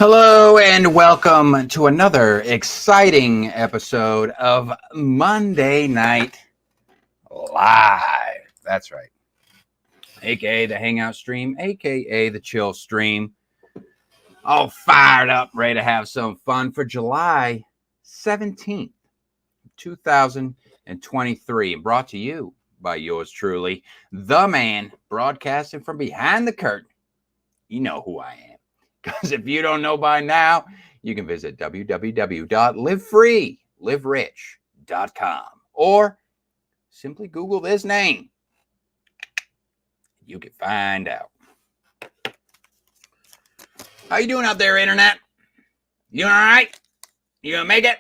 Hello and welcome to another exciting episode of Monday Night Live. That's right. AKA the Hangout Stream, AKA the Chill Stream. All fired up, ready to have some fun for July 17th, 2023. Brought to you by yours truly, the man broadcasting from behind the curtain. You know who I am. Because if you don't know by now, you can visit www.livefreeliverich.com or simply Google this name. You can find out. How you doing out there, Internet? You doing all right? You gonna make it?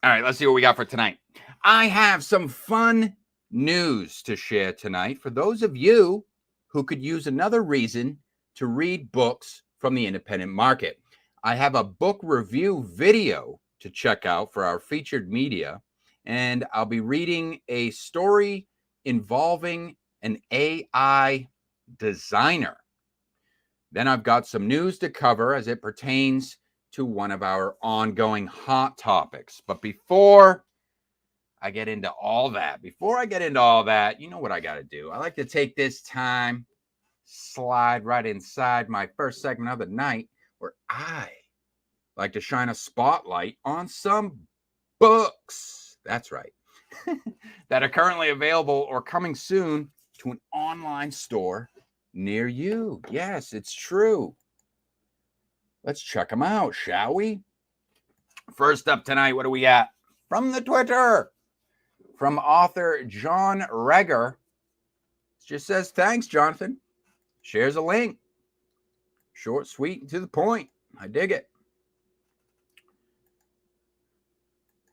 All right, let's see what we got for tonight. I have some fun news to share tonight for those of you who could use another reason to read books from the independent market. I have a book review video to check out for our featured media, and I'll be reading a story involving an AI designer. Then I've got some news to cover as it pertains to one of our ongoing hot topics. But before I get into all that, you know what I got to do. I like to take this time, slide right inside my first segment of the night, where I like to shine a spotlight on some books. That's right. That are currently available or coming soon to an online store near you. Yes, it's true. Let's check them out, shall we? First up tonight, what do we got? From the Twitter, from author John Reger. It just says, thanks, Jonathan. Shares a link. Short, sweet, and to the point. I dig it.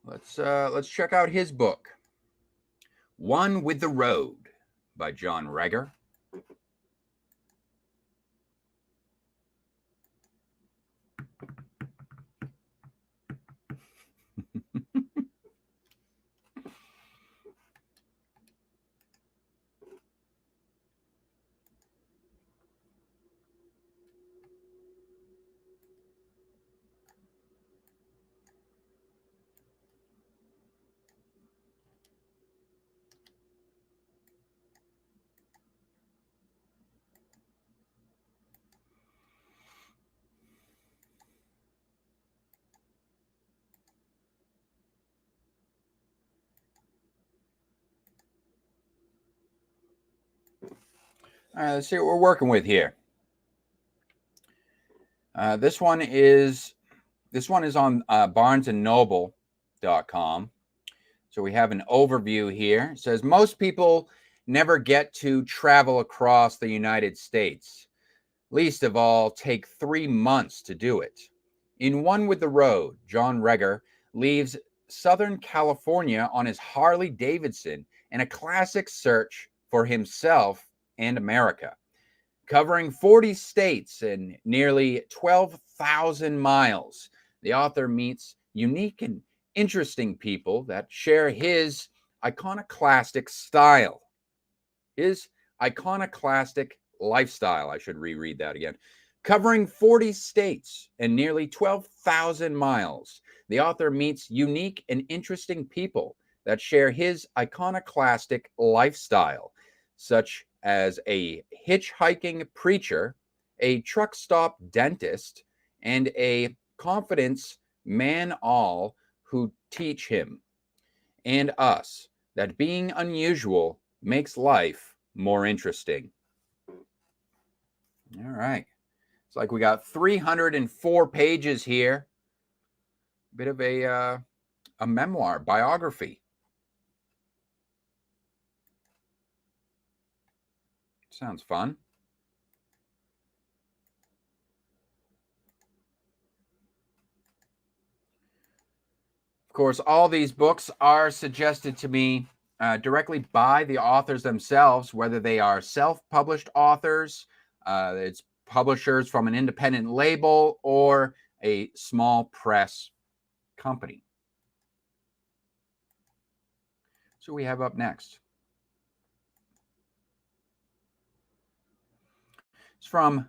Let's check out his book, One with the Road by John Reger. All right, let's see what we're working with here. This one is on barnesandnoble.com. So we have an overview here. It says, most people never get to travel across the United States. Least of all, take 3 months to do it. In One with the Road, John Reger leaves Southern California on his Harley Davidson in a classic search for himself and America. Covering 40 states and nearly 12,000 miles, the author meets unique and interesting people that share his iconoclastic style. His iconoclastic lifestyle. I should reread that again. Covering 40 states and nearly 12,000 miles, the author meets unique and interesting people that share his iconoclastic lifestyle, such as a hitchhiking preacher, a truck stop dentist, and a confidence man-all who teach him and us that being unusual makes life more interesting. All right. It's like we got 304 pages here. Bit of a memoir, biography. Sounds fun. Of course, all these books are suggested to me directly by the authors themselves, whether they are self-published authors, it's publishers from an independent label, or a small press company. So we have up next. It's from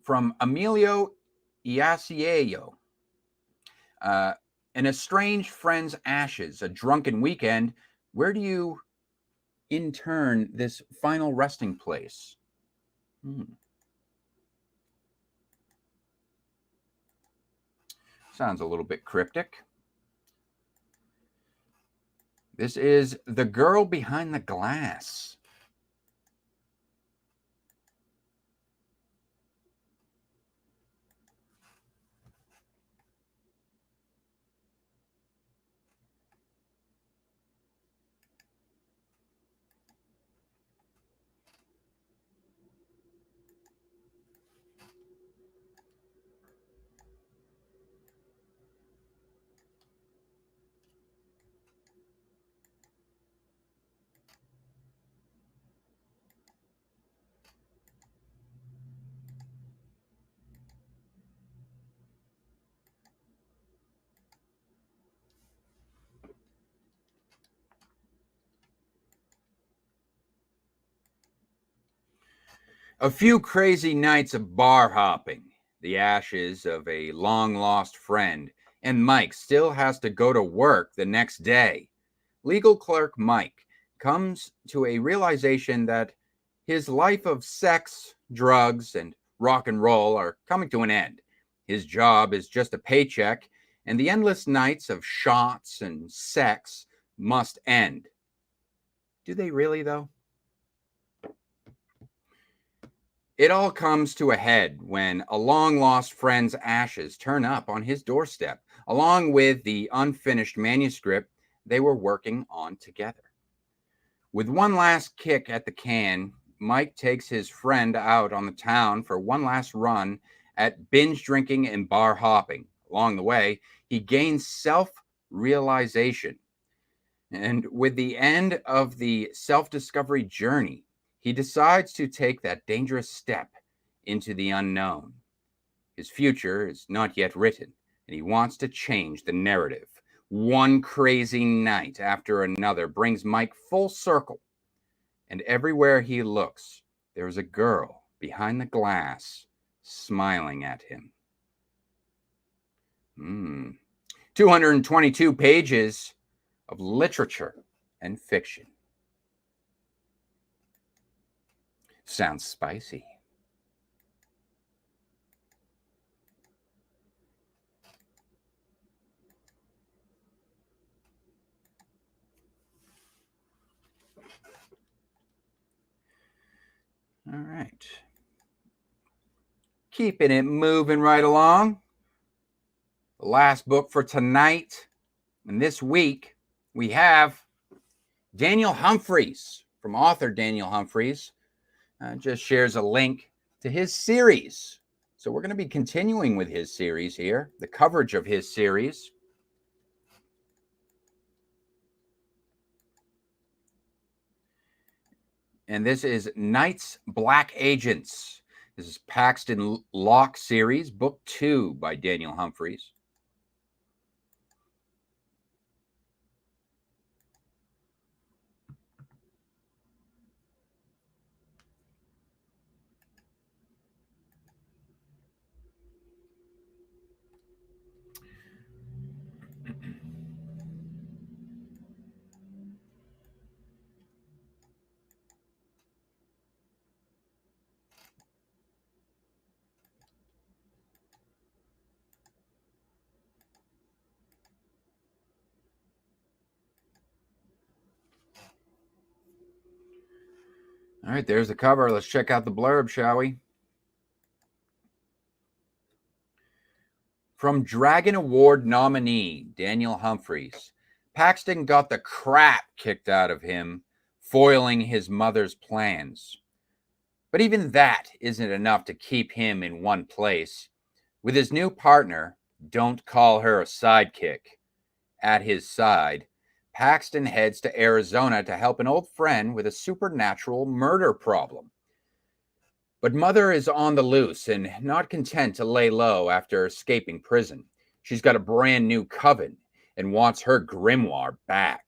From Emilio Iasiello. An estranged friend's ashes, a drunken weekend. Where do you intern this final resting place? Sounds a little bit cryptic. This is The Girl Behind the Glass. A few crazy nights of bar hopping, the ashes of a long-lost friend, and Mike still has to go to work the next day. Legal clerk Mike comes to a realization that his life of sex, drugs, and rock and roll are coming to an end. His job is just a paycheck, and the endless nights of shots and sex must end. Do they really, though? It all comes to a head when a long-lost friend's ashes turn up on his doorstep, along with the unfinished manuscript they were working on together. With one last kick at the can, Mike takes his friend out on the town for one last run at binge drinking and bar hopping. Along the way, he gains self-realization. And with the end of the self-discovery journey, he decides to take that dangerous step into the unknown. His future is not yet written, and he wants to change the narrative. One crazy night after another brings Mike full circle, and everywhere he looks, there is a girl behind the glass smiling at him. 222 pages of literature and fiction. Sounds spicy. All right. Keeping it moving right along. The last book for tonight and this week, we have Daniel Humphreys from author Daniel Humphreys. Just shares a link to his series. So we're going to be continuing with his series here, the coverage of his series. And this is Night's Black Agents. This is Paxton Locke series, book 2 by Daniel Humphreys. All right, there's the cover. Let's check out the blurb, shall we? From Dragon Award nominee Daniel Humphreys, Paxton got the crap kicked out of him, foiling his mother's plans. But even that isn't enough to keep him in one place. With his new partner, don't call her a sidekick, at his side, Paxton heads to Arizona to help an old friend with a supernatural murder problem. But Mother is on the loose and not content to lay low after escaping prison. She's got a brand new coven and wants her grimoire back.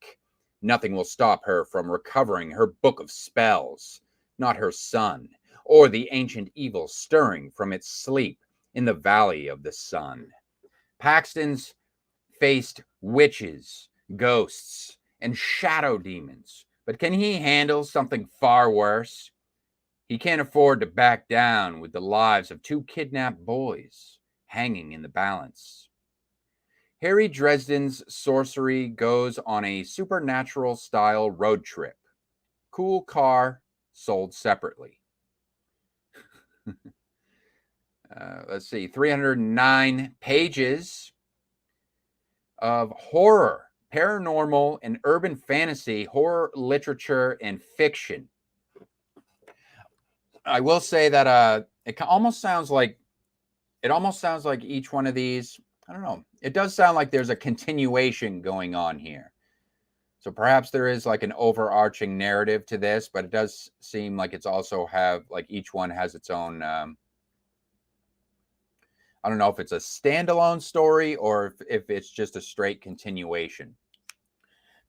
Nothing will stop her from recovering her book of spells. Not her son, or the ancient evil stirring from its sleep in the valley of the sun. Paxton's faced witches, ghosts, and shadow demons, but can he handle something far worse? He can't afford to back down with the lives of 2 kidnapped boys hanging in the balance. Harry Dresden's sorcery goes on a supernatural-style road trip. Cool car, sold separately. Let's see, 309 pages of horror, paranormal, and urban fantasy, horror literature, and fiction. I will say that it almost sounds like each one of these, I don't know, it does sound like there's a continuation going on here. So perhaps there is like an overarching narrative to this, but it does seem like it's also like each one has its own, I don't know if it's a standalone story or if it's just a straight continuation.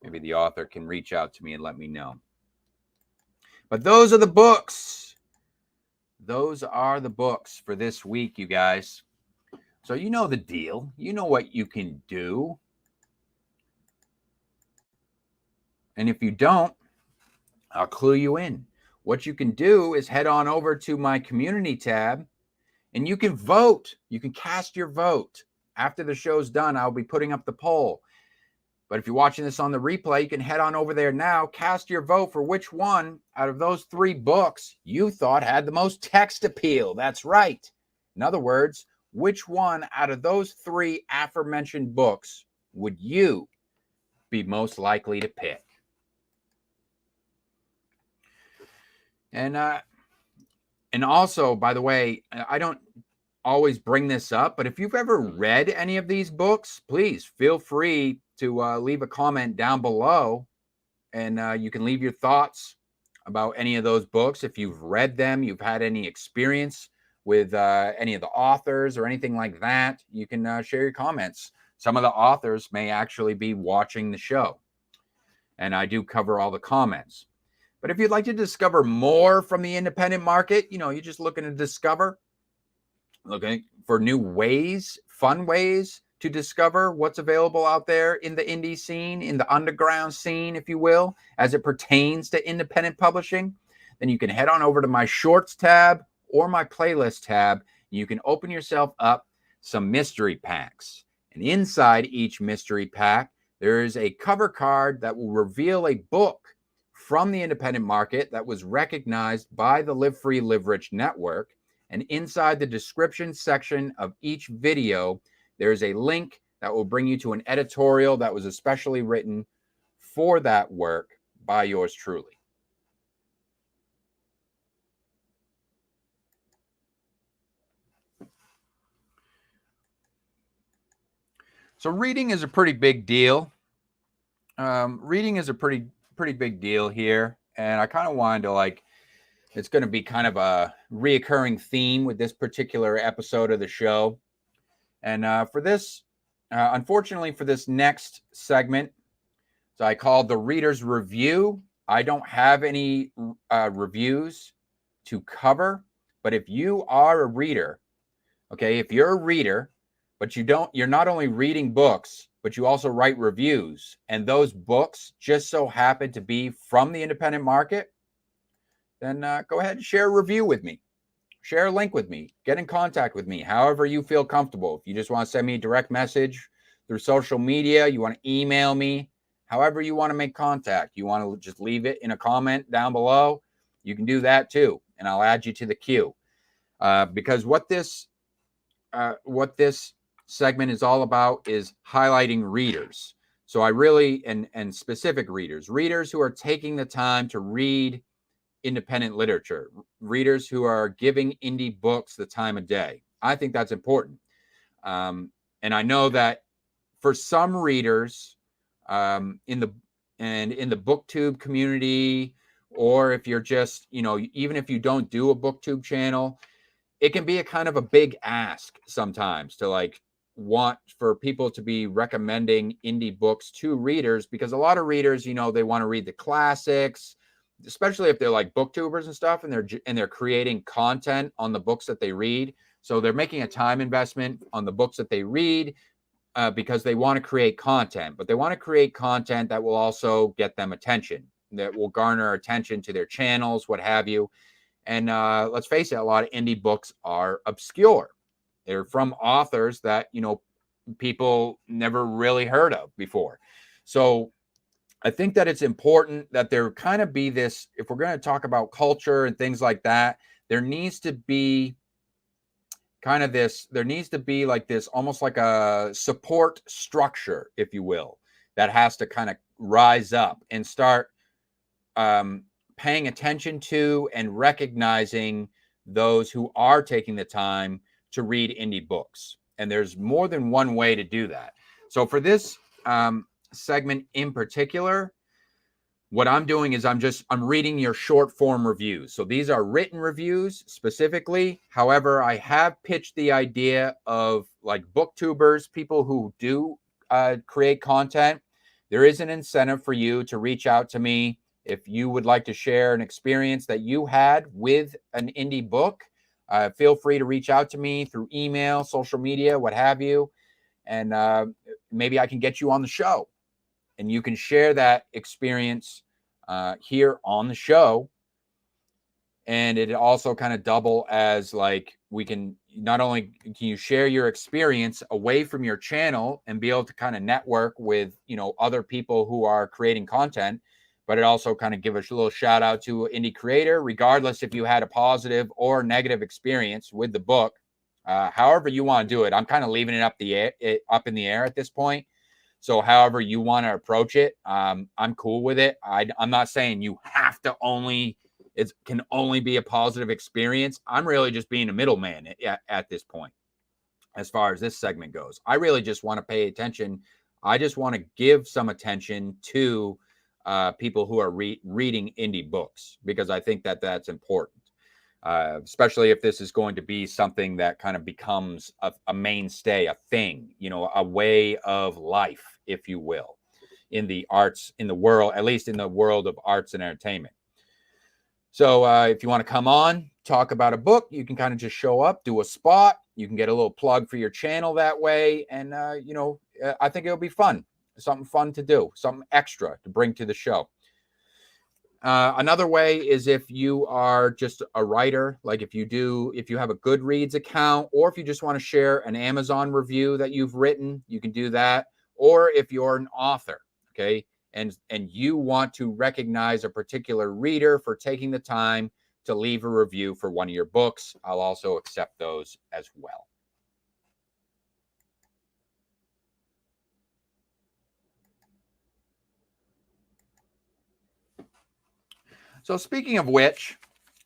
Maybe the author can reach out to me and let me know. But those are the books. Those are the books for this week, you guys. So you know the deal. You know what you can do. And if you don't, I'll clue you in. What you can do is head on over to my community tab and you can vote. You can cast your vote. After the show's done, I'll be putting up the poll. But if you're watching this on the replay, you can head on over there now, cast your vote for which one out of those 3 books you thought had the most text appeal. That's right. In other words, which one out of those 3 aforementioned books would you be most likely to pick? And also, by the way, I don't always bring this up, but if you've ever read any of these books, please feel free to leave a comment down below, and you can leave your thoughts about any of those books. If you've read them, you've had any experience with any of the authors or anything like that, you can share your comments. Some of the authors may actually be watching the show, and I do cover all the comments. But if you'd like to discover more from the independent market, you know, you're just looking to discover, looking for new ways, fun ways to discover what's available out there in the indie scene, in the underground scene, if you will, as it pertains to independent publishing, then you can head on over to my shorts tab or my playlist tab. You can open yourself up some mystery packs. And inside each mystery pack, there is a cover card that will reveal a book from the independent market that was recognized by the Live Free, Live Rich network. And inside the description section of each video, there's a link that will bring you to an editorial that was especially written for that work by yours truly. So reading is a pretty big deal. Reading is a pretty big deal here. And I kind of wanted to it's going to be kind of a reoccurring theme with this particular episode of the show. And for this, unfortunately for this next segment, so I called the Reader's Review. I don't have any reviews to cover, but if you are a reader, okay, if you're a reader, but you're not only reading books, but you also write reviews, and those books just so happen to be from the independent market, then go ahead and share a review with me. Share a link with me. Get in contact with me, however you feel comfortable. If you just want to send me a direct message through social media, you want to email me, however you want to make contact. You want to just leave it in a comment down below, you can do that too, and I'll add you to the queue. Because what this segment is all about is highlighting readers. So I really, and specific readers who are taking the time to read independent literature, readers who are giving indie books the time of day. I think that's important. And I know that for some readers in the Booktube community, or if you're just, even if you don't do a Booktube channel, it can be a kind of a big ask sometimes to want for people to be recommending indie books to readers, because a lot of readers, they want to read the classics. especially if they're like booktubers and stuff, and they're creating content on the books that they read. So they're making a time investment on the books that they read because they want to create content, but they want to create content that will also get them attention, that will garner attention to their channels, what have you. And let's face it, a lot of indie books are obscure. They're from authors that, people never really heard of before. So I think that it's important that there kind of be this, if we're going to talk about culture and things like that, there needs to be like this, almost like a support structure, if you will, that has to kind of rise up and start paying attention to and recognizing those who are taking the time to read indie books. And there's more than one way to do that. So for this segment in particular, what I'm doing is I'm reading your short form reviews. So these are written reviews specifically. However, I have pitched the idea of like booktubers, people who do create content. There is an incentive for you to reach out to me if you would like to share an experience that you had with an indie book. Feel free to reach out to me through email, social media, what have you. And maybe I can get you on the show. And you can share that experience here on the show. And it also kind of double as like, we can not only can you share your experience away from your channel and be able to kind of network with, other people who are creating content, but it also kind of give us a little shout out to an indie creator, regardless if you had a positive or negative experience with the book. However you want to do it. I'm kind of leaving it up in the air at this point. So however you want to approach it, I'm cool with it. I'm not saying you have to it can only be a positive experience. I'm really just being a middleman at this point, as far as this segment goes. I really just want to pay attention. I just want to give some attention to people who are reading indie books, because I think that that's important. Especially if this is going to be something that kind of becomes a mainstay, a thing, a way of life, if you will, in the arts, in the world, at least in the world of arts and entertainment. So if you want to come on, talk about a book, you can kind of just show up, do a spot. You can get a little plug for your channel that way. And, I think it'll be fun, something fun to do, something extra to bring to the show. Another way is if you are just a writer, like if you have a Goodreads account, or if you just want to share an Amazon review that you've written, you can do that. Or if you're an author, okay, and you want to recognize a particular reader for taking the time to leave a review for one of your books, I'll also accept those as well. So speaking of which,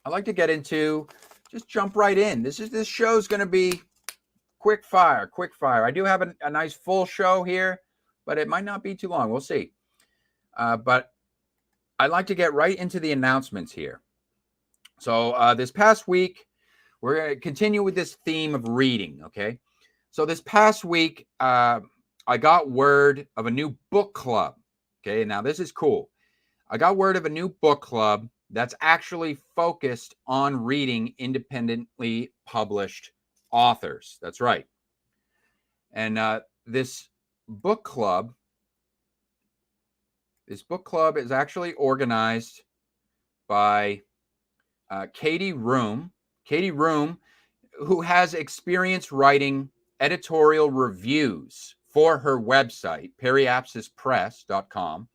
I'd like to get into, just jump right in. This show's going to be quick fire. I do have a nice full show here, but it might not be too long. We'll see. But I'd like to get right into the announcements here. So this past week, we're going to continue with this theme of reading, okay? So this past week, I got word of a new book club, okay? Now, this is cool. I got word of a new book club that's actually focused on reading independently published authors. That's right. And this book club is actually organized by Katie Room. Katie Room, who has experience writing editorial reviews for her website, periapsispress.com.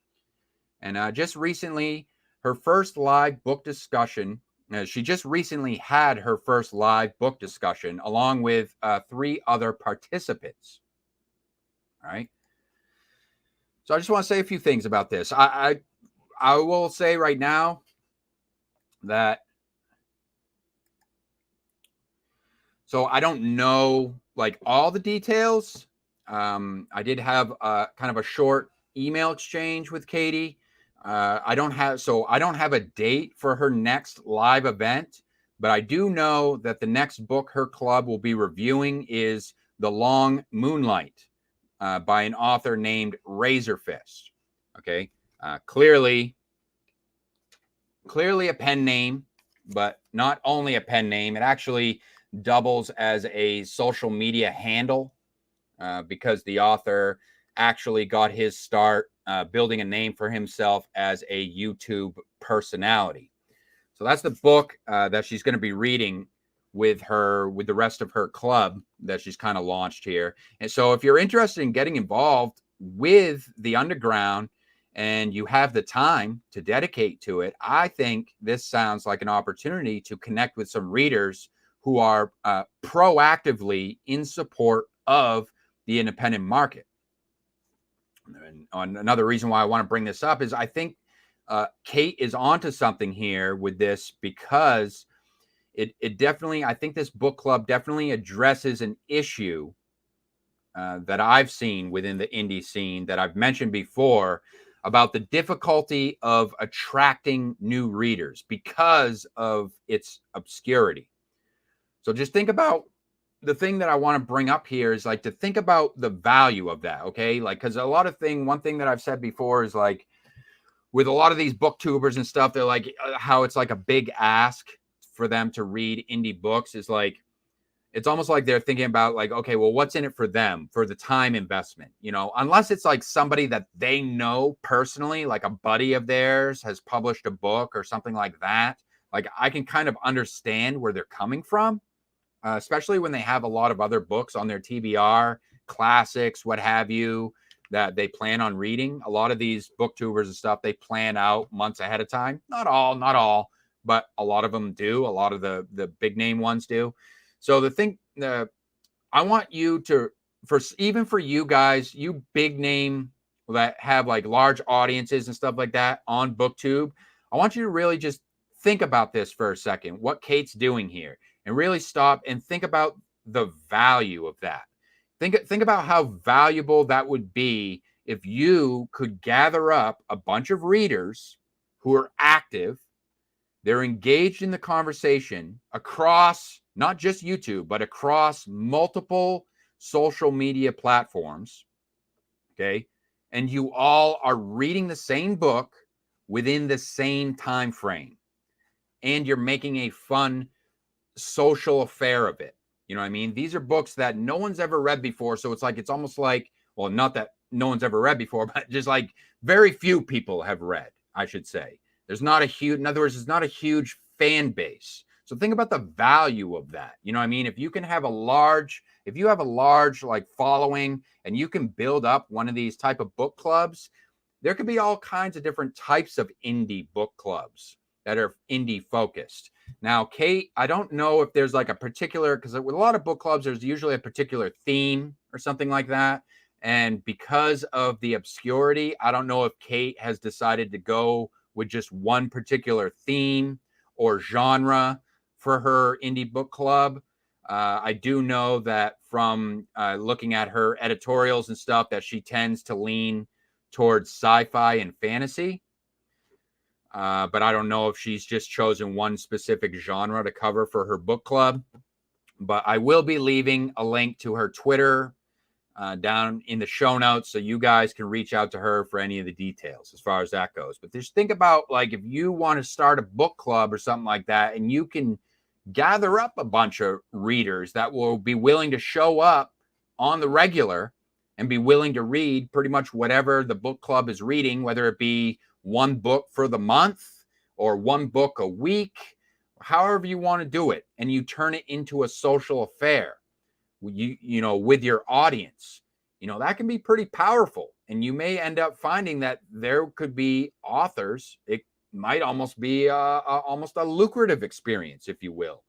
And just recently, her first live book discussion, she just recently had her first live book discussion along with 3 other participants. All right. So I just want to say a few things about this. I will say right now that, so I don't know like all the details. I did have kind of a short email exchange with Katie. I don't have a date for her next live event, but I do know that the next book her club will be reviewing is The Long Moonlight by an author named Razorfist. Okay. Clearly, clearly a pen name, but not only a pen name. It actually doubles as a social media handle because the author actually got his start building a name for himself as a YouTube personality. So that's the book that she's going to be reading with the rest of her club that she's kind of launched here. And so if you're interested in getting involved with the underground and you have the time to dedicate to it, I think this sounds like an opportunity to connect with some readers who are proactively in support of the independent market. And another reason why I want to bring this up is I think Kate is onto something here with this, because it definitely, I think this book club definitely addresses an issue that I've seen within the indie scene that I've mentioned before about the difficulty of attracting new readers because of its obscurity. So just think about the thing that I want to bring up here is like to think about the value of that. Okay. Like, cause one thing that I've said before is like, with a lot of these booktubers and stuff, they're like how it's like a big ask for them to read indie books is like, it's almost like they're thinking about like, okay, well, what's in it for them for the time investment, unless it's like somebody that they know personally, like a buddy of theirs has published a book or something like that. Like I can kind of understand where they're coming from, especially when they have a lot of other books on their TBR, classics, what have you, that they plan on reading. A lot of these booktubers and stuff, they plan out months ahead of time. Not all, but a lot of them do. A lot of the big name ones do. So I want you to, even for you guys, you big name that have like large audiences and stuff like that on Booktube, I want you to really just think about this for a second, what Kate's doing here, and really stop and think about the value of that. Think about how valuable that would be if you could gather up a bunch of readers who are active, they're engaged in the conversation across not just YouTube, but across multiple social media platforms, okay? And you all are reading the same book within the same time frame, and you're making a fun social affair of it. You know what I mean? These are books that no one's ever read before. So it's almost like, well, not that no one's ever read before, but just like very few people have read, I should say. In other words, it's not a huge fan base. So think about the value of that. You know what I mean? If you have a large like following and you can build up one of these type of book clubs, there could be all kinds of different types of indie book clubs that are indie focused. Now, Kate, I don't know if there's like a particular, because with a lot of book clubs, there's usually a particular theme or something like that. And because of the obscurity, I don't know if Kate has decided to go with just one particular theme or genre for her indie book club. I do know that from looking at her editorials and stuff that she tends to lean towards sci-fi and fantasy. But I don't know if she's just chosen one specific genre to cover for her book club. But I will be leaving a link to her Twitter down in the show notes so you guys can reach out to her for any of the details as far as that goes. But just think about like if you want to start a book club or something like that, and you can gather up a bunch of readers that will be willing to show up on the regular and be willing to read pretty much whatever the book club is reading, whether it be one book for the month or one book a week, however you want to do it, and you turn it into a social affair, you know, with your audience, that can be pretty powerful. And you may end up finding that there could be authors. It might almost be almost a lucrative experience, if you will,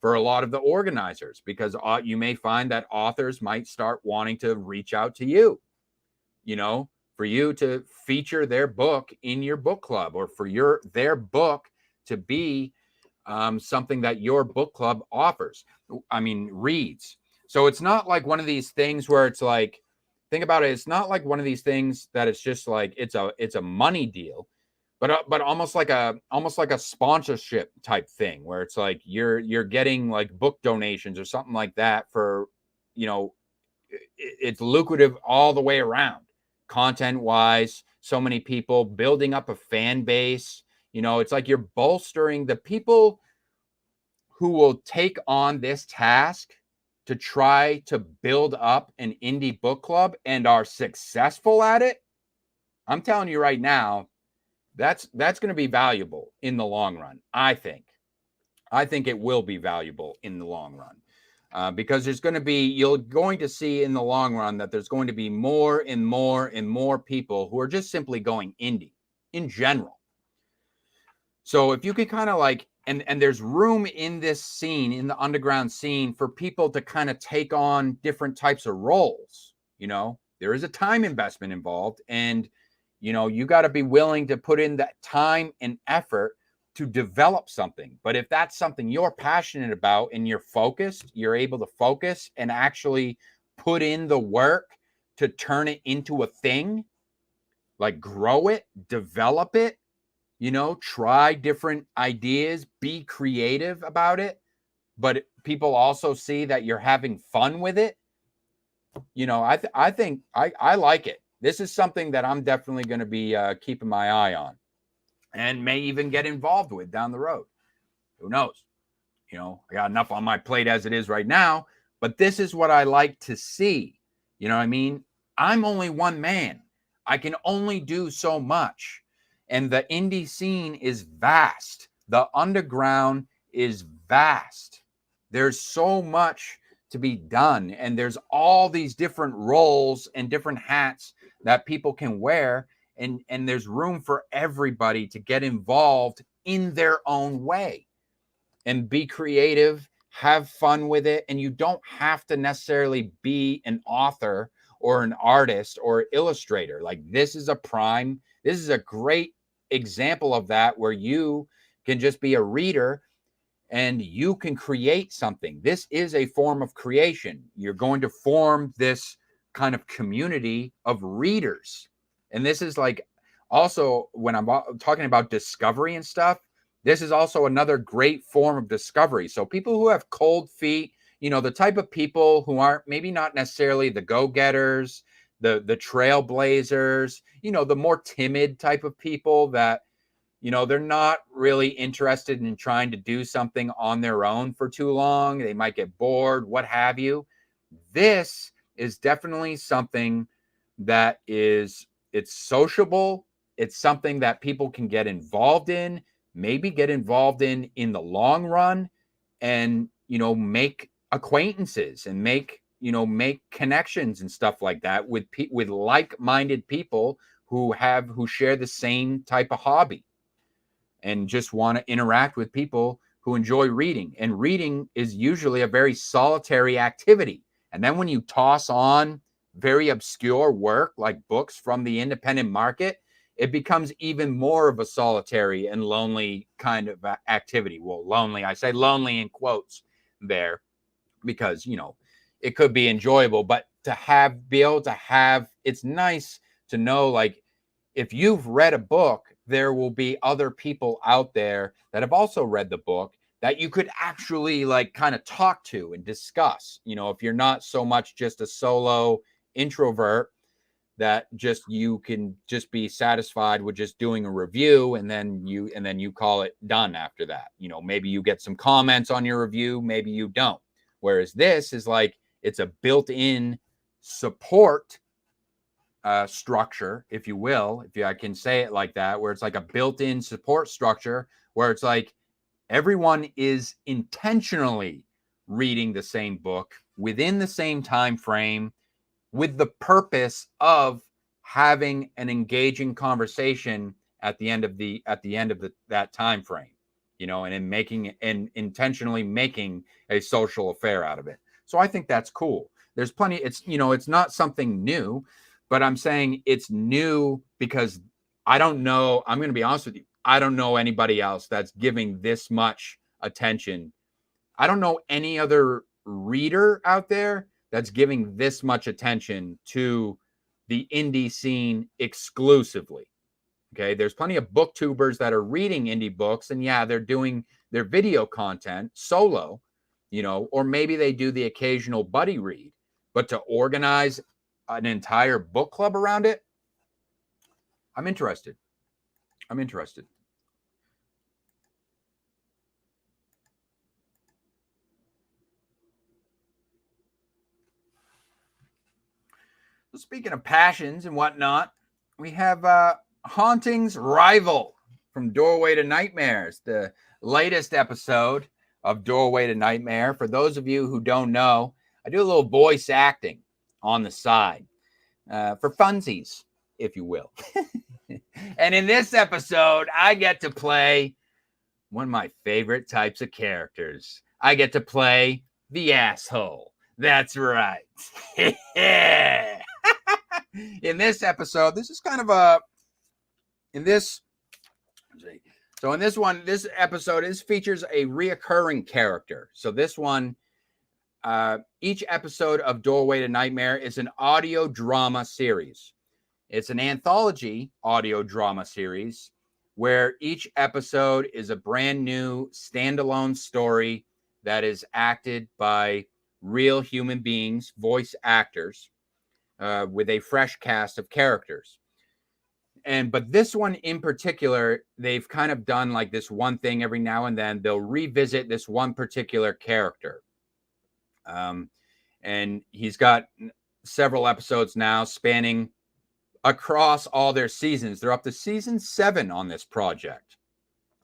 for a lot of the organizers, because you may find that authors might start wanting to reach out to you, for you to feature their book in your book club, or for their book to be something that your book club reads. So it's not like one of these things where it's like, think about it. It's not like one of these things that it's just like it's a money deal, but almost like a sponsorship type thing where it's like you're getting like book donations or something like that for, it's lucrative all the way around, content wise. So many people building up a fan base, It's like you're bolstering the people who will take on this task to try to build up an indie book club and are successful at it. I'm telling you right now, that's going to be valuable in the long run. I think it will be valuable in the long run, because you're going to see in the long run that there's going to be more and more and more people who are just simply going indie in general. So if you could kind of like, and there's room in this scene, in the underground scene, for people to kind of take on different types of roles. There is a time investment involved, and you got to be willing to put in that time and effort to develop something. But if that's something you're passionate about and you're focused, you're able to focus and actually put in the work to turn it into a thing, like grow it, develop it, try different ideas, be creative about it, but people also see that you're having fun with it. I think I like it. This is something that I'm definitely going to be keeping my eye on, and may even get involved with down the road. Who knows? I got enough on my plate as it is right now, but this is what I like to see. You know what I mean? I'm only one man. I can only do so much. And the indie scene is vast. The underground is vast. There's so much to be done. And there's all these different roles and different hats that people can wear. And there's room for everybody to get involved in their own way and be creative, have fun with it. And you don't have to necessarily be an author or an artist or illustrator. Like this is a great example of that, where you can just be a reader and you can create something. This is a form of creation. You're going to form this kind of community of readers. And this is like, also when I'm talking about discovery and stuff, this is also another great form of discovery. So people who have cold feet, the type of people who aren't, maybe not necessarily the go-getters, the trailblazers, the more timid type of people that, they're not really interested in trying to do something on their own for too long. They might get bored, what have you. This is definitely something that it's sociable. It's something that people can get involved in, maybe get involved in the long run, and, make acquaintances and make connections and stuff like that with like-minded people who share the same type of hobby and just want to interact with people who enjoy reading. And reading is usually a very solitary activity. And then when you toss on very obscure work like books from the independent market, it becomes even more of a solitary and lonely kind of activity. Well, lonely, I say lonely in quotes there, because, it could be enjoyable, but it's nice to know, like, if you've read a book, there will be other people out there that have also read the book that you could actually like kind of talk to and discuss. If you're not so much just a solo introvert that you can just be satisfied with just doing a review and then you call it done after that. Maybe you get some comments on your review, maybe you don't. Whereas this is like, it's a built-in support structure, if you will, if I can say it like that, where it's like a built-in support structure where it's like everyone is intentionally reading the same book within the same time frame, with the purpose of having an engaging conversation at the end of that time frame, and intentionally making a social affair out of it. So I think that's cool. There's plenty. It's not something new, but I'm saying it's new because I don't know. I'm going to be honest with you. I don't know anybody else that's giving this much attention. I don't know any other reader out there that's giving this much attention to the indie scene exclusively. Okay, there's plenty of booktubers that are reading indie books, and yeah, they're doing their video content solo, or maybe they do the occasional buddy read, but to organize an entire book club around it, I'm interested. Speaking of passions and whatnot, we have Haunting's Rival from Doorway to Nightmares, the latest episode of Doorway to Nightmare. For those of you who don't know, I do a little voice acting on the side for funsies, if you will. And in this episode, I get to play one of my favorite types of characters. I get to play the asshole. That's right. In this episode, this is kind of a, this episode features a reoccurring character. So this one, each episode of Doorway to Nightmare is an audio drama series. It's an anthology audio drama series where each episode is a brand new standalone story that is acted by real human beings, voice actors, with a fresh cast of characters. But this one in particular, they've kind of done like this one thing every now and then. They'll revisit this one particular character. And he's got several episodes now spanning across all their seasons. They're up to season 7 on this project.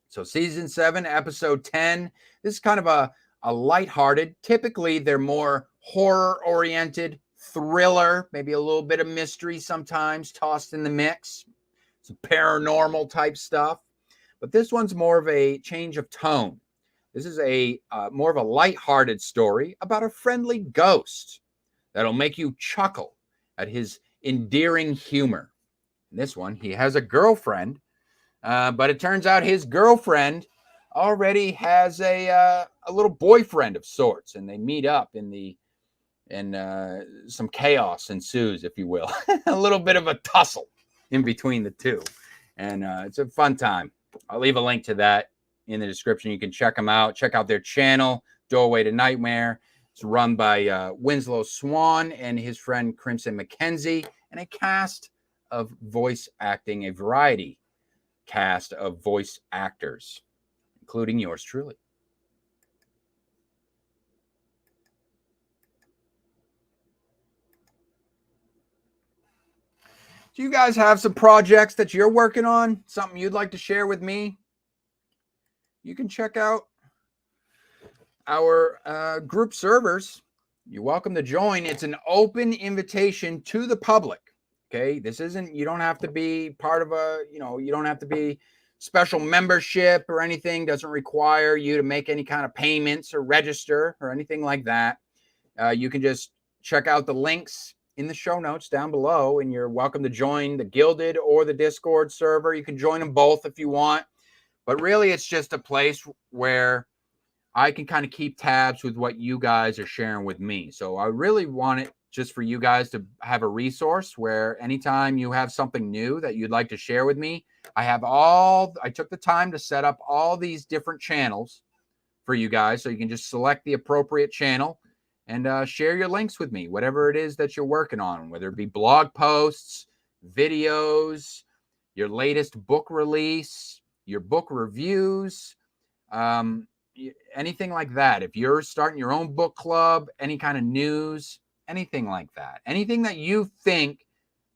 So season 7, episode 10, this is kind of a lighthearted. Typically, they're more horror-oriented, thriller, maybe a little bit of mystery sometimes tossed in the mix. Some paranormal type stuff. But this one's more of a change of tone. This is a more of a lighthearted story about a friendly ghost that'll make you chuckle at his endearing humor. In this one, he has a girlfriend, but it turns out his girlfriend already has a little boyfriend of sorts, and they meet up and some chaos ensues, if you will. A little bit of a tussle in between the two, and it's a fun time. I'll leave a link to that in the description. You can check them out. Check out their channel, Doorway to Nightmare. It's run by Winslow Swan and his friend Crimson McKenzie, and a cast of voice acting, a variety cast of voice actors, including yours truly. Do you guys have some projects that you're working on? Something you'd like to share with me? You can check out our group servers. You're welcome to join. It's an open invitation to the public. Okay, this isn't, you don't have to be part of you don't have to be special membership or anything. Doesn't require you to make any kind of payments or register or anything like that. You can just check out the links in the show notes down below, and you're welcome to join the Gilded or the Discord server. You can join them both if you want. But really, it's just a place where I can kind of keep tabs with what you guys are sharing with me. So I really want it just for you guys to have a resource where anytime you have something new that you'd like to share with me, I took the time to set up all these different channels for you guys. So you can just select the appropriate channel and share your links with me, whatever it is that you're working on, whether it be blog posts, videos, your latest book release, your book reviews, anything like that. If you're starting your own book club, any kind of news, anything like that, anything that you think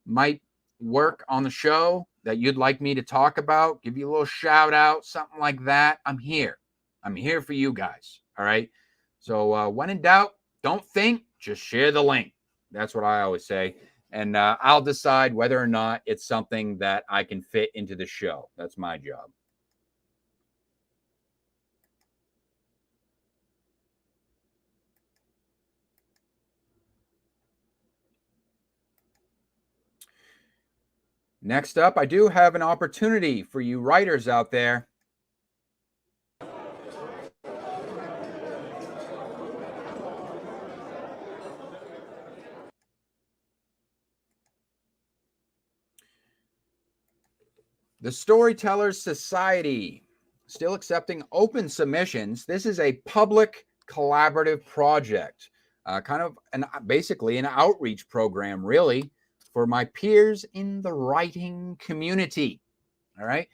might work on the show that you'd like me to talk about, give you a little shout out, something like that, I'm here. I'm here for you guys. All right. So when in doubt, don't think, just share the link. That's what I always say. And I'll decide whether or not it's something that I can fit into the show. That's my job. Next up, I do have an opportunity for you writers out there. The Storytellers Society, still accepting open submissions. This is a public collaborative project, kind of basically an outreach program, really, for my peers in the writing community. All right.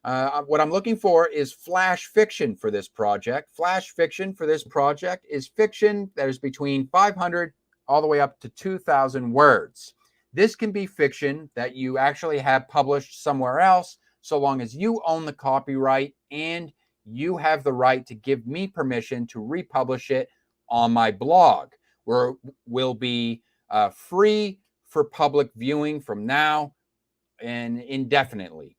What I'm looking for is flash fiction for this project. Flash fiction for this project is fiction that is between 500 all the way up to 2,000 words. This can be fiction that you actually have published somewhere else, so long as you own the copyright and you have the right to give me permission to republish it on my blog, where it will be free for public viewing from now and indefinitely.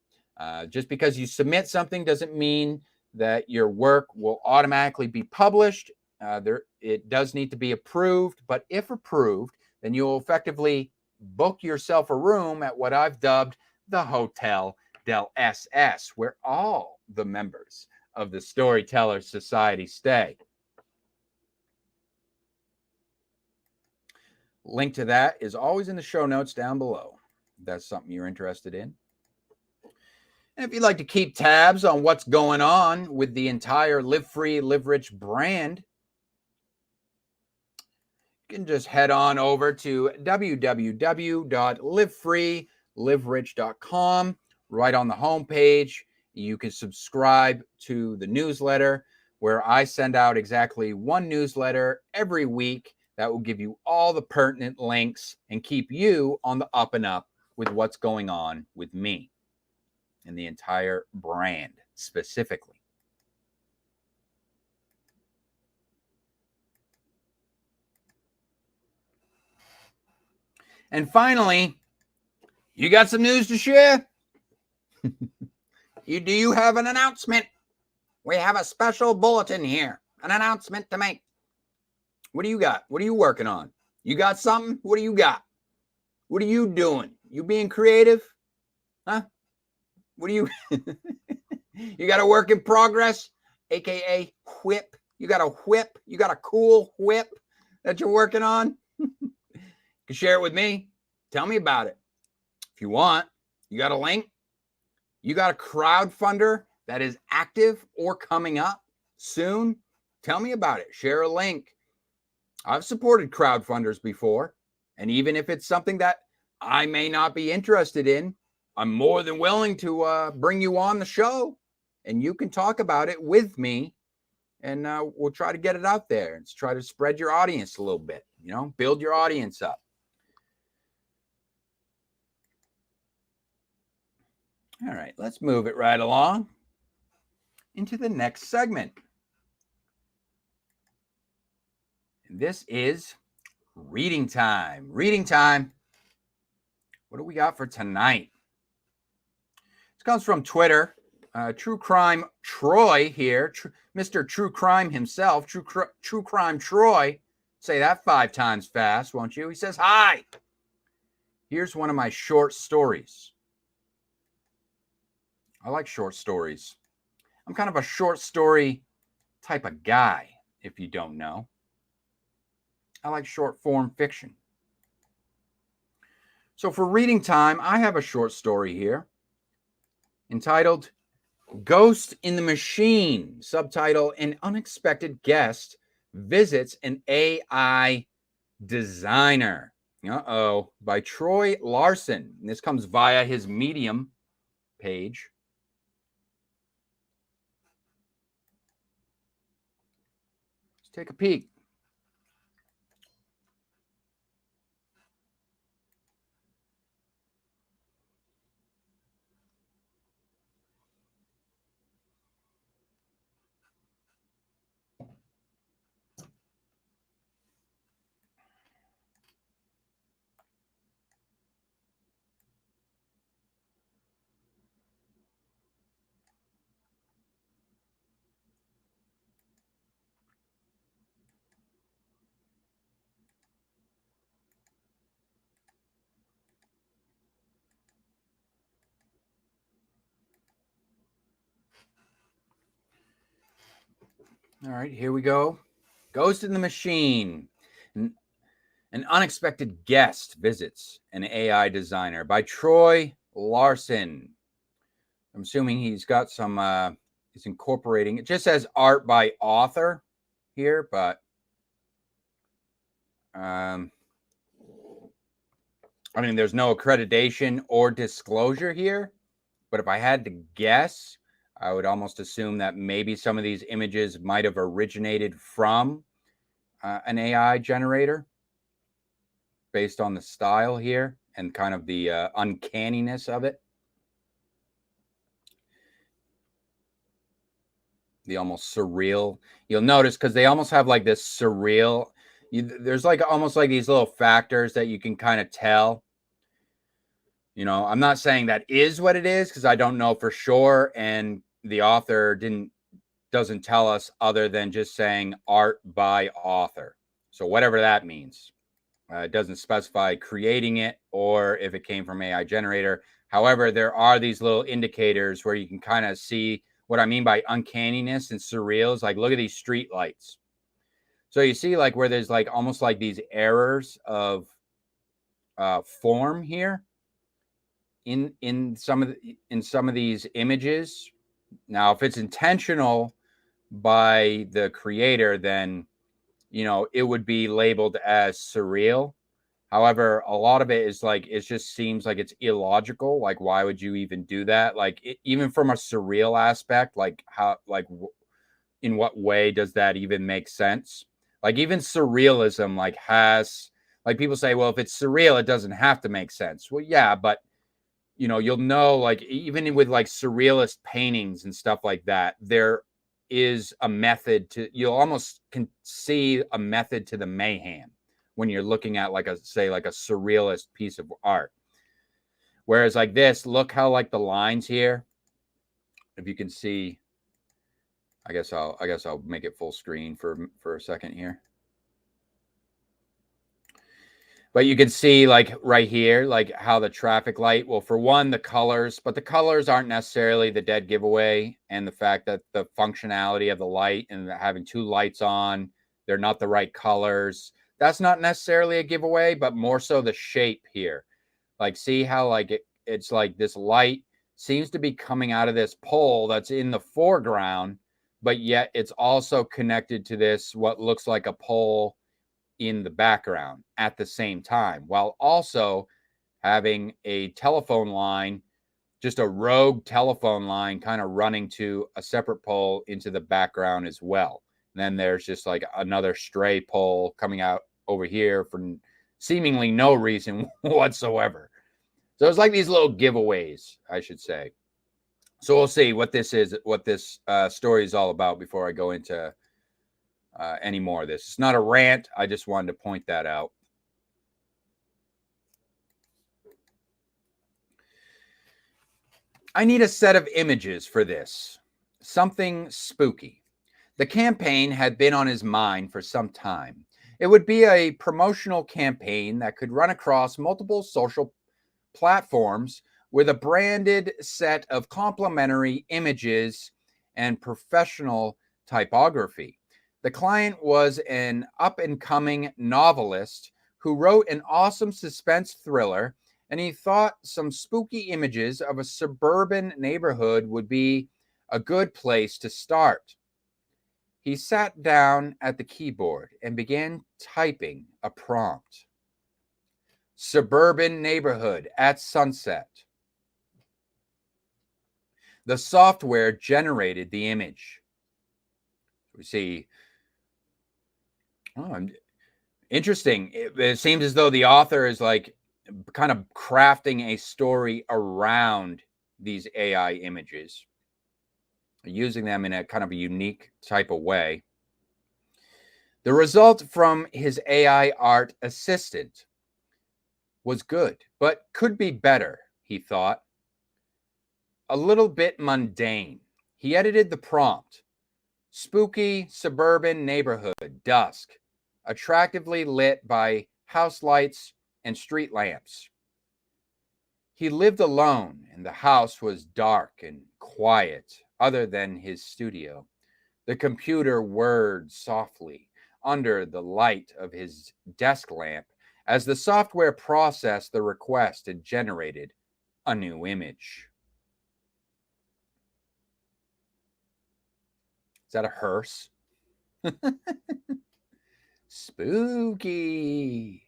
Just because you submit something doesn't mean that your work will automatically be published. It does need to be approved, but if approved, then you'll effectively book yourself a room at what I've dubbed the Hotel del SS, where all the members of the Storyteller Society stay. Link to that is always in the show notes down below. If that's something you're interested in. And if you'd like to keep tabs on what's going on with the entire Live Free, Live Rich brand, you can just head on over to www.livefreeliverich.com. Right on the homepage, you can subscribe to the newsletter, where I send out exactly one newsletter every week that will give you all the pertinent links and keep you on the up and up with what's going on with me and the entire brand specifically. And finally, you got some news to share? Do you have an announcement? We have a special bulletin here, an announcement to make. What do you got? What are you working on? You got something? What do you got? What are you doing? You being creative? Huh? What do you... You got a work in progress, aka whip? You got a whip? You got a cool whip that you're working on? You can share it with me. Tell me about it. If you want, you got a link. You got a crowdfunder that is active or coming up soon. Tell me about it. Share a link. I've supported crowdfunders before, and even if it's something that I may not be interested in, I'm more than willing to bring you on the show, and you can talk about it with me, and we'll try to get it out there and try to spread your audience a little bit, build your audience up. All right, let's move it right along into the next segment. This is reading time. Reading time. What do we got for tonight? This comes from Twitter. True Crime Troy here. Mr. True Crime himself. True Crime Troy. Say that 5 times fast, won't you? He says, hi. Here's one of my short stories. I like short stories. I'm kind of a short story type of guy, if you don't know. I like short form fiction. So for reading time, I have a short story here entitled Ghost in the Machine. Subtitle, An Unexpected Guest Visits an AI Designer. By Troy Larson. And this comes via his Medium page. Let's take a peek. All right, here we go. Ghost in the Machine. An unexpected guest visits an AI designer by Troy Larson. I'm assuming he's got some, he's incorporating, it just says art by author here, but I mean, there's no accreditation or disclosure here, but if I had to guess, I would almost assume that maybe some of these images might have originated from an AI generator based on the style here. and kind of the uncanniness of it. The almost surreal. You'll notice because they almost have like this surreal. There's like almost like these little factors that you can kind of tell. You know, I'm not saying that is what it is because I don't know for sure, and the author doesn't tell us other than just saying art by author. So whatever that means. It doesn't specify creating it or if it came from AI generator. However, there are these little indicators where you can kind of see what I mean by uncanniness and surreals. Like, look at these street lights. So you see like where there's like almost like these errors of form here in some of these images. Now, if it's intentional by the creator, then, you know, it would be labeled as surreal. However, a lot of it is like, it just seems like it's illogical. Like, why would you even do that? Like, even from a surreal aspect, like how, like, in what way does that even make sense? Like, even surrealism, like, has, like, people say, well, if it's surreal, it doesn't have to make sense. Well, yeah, but, you know, you'll know, like, even with like surrealist paintings and stuff like that, there is a method to, you'll almost can see a method to the mayhem when you're looking at like a, say, like a surrealist piece of art. Whereas like this, look how like the lines here, if you can see, I guess I'll make it full screen for a second here. But you can see like right here, like how the traffic light, well, for one, the colors, but the colors aren't necessarily the dead giveaway. And the fact that the functionality of the light and having two lights on, they're not the right colors. That's not necessarily a giveaway, but more so the shape here. Like, see how like it's like this light seems to be coming out of this pole that's in the foreground, but yet it's also connected to this, what looks like a pole in the background at the same time, while also having a telephone line, just a rogue telephone line kind of running to a separate pole into the background as well. And then there's just like another stray pole coming out over here for seemingly no reason whatsoever. So it's like these little giveaways, I should say. So we'll see what this is, what this story is all about before I go into any more of this. It's not a rant. I just wanted to point that out. I need a set of images for this. Something spooky. The campaign had been on his mind for some time. It would be a promotional campaign that could run across multiple social platforms with a branded set of complimentary images and professional typography. The client was an up-and-coming novelist who wrote an awesome suspense thriller, and he thought some spooky images of a suburban neighborhood would be a good place to start. He sat down at the keyboard and began typing a prompt. Suburban neighborhood at sunset. The software generated the image. We see, oh, interesting. It seems as though the author is like kind of crafting a story around these AI images, using them in a kind of a unique type of way. The result from his AI art assistant was good, but could be better, he thought. A little bit mundane. He edited the prompt. Spooky suburban neighborhood, dusk, attractively lit by house lights and street lamps. He lived alone, and the house was dark and quiet, other than his studio. The computer whirred softly under the light of his desk lamp as the software processed the request and generated a new image. Is that a hearse? Spooky.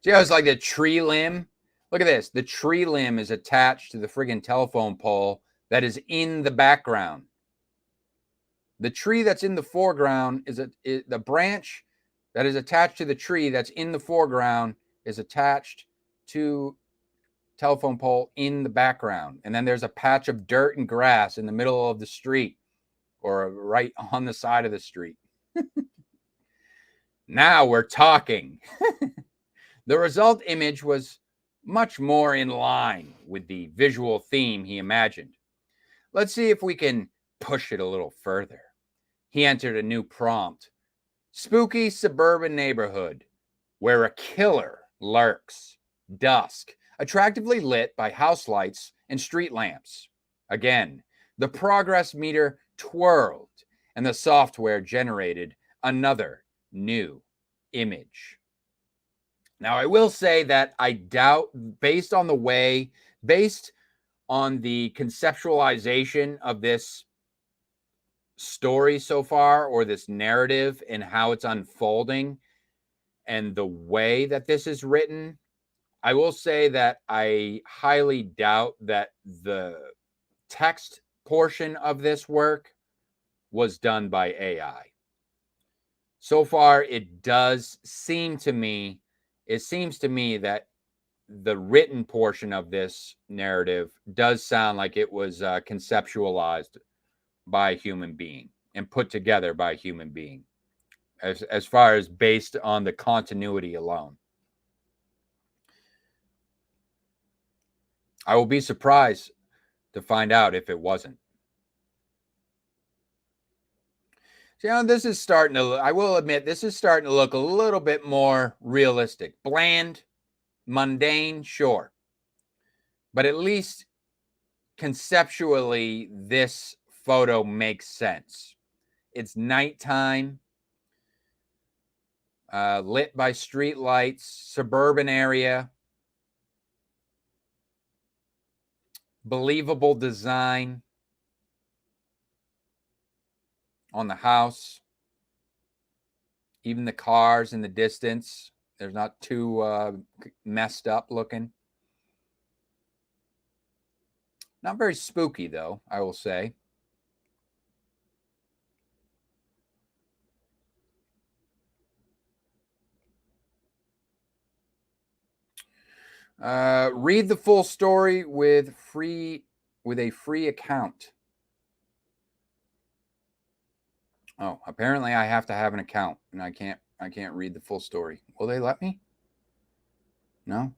See how it's like the tree limb? Look at this. The tree limb is attached to the friggin' telephone pole that is in the background. The tree that's in the foreground is the branch that is attached to the tree that's in the foreground is attached to telephone pole in the background. And then there's a patch of dirt and grass in the middle of the street or right on the side of the street. Now we're talking. The result image was much more in line with the visual theme he imagined. Let's see if we can push it a little further. He entered a new prompt. Spooky suburban neighborhood where a killer lurks. Dusk, attractively lit by house lights and street lamps. Again, the progress meter twirled and the software generated another new image. Now, I will say that I doubt, based on the conceptualization of this story so far, or this narrative and how it's unfolding and the way that this is written, I will say that I highly doubt that the text portion of this work was done by AI. So far, it seems to me that the written portion of this narrative does sound like it was conceptualized by a human being and put together by a human being, as far as based on the continuity alone. I will be surprised to find out if it wasn't. So, this is starting to, I will admit, this is starting to look a little bit more realistic. Bland, mundane, sure. But at least conceptually, this photo makes sense. It's nighttime, lit by street lights, suburban area, believable design on the house, even the cars in the distance. They're not too messed up looking. Not very spooky, though, I will say. Read the full story with a free account. Oh, apparently I have to have an account, and I can't read the full story. Will they let me? No?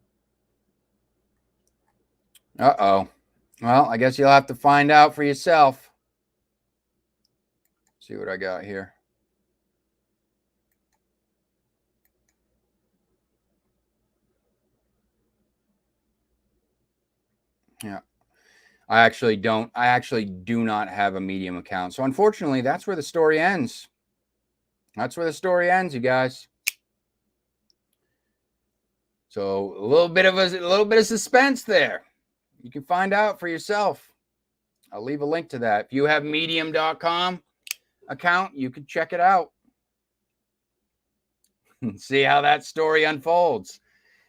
Uh-oh. Well, I guess you'll have to find out for yourself. See what I got here. Yeah. I actually do not have a Medium account. So unfortunately, that's where the story ends. That's where the story ends, you guys. So a little bit of suspense there. You can find out for yourself. I'll leave a link to that. If you have medium.com account, you can check it out and see how that story unfolds.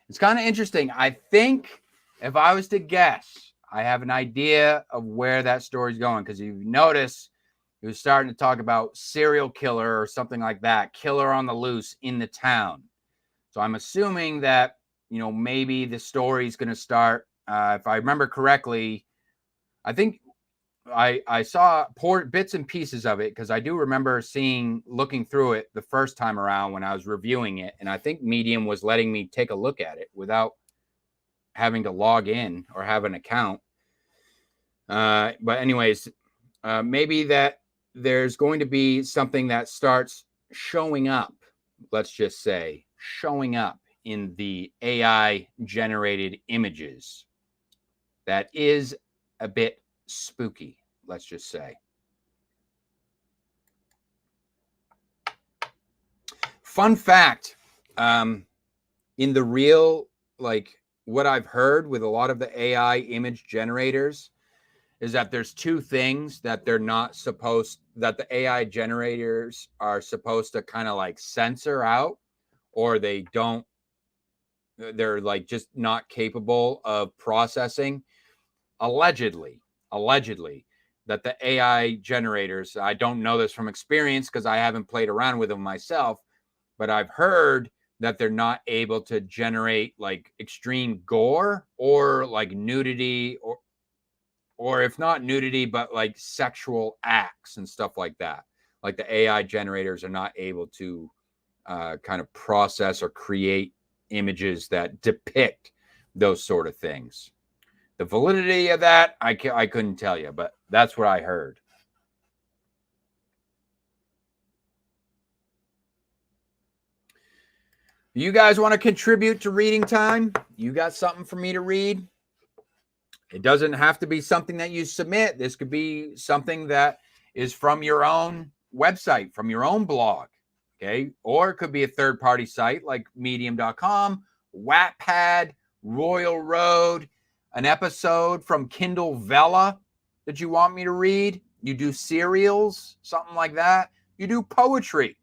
It's kind of interesting. I think if I was to guess, I have an idea of where that story's going, because you notice he was starting to talk about serial killer or something like that, killer on the loose in the town. So I'm assuming that, maybe the story's going to start, if I remember correctly, I think I saw bits and pieces of it, because I do remember looking through it the first time around when I was reviewing it, and I think Medium was letting me take a look at it without having to log in or have an account. But anyways, maybe that there's going to be something that starts showing up, let's just say, showing up in the AI generated images. That is a bit spooky, let's just say. Fun fact, in the real, what I've heard with a lot of the AI image generators is that there's two things that that the AI generators are supposed to kind of censor out, or they're just not capable of processing. Allegedly, that the AI generators, I don't know this from experience because I haven't played around with them myself, but I've heard that they're not able to generate like extreme gore or like nudity, or if not nudity, but like sexual acts and stuff like that. Like the AI generators are not able to kind of process or create images that depict those sort of things. The validity of that, I couldn't tell you, but that's what I heard. You guys want to contribute to reading time? You got something for me to read? It doesn't have to be something that you submit. This could be something that is from your own website, from your own blog, okay? Or it could be a third-party site like medium.com, Wattpad, Royal Road, an episode from Kindle Vella that you want me to read. You do serials, something like that. You do poetry.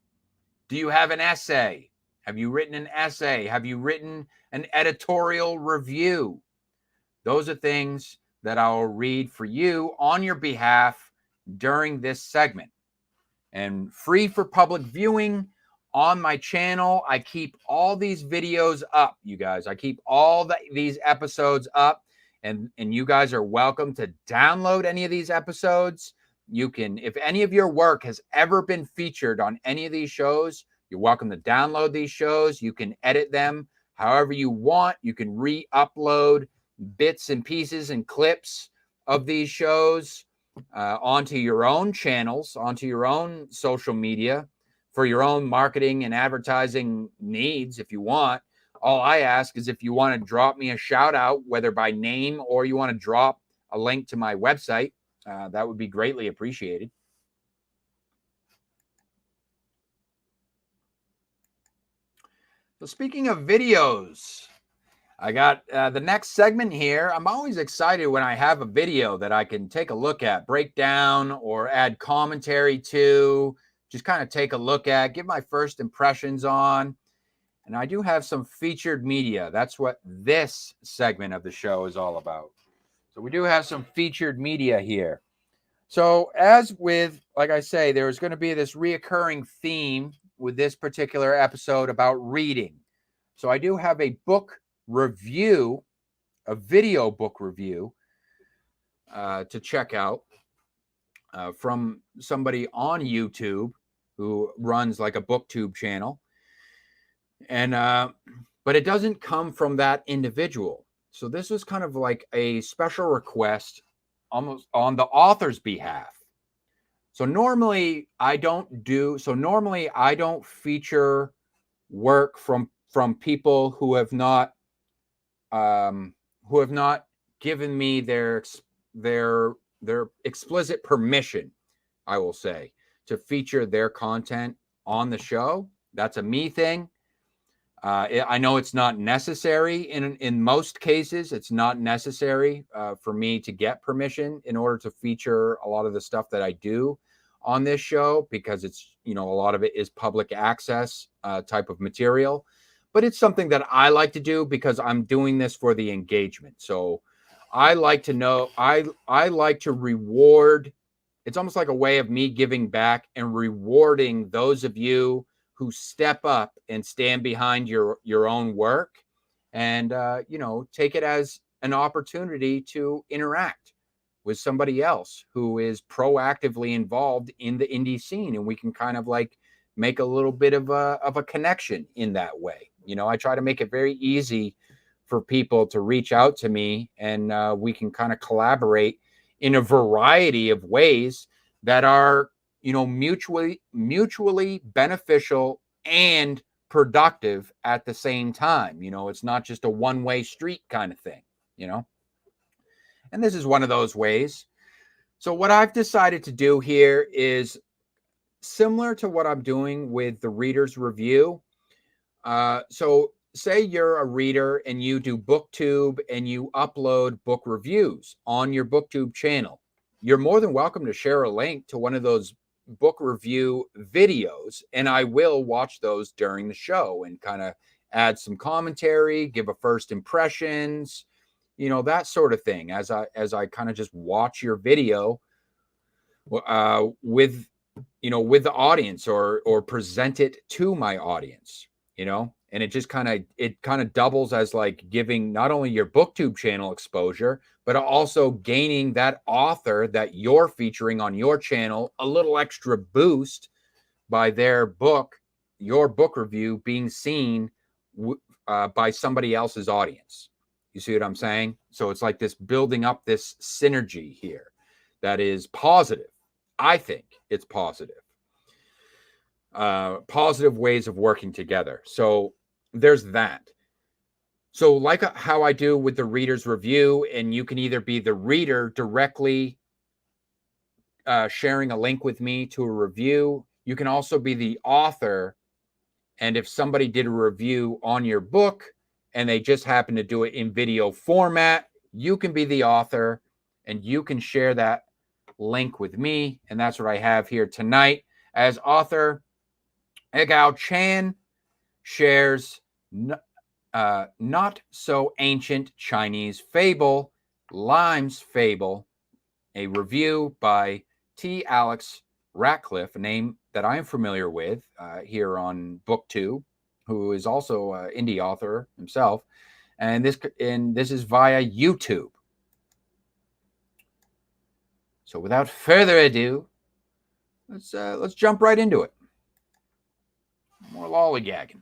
Do you have an essay? Have you written an essay? Have you written an editorial review? Those are things that I'll read for you on your behalf during this segment. And free for public viewing on my channel. I keep all these videos up, you guys. I keep all these episodes up. And you guys are welcome to download any of these episodes. You can, if any of your work has ever been featured on any of these shows, you're welcome to download these shows. You can edit them however you want. You can re-upload bits and pieces and clips of these shows onto your own channels, onto your own social media for your own marketing and advertising needs if you want. All I ask is if you want to drop me a shout out, whether by name or you want to drop a link to my website, that would be greatly appreciated. So speaking of videos, I got the next segment here. I'm always excited when I have a video that I can take a look at, break down, or add commentary to, just kind of take a look at, give my first impressions on. And I do have some featured media. That's what this segment of the show is all about. So we do have some featured media here. So as with, like I say, there's going to be this reoccurring theme with this particular episode about reading. So I do have a book review, a video book review to check out from somebody on YouTube who runs like a Booktube channel. And but it doesn't come from that individual. So this was kind of like a special request almost on the author's behalf. So normally I don't feature work from people who have not given me their explicit permission, I will say, to feature their content on the show. That's a me thing. I know it's not necessary in most cases. It's not necessary for me to get permission in order to feature a lot of the stuff that I do on this show, because it's, a lot of it is public access type of material. But it's something that I like to do because I'm doing this for the engagement. So I like to know, I like to reward. It's almost like a way of me giving back and rewarding those of you who step up and stand behind your own work and, take it as an opportunity to interact with somebody else who is proactively involved in the indie scene. And we can kind of like make a little bit of a connection in that way. I try to make it very easy for people to reach out to me, and we can kind of collaborate in a variety of ways that are, mutually beneficial and productive at the same time. It's not just a one-way street kind of thing, and this is one of those ways. So what I've decided to do here is similar to what I'm doing with the reader's review. So say you're a reader and you do Booktube and you upload book reviews on your Booktube channel. You're more than welcome to share a link to one of those book review videos, and I will watch those during the show and kind of add some commentary, give a first impressions, that sort of thing, as I kind of just watch your video with the audience or present it to my audience, and it kind of doubles as like giving not only your Booktube channel exposure, but also gaining that author that you're featuring on your channel a little extra boost by their book, your book review being seen by somebody else's audience. You see what I'm saying? So it's like this building up this synergy here that is positive. I think it's positive. Positive ways of working together. So there's that. So like how I do with the reader's review, and you can either be the reader directly sharing a link with me to a review. You can also be the author. And if somebody did a review on your book and they just happen to do it in video format, you can be the author and you can share that link with me. And that's what I have here tonight. As author, Egao Chan shares Not So Ancient Chinese Fable, Lime's Fable, a review by T. Alex Ratcliffe, a name that I am familiar with here on Booktube, who is also an indie author himself. And this is via YouTube. So without further ado, let's jump right into it. More lollygagging.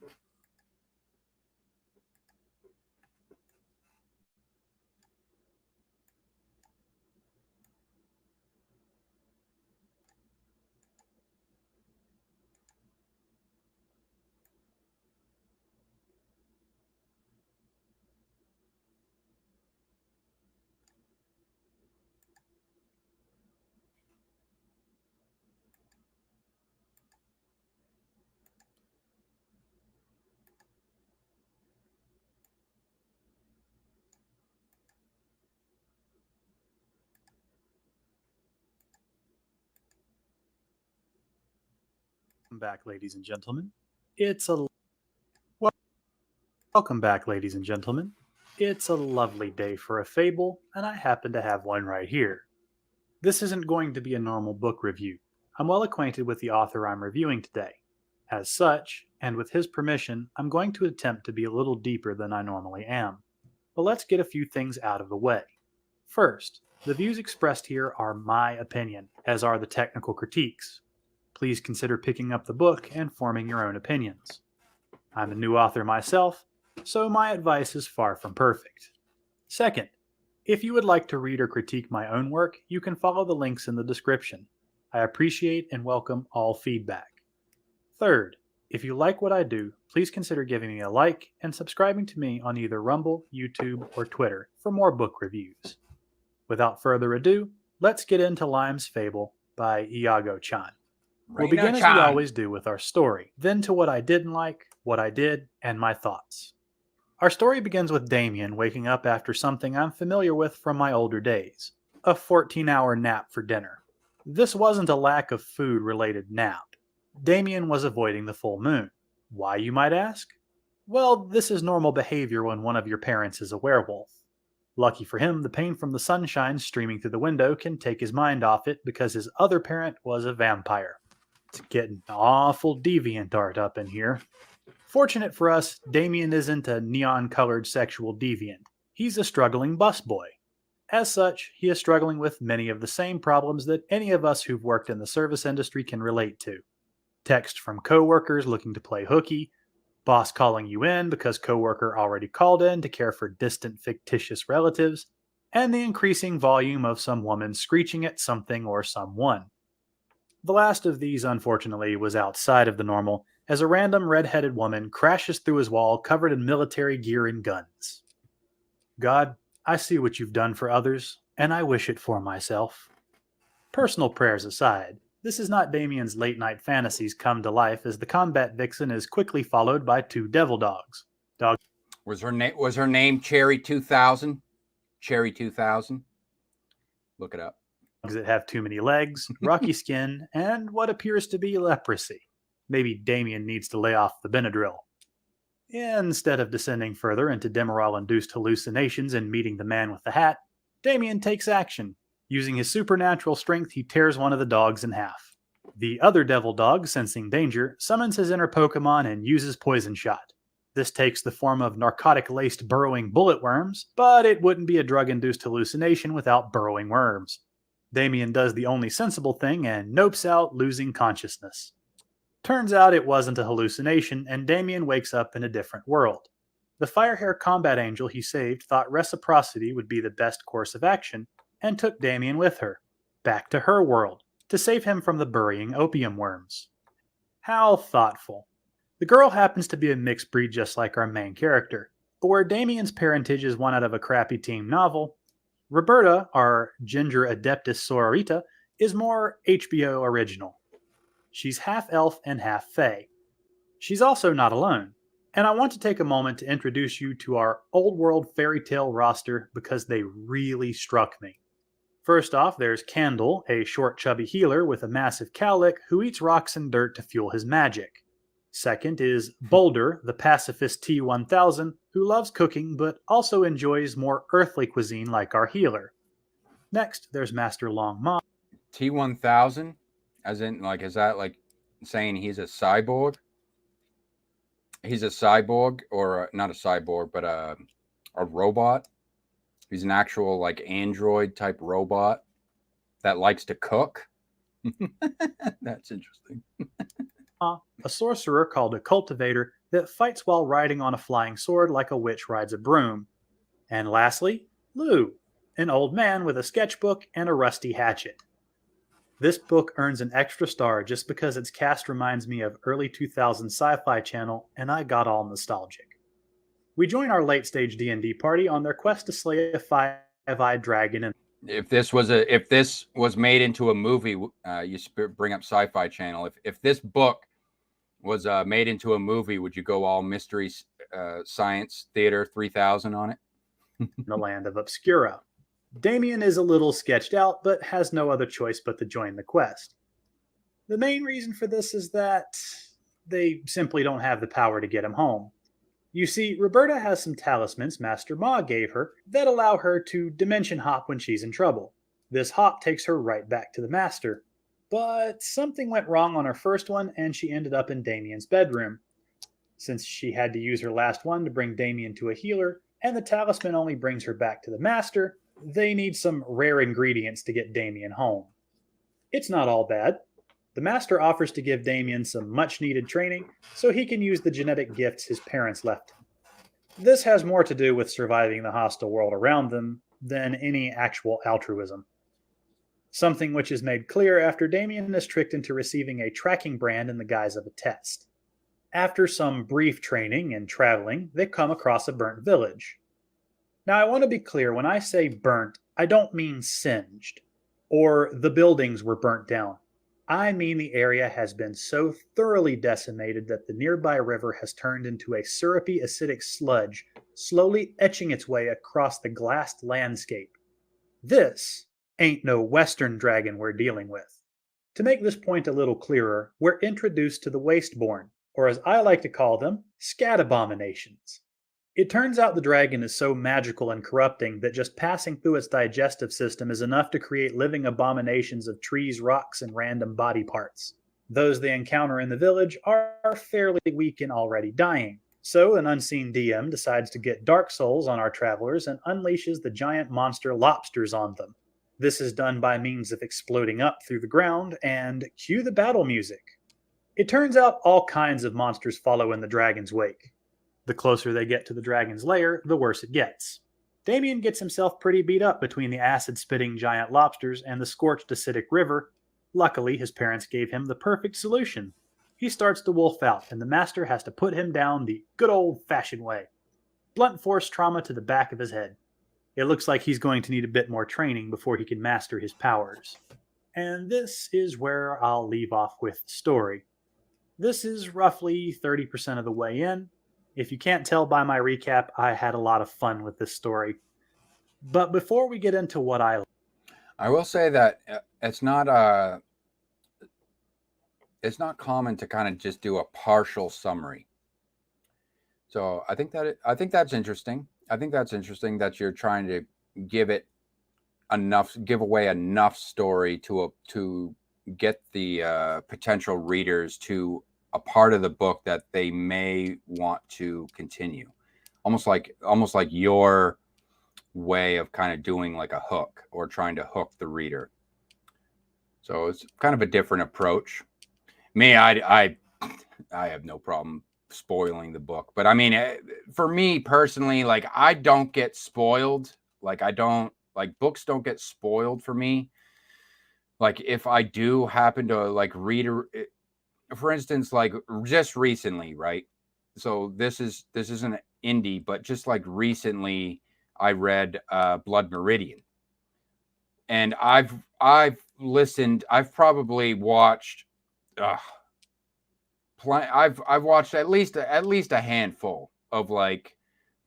Welcome back, ladies and gentlemen. Welcome back, ladies and gentlemen. It's a lovely day for a fable, and I happen to have one right here. This isn't going to be a normal book review. I'm well acquainted with the author I'm reviewing today. As such, and with his permission, I'm going to attempt to be a little deeper than I normally am. But let's get a few things out of the way. First, the views expressed here are my opinion, as are the technical critiques. Please consider picking up the book and forming your own opinions. I'm a new author myself, so my advice is far from perfect. Second, if you would like to read or critique my own work, you can follow the links in the description. I appreciate and welcome all feedback. Third, if you like what I do, please consider giving me a like and subscribing to me on either Rumble, YouTube, or Twitter for more book reviews. Without further ado, let's get into Lime's Fable by Iasiello Chan. We'll begin as we always do with our story, then to what I didn't like, what I did, and my thoughts. Our story begins with Damien waking up after something I'm familiar with from my older days, a 14-hour nap for dinner. This wasn't a lack of food-related nap. Damien was avoiding the full moon. Why, you might ask? Well, this is normal behavior when one of your parents is a werewolf. Lucky for him, the pain from the sunshine streaming through the window can take his mind off it because his other parent was a vampire. It's getting awful deviant art up in here. Fortunate for us, Damien isn't a neon-colored sexual deviant. He's a struggling busboy. As such, he is struggling with many of the same problems that any of us who've worked in the service industry can relate to. Text from coworkers looking to play hooky, boss calling you in because coworker already called in to care for distant fictitious relatives, and the increasing volume of some woman screeching at something or someone. The last of these, unfortunately, was outside of the normal, as a random red-headed woman crashes through his wall covered in military gear and guns. God, I see what you've done for others, and I wish it for myself. Personal prayers aside, this is not Damien's late-night fantasies come to life, as the combat vixen is quickly followed by two devil dogs. Was her name Cherry 2000? Cherry 2000? Look it up. That have too many legs, rocky skin, and what appears to be leprosy. Maybe Damien needs to lay off the Benadryl. Instead of descending further into Demerol-induced hallucinations and meeting the man with the hat, Damien takes action. Using his supernatural strength, he tears one of the dogs in half. The other devil dog, sensing danger, summons his inner Pokemon and uses Poison Shot. This takes the form of narcotic-laced burrowing bullet worms, but it wouldn't be a drug-induced hallucination without burrowing worms. Damien does the only sensible thing and nopes out, losing consciousness. Turns out it wasn't a hallucination, and Damien wakes up in a different world. The Firehair combat angel he saved thought reciprocity would be the best course of action, and took Damien with her, back to her world, to save him from the burying opium worms. How thoughtful. The girl happens to be a mixed breed just like our main character, but where Damien's parentage is one out of a crappy teen novel, Roberta, our ginger adeptus sororita, is more HBO original. She's half elf and half fae. She's also not alone, and I want to take a moment to introduce you to our old world fairy tale roster because they really struck me. First off, there's Candle, a short chubby healer with a massive cowlick who eats rocks and dirt to fuel his magic. Second is Boulder, the pacifist T-1000, who loves cooking but also enjoys more earthly cuisine like our healer. Next, there's Master Long Ma. T-1000? As in, like, is that like saying he's a cyborg? He's a cyborg, or not a cyborg, but a robot? He's an actual, like, android type robot that likes to cook? That's interesting. A sorcerer called a cultivator that fights while riding on a flying sword like a witch rides a broom. And lastly, Lou, an old man with a sketchbook and a rusty hatchet. This book earns an extra star just because its cast reminds me of early 2000s Sci-Fi Channel, and I got all nostalgic. We join our late-stage D&D party on their quest to slay a five-eyed dragon. And if this was made into a movie, you bring up Sci-Fi Channel. If this book was made into a movie, would you go all Mystery Science Theater 3000 on it? the land of Obscura. Damien is a little sketched out, but has no other choice but to join the quest. The main reason for this is that they simply don't have the power to get him home. You see, Roberta has some talismans Master Ma gave her that allow her to dimension hop when she's in trouble. This hop takes her right back to the Master. But something went wrong on her first one, and she ended up in Damien's bedroom. Since she had to use her last one to bring Damien to a healer, and the talisman only brings her back to the Master, they need some rare ingredients to get Damien home. It's not all bad. The Master offers to give Damien some much-needed training so he can use the genetic gifts his parents left him. This has more to do with surviving the hostile world around them than any actual altruism. Something which is made clear after Damien is tricked into receiving a tracking brand in the guise of a test. After some brief training and traveling, they come across a burnt village. Now I want to be clear, when I say burnt, I don't mean singed, or the buildings were burnt down. I mean the area has been so thoroughly decimated that the nearby river has turned into a syrupy acidic sludge, slowly etching its way across the glassed landscape. This ain't no western dragon we're dealing with. To make this point a little clearer, we're introduced to the Wasteborn, or as I like to call them, scat abominations. It turns out the dragon is so magical and corrupting that just passing through its digestive system is enough to create living abominations of trees, rocks, and random body parts. Those they encounter in the village are fairly weak and already dying. So an unseen DM decides to get Dark Souls on our travelers and unleashes the giant monster lobsters on them. This is done by means of exploding up through the ground, and cue the battle music. It turns out all kinds of monsters follow in the dragon's wake. The closer they get to the dragon's lair, the worse it gets. Damien gets himself pretty beat up between the acid-spitting giant lobsters and the scorched acidic river. Luckily, his parents gave him the perfect solution. He starts to wolf out, and the Master has to put him down the good old-fashioned way. Blunt force trauma to the back of his head. It looks like he's going to need a bit more training before he can master his powers. And this is where I'll leave off with the story. This is roughly 30% of the way in. If you can't tell by my recap, I had a lot of fun with this story. But before we get into what I will say that it's not common to kind of just do a partial summary. So I think that's interesting. I think that's interesting that you're trying to give away enough story to get the potential readers to a part of the book that they may want to continue, almost like your way of kind of doing like a hook or trying to hook the reader. So it's kind of a different approach. Me, I have no problem spoiling the book, but I mean, for me personally, like I don't get spoiled. Like I don't like books don't get spoiled for me. Like if I do happen to like read for instance, like just recently, right? So this isn't indie, but just like recently I read Blood Meridian. And I've listened, I've probably watched I've watched at least a handful of like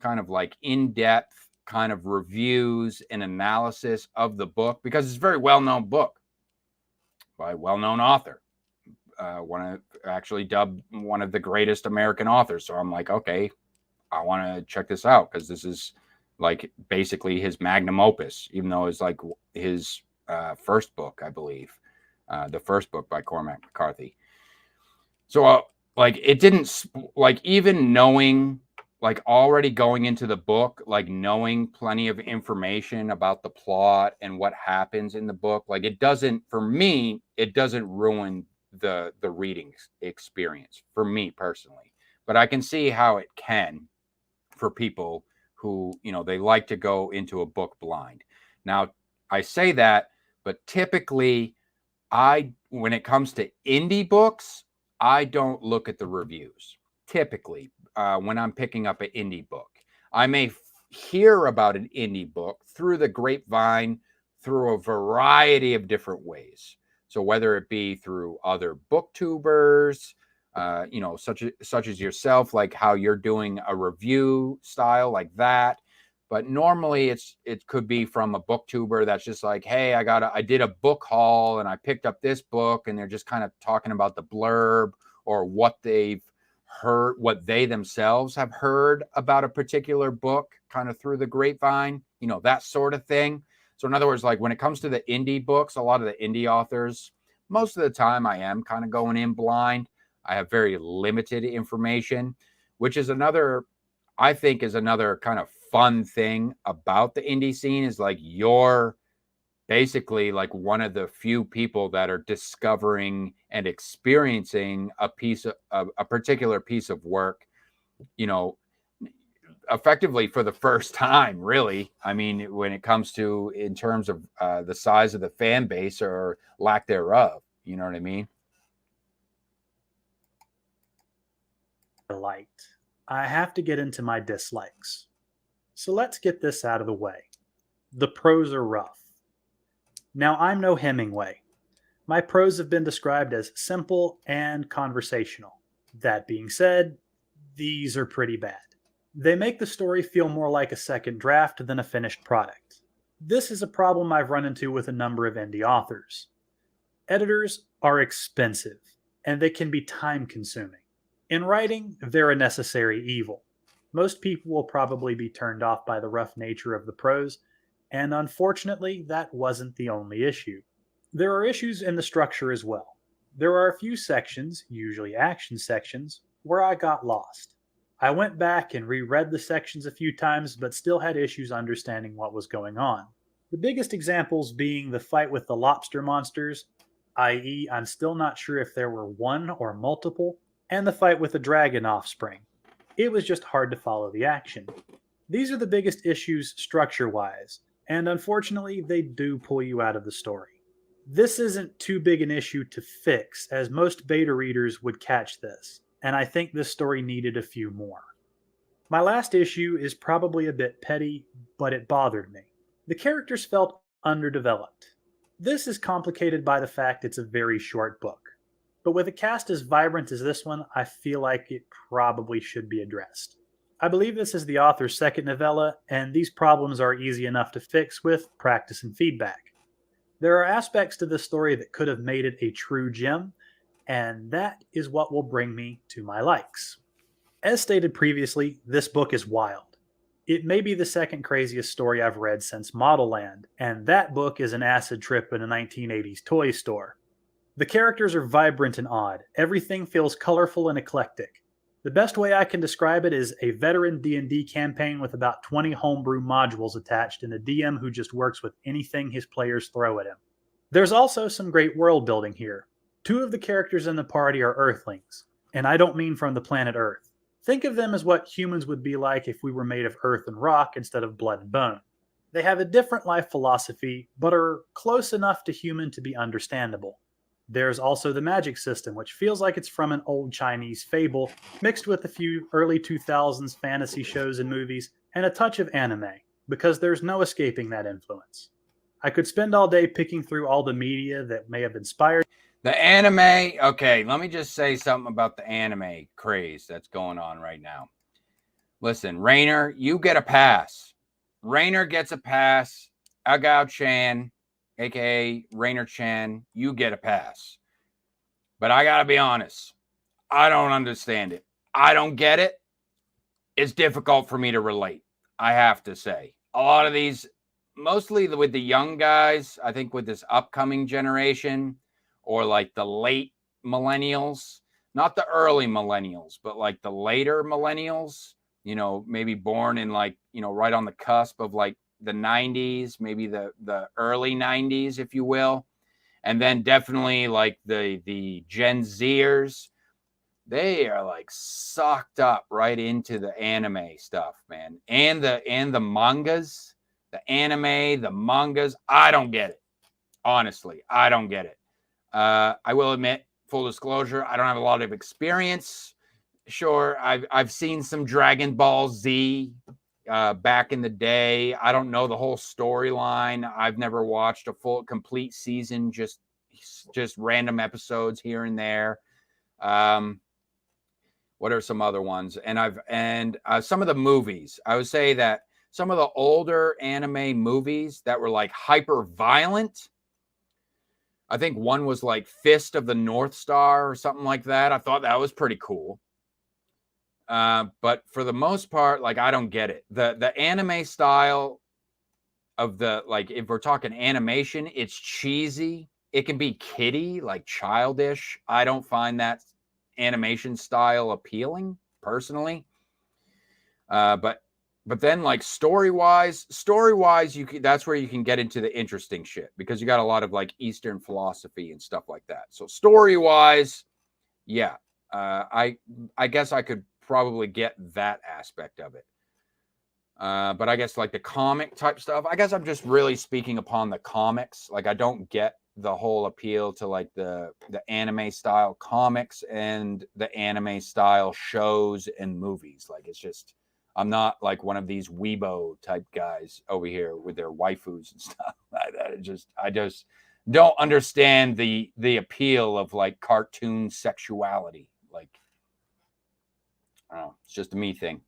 kind of like in-depth kind of reviews and analysis of the book because it's a very well-known book by a well-known author. Actually dubbed one of the greatest American authors. So I'm like, okay, I want to check this out because this is like basically his magnum opus, even though it's like his first book, I believe, the first book by Cormac McCarthy. So like it didn't like even knowing like already going into the book, like knowing plenty of information about the plot and what happens in the book, like it doesn't, for me, it doesn't ruin the reading experience for me personally. But I can see how it can for people who, you know, they like to go into a book blind. Now, I say that, but typically when it comes to indie books, I don't look at the reviews. Typically, when I'm picking up an indie book, I may hear about an indie book through the grapevine, through a variety of different ways. So whether it be through other booktubers, you know, such as yourself, like how you're doing a review style like that. But normally it could be from a booktuber that's just like, hey, I did a book haul and I picked up this book, and they're just kind of talking about the blurb or what they've heard, what they themselves have heard about a particular book kind of through the grapevine, you know, that sort of thing. So in other words, like when it comes to the indie books, a lot of the indie authors, most of the time I am kind of going in blind. I have very limited information, which is another, I think is another kind of fun thing about the indie scene is like you're basically like one of the few people that are discovering and experiencing a particular piece of work, you know, effectively for the first time, really. I mean, when it comes to in terms of the size of the fan base or lack thereof, you know what I mean? Liked. I have to get into my dislikes. So let's get this out of the way. The prose are rough. Now, I'm no Hemingway. My prose have been described as simple and conversational. That being said, these are pretty bad. They make the story feel more like a second draft than a finished product. This is a problem I've run into with a number of indie authors. Editors are expensive, and they can be time-consuming. In writing, they're a necessary evil. Most people will probably be turned off by the rough nature of the prose, and unfortunately, that wasn't the only issue. There are issues in the structure as well. There are a few sections, usually action sections, where I got lost. I went back and reread the sections a few times, but still had issues understanding what was going on. The biggest examples being the fight with the lobster monsters, i.e., I'm still not sure if there were one or multiple, and the fight with the dragon offspring. It was just hard to follow the action. These are the biggest issues structure-wise, and unfortunately, they do pull you out of the story. This isn't too big an issue to fix, as most beta readers would catch this, and I think this story needed a few more. My last issue is probably a bit petty, but it bothered me. The characters felt underdeveloped. This is complicated by the fact it's a very short book. But with a cast as vibrant as this one, I feel like it probably should be addressed. I believe this is the author's second novella, and these problems are easy enough to fix with practice and feedback. There are aspects to this story that could have made it a true gem, and that is what will bring me to my likes. As stated previously, this book is wild. It may be the second craziest story I've read since Model Land, and that book is an acid trip in a 1980s toy store. The characters are vibrant and odd. Everything feels colorful and eclectic. The best way I can describe it is a veteran D&D campaign with about 20 homebrew modules attached and a DM who just works with anything his players throw at him. There's also some great world building here. 2 of the characters in the party are Earthlings, and I don't mean from the planet Earth. Think of them as what humans would be like if we were made of earth and rock instead of blood and bone. They have a different life philosophy, but are close enough to human to be understandable. There's also the magic system, which feels like it's from an old Chinese fable, mixed with a few early 2000s fantasy shows and movies, and a touch of anime, because there's no escaping that influence. I could spend all day picking through all the media that may have inspired. The anime, okay, let me just say something about the anime craze that's going on right now. Listen, Rainer, you get a pass. Rainer gets a pass. Agao Chan, aka Rainer Chan, you get a pass. But I gotta be honest, I don't understand it. I don't get it. It's difficult for me to relate, I have to say. A lot of these, mostly with the young guys, I think with this upcoming generation, or like the late millennials, not the early millennials, but like the later millennials, you know, maybe born in like, you know, right on the cusp of like the 90s, maybe the early 90s, if you will. And then definitely like the Gen Zers, they are like sucked up right into the anime stuff, man. And the mangas, the anime, the mangas, I don't get it. Honestly, I don't get it. I will admit, full disclosure, I don't have a lot of experience. Sure, I've seen some Dragon Ball Z back in the day. I don't know the whole storyline. I've never watched a full complete season, just random episodes here and there. What are some other ones? And some of the movies. I would say that some of the older anime movies that were like hyper violent. I think one was like Fist of the North Star or something like that. I thought that was pretty cool. But for the most part, like, I don't get it. The anime style of the, like, if we're talking animation, it's cheesy. It can be kiddie, like childish. I don't find that animation style appealing personally. But then, like, story-wise, that's where you can get into the interesting shit, because you got a lot of like Eastern philosophy and stuff like that. So story-wise, yeah, I guess I could probably get that aspect of it. But I guess like the comic type stuff, I guess I'm just really speaking upon the comics. Like, I don't get the whole appeal to like the anime style comics and the anime style shows and movies. Like, it's just, I'm not like one of these weebo type guys over here with their waifus and stuff. I just don't understand the appeal of like cartoon sexuality. Like, I don't know, it's just a me thing.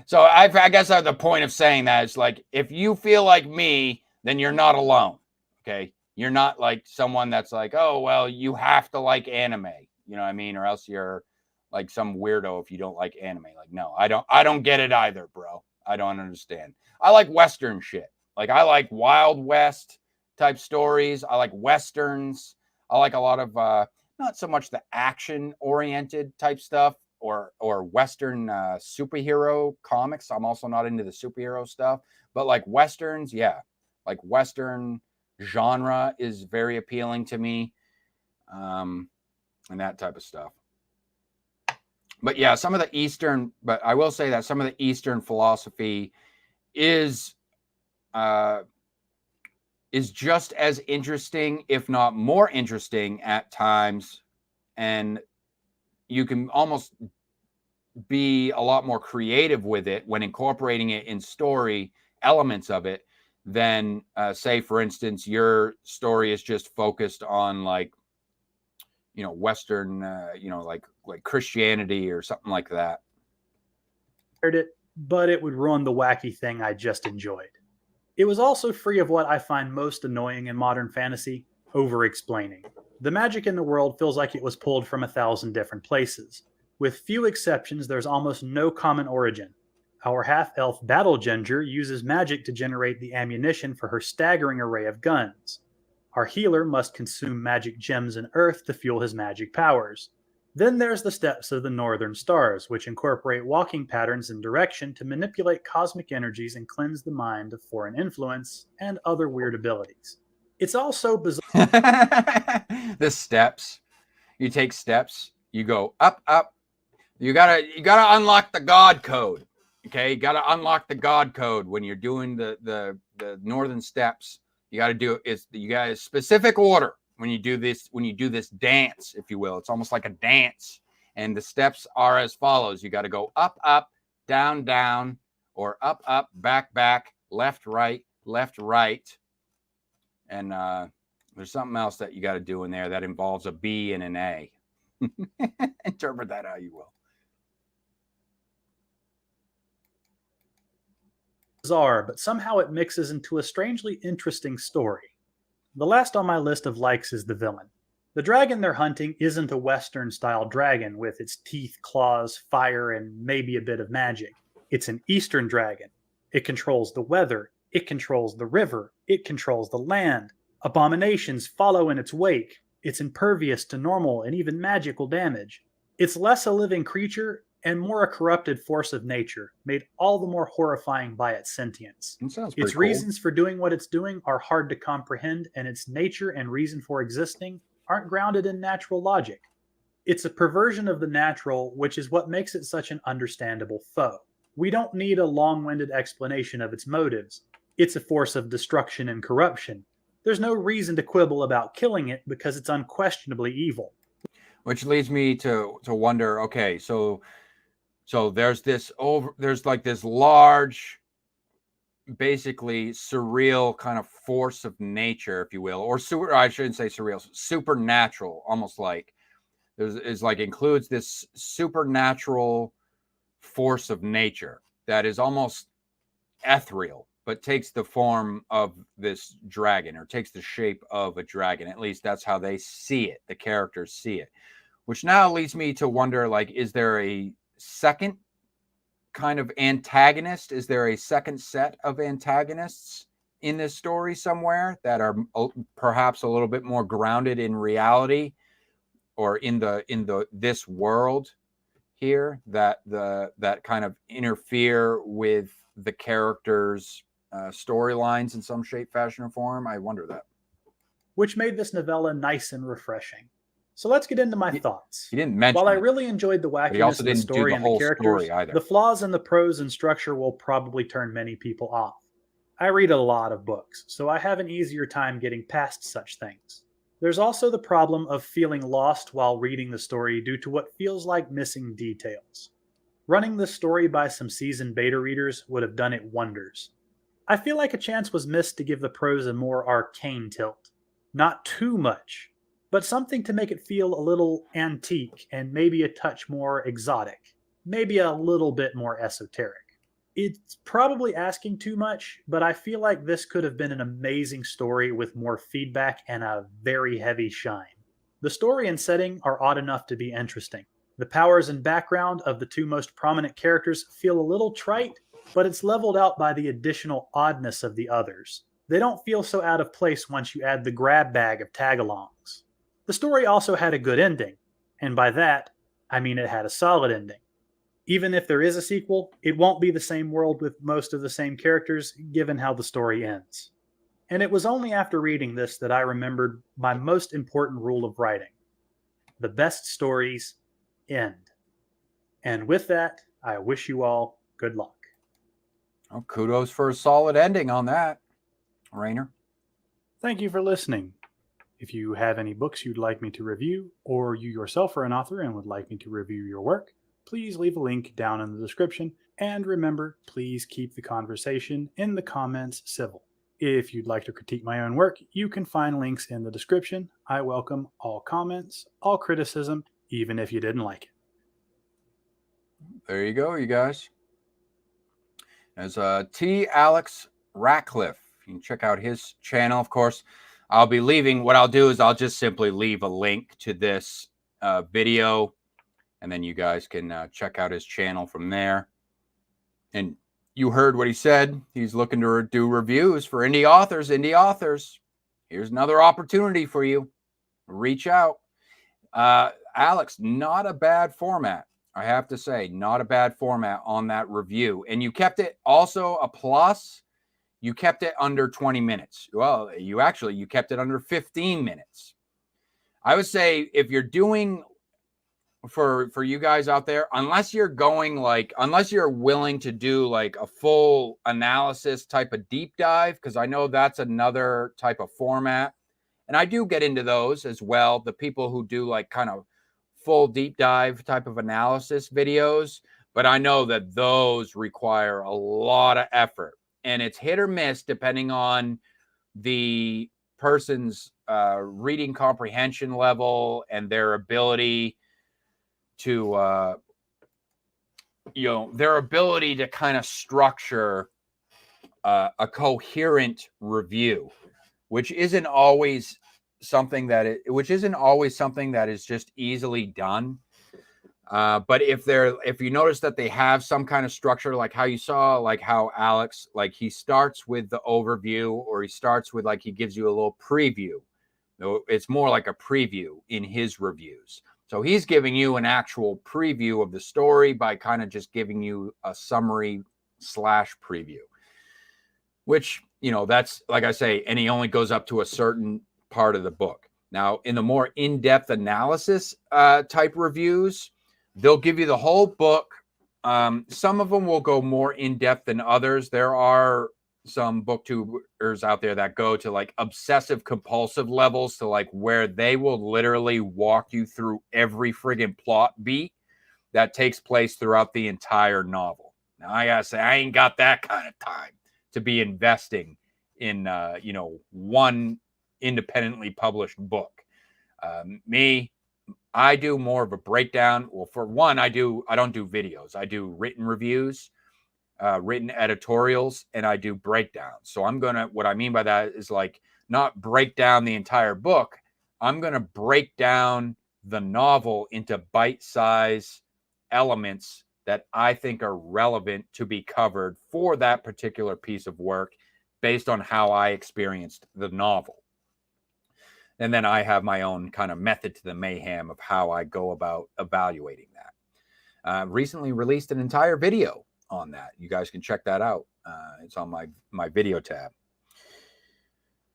So I guess the point of saying that is, like, if you feel like me, then you're not alone. Okay, you're not like someone that's like, oh well, you have to like anime. You know what I mean? Or else you're like some weirdo if you don't like anime. Like, no, I don't get it either, bro. I don't understand. I like Western shit. Like, I like Wild West type stories. I like Westerns. I like a lot of not so much the action oriented type stuff or Western superhero comics. I'm also not into the superhero stuff, but like Westerns, yeah, like Western genre is very appealing to me, and that type of stuff. But yeah, but I will say that some of the Eastern philosophy is just as interesting, if not more interesting at times. And you can almost be a lot more creative with it when incorporating it in story elements of it than, say, for instance, your story is just focused on like, you know, Western, like Christianity or something like that. But it would ruin the wacky thing I just enjoyed. It was also free of what I find most annoying in modern fantasy: over-explaining. The magic in the world feels like it was pulled from 1,000 different places. With few exceptions, there's almost no common origin. Our half-elf Battle Ginger uses magic to generate the ammunition for her staggering array of guns. Our healer must consume magic gems and earth to fuel his magic powers. Then there's the steps of the northern stars, which incorporate walking patterns and direction to manipulate cosmic energies and cleanse the mind of foreign influence and other weird abilities. It's also bizarre. The steps. You take steps, you go up, up. You gotta unlock the God code. Okay, you gotta unlock the God code when you're doing the northern steps. You gotta do is you got a specific order when you do this dance, if you will. It's almost like a dance. And the steps are as follows. You gotta go up, up, down, down, or up, up, back, back, left, right, and there's something else that you got to do in there that involves a B and an A. Interpret that how you will. Bizarre, but somehow it mixes into a strangely interesting story. The last on my list of likes is the villain. The dragon they're hunting isn't a Western-style dragon with its teeth, claws, fire, and maybe a bit of magic. It's an Eastern dragon. It controls the weather. It controls the river. It controls the land. Abominations follow in its wake. It's impervious to normal and even magical damage. It's less a living creature and more a corrupted force of nature, made all the more horrifying by its sentience. Its reasons for doing what it's doing are hard to comprehend, and its nature and reason for existing aren't grounded in natural logic. It's a perversion of the natural, which is what makes it such an understandable foe. We don't need a long-winded explanation of its motives. It's a force of destruction and corruption. There's no reason to quibble about killing it because it's unquestionably evil. Which leads me to wonder, okay, so there's like this large, basically surreal kind of force of nature, if you will, or I shouldn't say surreal, supernatural, almost like includes this supernatural force of nature that is almost ethereal, but takes the form of this dragon, or takes the shape of a dragon. At least that's how they see it. The characters see it, which now leads me to wonder, like, is there a second kind of antagonist? Is there a second set of antagonists in this story somewhere that are perhaps a little bit more grounded in reality, or in this world here, that kind of interfere with the characters' storylines in some shape, fashion, or form? I wonder that. Which made this novella nice and refreshing. So let's get into my thoughts. He didn't mention While I really enjoyed the wackiness of the story and the characters, the flaws in the prose and structure will probably turn many people off. I read a lot of books, so I have an easier time getting past such things. There's also the problem of feeling lost while reading the story due to what feels like missing details. Running this story by some seasoned beta readers would have done it wonders. I feel like a chance was missed to give the prose a more arcane tilt. Not too much, but something to make it feel a little antique and maybe a touch more exotic, maybe a little bit more esoteric. It's probably asking too much, but I feel like this could have been an amazing story with more feedback and a very heavy shine. The story and setting are odd enough to be interesting. The powers and background of the two most prominent characters feel a little trite, but it's leveled out by the additional oddness of the others. They don't feel so out of place once you add the grab bag of tag-alongs. The story also had a good ending, and by that, I mean it had a solid ending. Even if there is a sequel, it won't be the same world with most of the same characters, given how the story ends. And it was only after reading this that I remembered my most important rule of writing. The best stories end. And with that, I wish you all good luck. Oh, kudos for a solid ending on that, Rainer. Thank you for listening. If you have any books you'd like me to review, or you yourself are an author and would like me to review your work, please leave a link down in the description. And remember, please keep the conversation in the comments civil. If you'd like to critique my own work, you can find links in the description. I welcome all comments, all criticism, even if you didn't like it. There you go, you guys. There's T. Alex Ratcliffe. You can check out his channel, of course. I'll be leaving. What I'll do is I'll just simply leave a link to this video, and then you guys can check out his channel from there. And you heard what he said. He's looking to do reviews for indie authors. here's another opportunity for you. Reach out. Alex, not a bad format. I have to say, not a bad format on that review. And you kept it also a plus. You kept it under 20 minutes. Well, you kept it under 15 minutes. I would say if you're doing for you guys out there, unless you're willing to do like a full analysis type of deep dive, because I know that's another type of format. And I do get into those as well. The people who do like kind of full deep dive type of analysis videos, but I know that those require a lot of effort, and it's hit or miss depending on the person's reading comprehension level and their ability to kind of structure a coherent review, which isn't always something that is just easily done. But if you notice that they have some kind of structure, like how you saw, like how Alex, like he starts with the overview, or he starts with like he gives you a little preview. No, it's more like a preview in his reviews. So he's giving you an actual preview of the story by kind of just giving you a summary / preview, which, that's like I say, and he only goes up to a certain part of the book. Now, in the more in-depth analysis type reviews, they'll give you the whole book. Some of them will go more in-depth than others. There are some booktubers out there that go to like obsessive compulsive levels, to like where they will literally walk you through every friggin' plot beat that takes place throughout the entire novel. Now, I gotta say, I ain't got that kind of time to be investing in, one independently published book. I do more of a breakdown. Well, for one, I don't do videos. I do written reviews, written editorials, and I do breakdowns. So what I mean by that is like not break down the entire book. I'm going to break down the novel into bite-size elements that I think are relevant to be covered for that particular piece of work based on how I experienced the novel. And then I have my own kind of method to the mayhem of how I go about evaluating that. Recently released an entire video on that. You guys can check that out. It's on my video tab.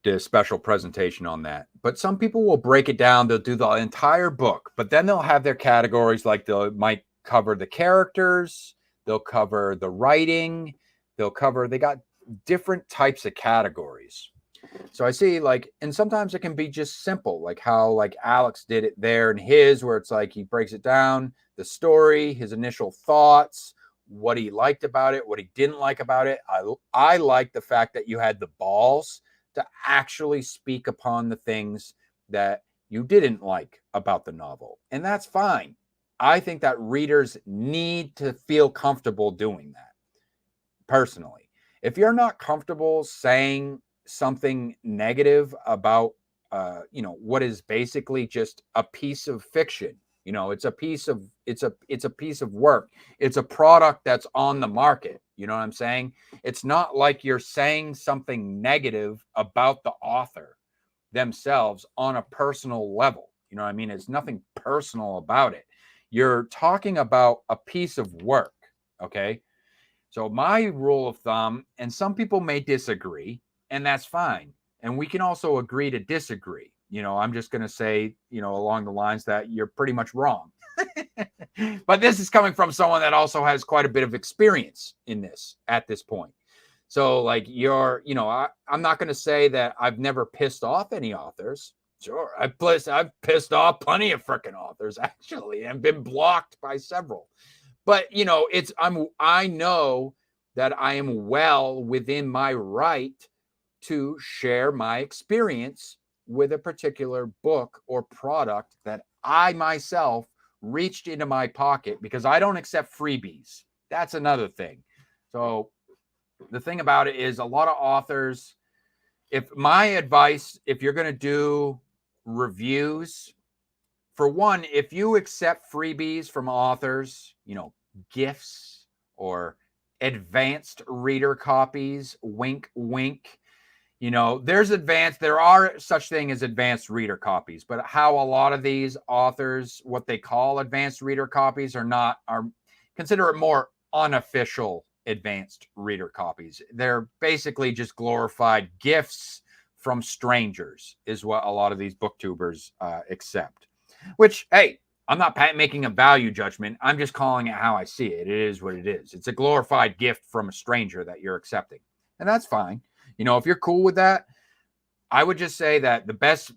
Did a special presentation on that. But some people will break it down. They'll do the entire book, but then they'll have their categories, like they might cover the characters, they'll cover the writing, they got different types of categories. So I see, like, and sometimes it can be just simple, like how like Alex did it there in his, where it's like he breaks it down, the story, his initial thoughts, what he liked about it, what he didn't like about it. I like the fact that you had the balls to actually speak upon the things that you didn't like about the novel. And that's fine. I think that readers need to feel comfortable doing that. Personally, if you're not comfortable saying something negative about what is basically just a piece of fiction, it's a piece of work, it's a product that's on the market, you know what I'm saying? It's not like you're saying something negative about the author themselves on a personal level. You know what I mean? It's nothing personal about it. You're talking about a piece of work. Okay, so my rule of thumb, and some people may disagree, and that's fine. And we can also agree to disagree. I'm just going to say, along the lines that you're pretty much wrong. But this is coming from someone that also has quite a bit of experience in this at this point. So like I'm not going to say that I've never pissed off any authors. Sure, I've pissed off plenty of freaking authors, actually, and been blocked by several. But I know that I am well within my right to share my experience with a particular book or product that I myself reached into my pocket, because I don't accept freebies. That's another thing. So the thing about it is, a lot of authors, my advice, if you're going to do reviews, for one, if you accept freebies from authors, gifts or advanced reader copies, wink, wink, there are such thing as advanced reader copies, but how a lot of these authors, what they call advanced reader copies are consider it more unofficial advanced reader copies. They're basically just glorified gifts from strangers is what a lot of these booktubers accept, which, hey, I'm not making a value judgment. I'm just calling it how I see it. It is what it is. It's a glorified gift from a stranger that you're accepting, and that's fine. If you're cool with that, I would just say that the best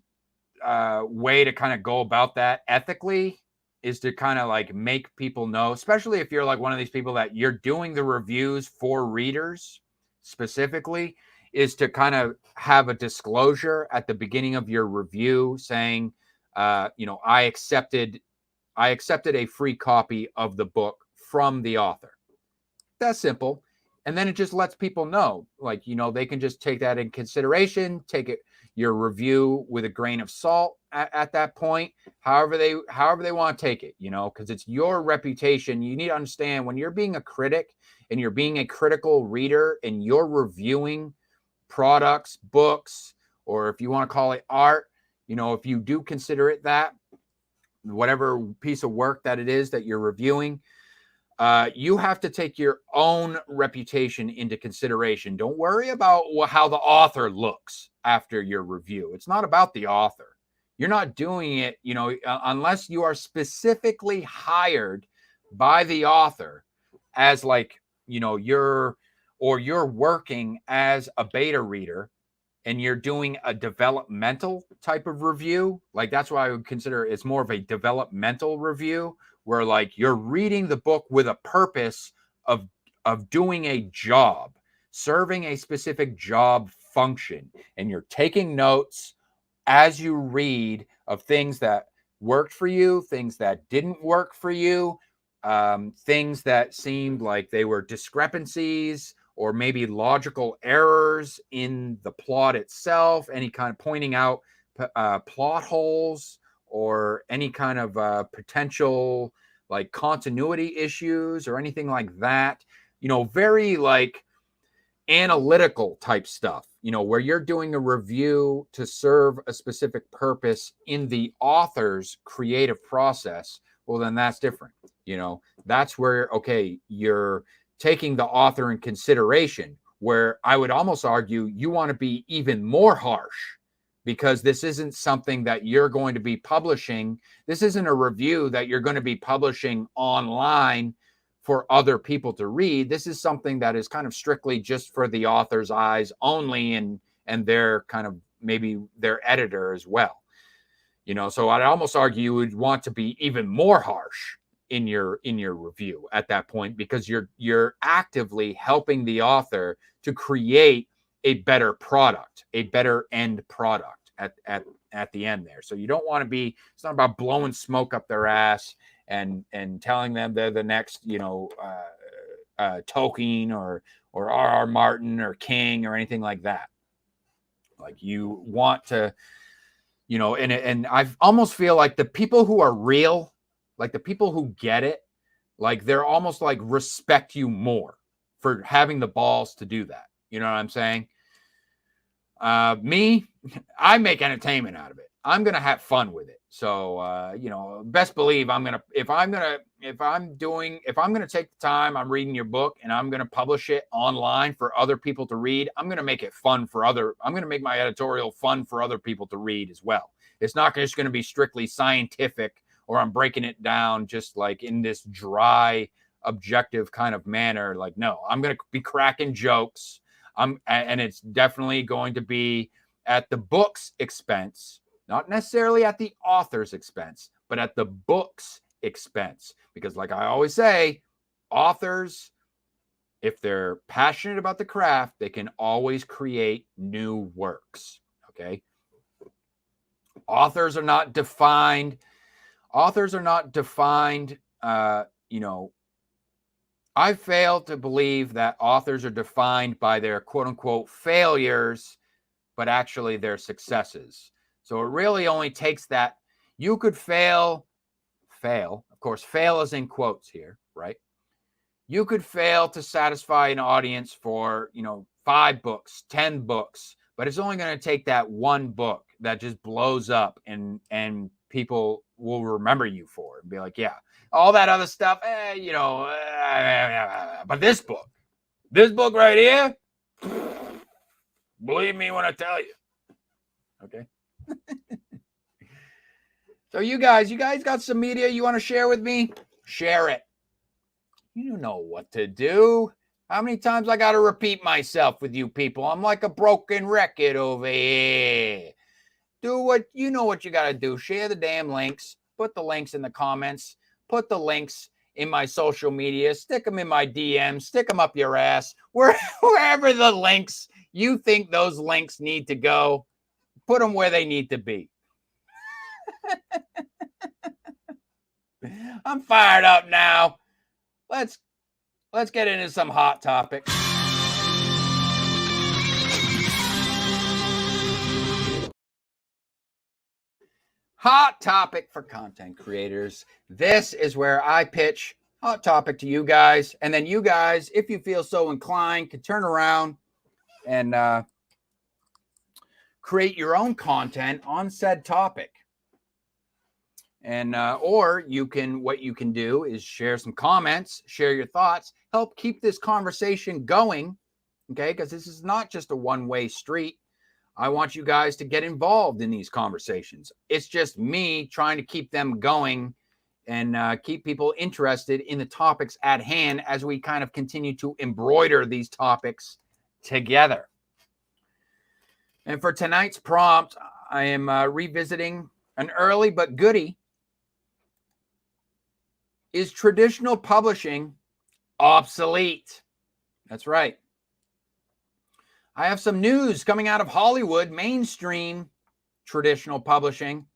way to kind of go about that ethically is to kind of like make people know, especially if you're like one of these people that you're doing the reviews for readers specifically, is to kind of have a disclosure at the beginning of your review saying, I accepted a free copy of the book from the author. That's simple. And then it just lets people know, like, they can just take that in consideration, take your review with a grain of salt at that point, however they want to take it, because it's your reputation. You need to understand when you're being a critic and you're being a critical reader and you're reviewing products, books, or if you want to call it art, if you do consider it that, whatever piece of work that it is that you're reviewing, you have to take your own reputation into consideration. Don't worry about how the author looks after your review. It's not about the author. You're not doing it, unless you are specifically hired by the author as like, you're working as a beta reader and you're doing a developmental type of review. Like, that's why I would consider it's more of a developmental review, where like you're reading the book with a purpose of doing a job, serving a specific job function, and you're taking notes as you read of things that worked for you, things that didn't work for you, things that seemed like they were discrepancies or maybe logical errors in the plot itself, any kind of pointing out plot holes, or any kind of potential like continuity issues or anything like that. Very like analytical type stuff, where you're doing a review to serve a specific purpose in the author's creative process. Well, then that's different. That's where, okay, you're taking the author in consideration, where I would almost argue you want to be even more harsh, because this isn't something that you're going to be publishing. This isn't a review that you're going to be publishing online for other people to read. This is something that is kind of strictly just for the author's eyes only, and their kind of maybe their editor as well. So I'd almost argue you would want to be even more harsh in your review at that point, because you're actively helping the author to create a better product, a better end product at the end there. So you don't want to be, it's not about blowing smoke up their ass and telling them they're the next, Tolkien or R.R. Martin or King or anything like that. Like, you want to, and I almost feel like the people who are real, like the people who get it, like they're almost like respect you more for having the balls to do that. You know what I'm saying? Me, I make entertainment out of it. I'm going to have fun with it. So, best believe if I'm going to take the time, I'm reading your book and I'm going to publish it online for other people to read, I'm going to make it fun I'm going to make my editorial fun for other people to read as well. It's not just going to be strictly scientific, or I'm breaking it down just like in this dry, objective kind of manner. Like, no, I'm going to be cracking jokes. And it's definitely going to be at the book's expense, not necessarily at the author's expense, but at the book's expense. Because like I always say, authors, if they're passionate about the craft, they can always create new works. Okay. Authors are not defined. I fail to believe that authors are defined by their quote unquote failures, but actually their successes. So it really only takes that. You could fail, of course, fail is in quotes here, right? You could fail to satisfy an audience for, 5 books, 10 books, but it's only going to take that one book that just blows up and people will remember you for it and be like, yeah, all that other stuff, but this book right here, believe me when I tell you. Okay. So you guys got some media you want to share with me? Share it. You know what to do. How many times I got to repeat myself with you people? I'm like a broken record over here. Do what you know what you got to do. Share the damn links. Put the links in the comments. Put the links in my social media. Stick them in my DMs. Stick them up your ass. Wherever the links you think those links need to go, put them where they need to be. I'm fired up now. Let's get into some hot topics. Hot topic for content creators. This is where I pitch hot topic to you guys, and then you guys, if you feel so inclined, can turn around and create your own content on said topic. And or what you can do is share some comments, share your thoughts, help keep this conversation going, okay? Because this is not just a one-way street. I want you guys to get involved in these conversations. It's just me trying to keep them going and keep people interested in the topics at hand as we kind of continue to embroider these topics together. And for tonight's prompt, I am revisiting an early but goodie. Is traditional publishing obsolete? That's right. I have some news coming out of Hollywood, mainstream traditional publishing.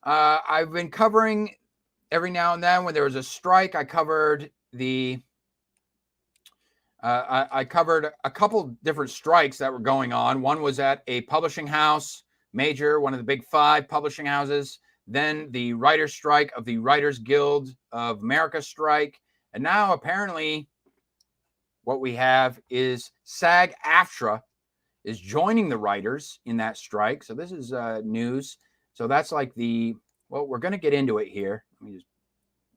I've been covering every now and then when there was a strike. I covered I covered a couple different strikes that were going on. One was at a publishing house, major, one of the big 5 publishing houses. Then the writer's strike of the Writers Guild of America strike. And now apparently what we have is SAG-AFTRA is joining the writers in that strike. So this is news. So that's like we're going to get into it here. Let me just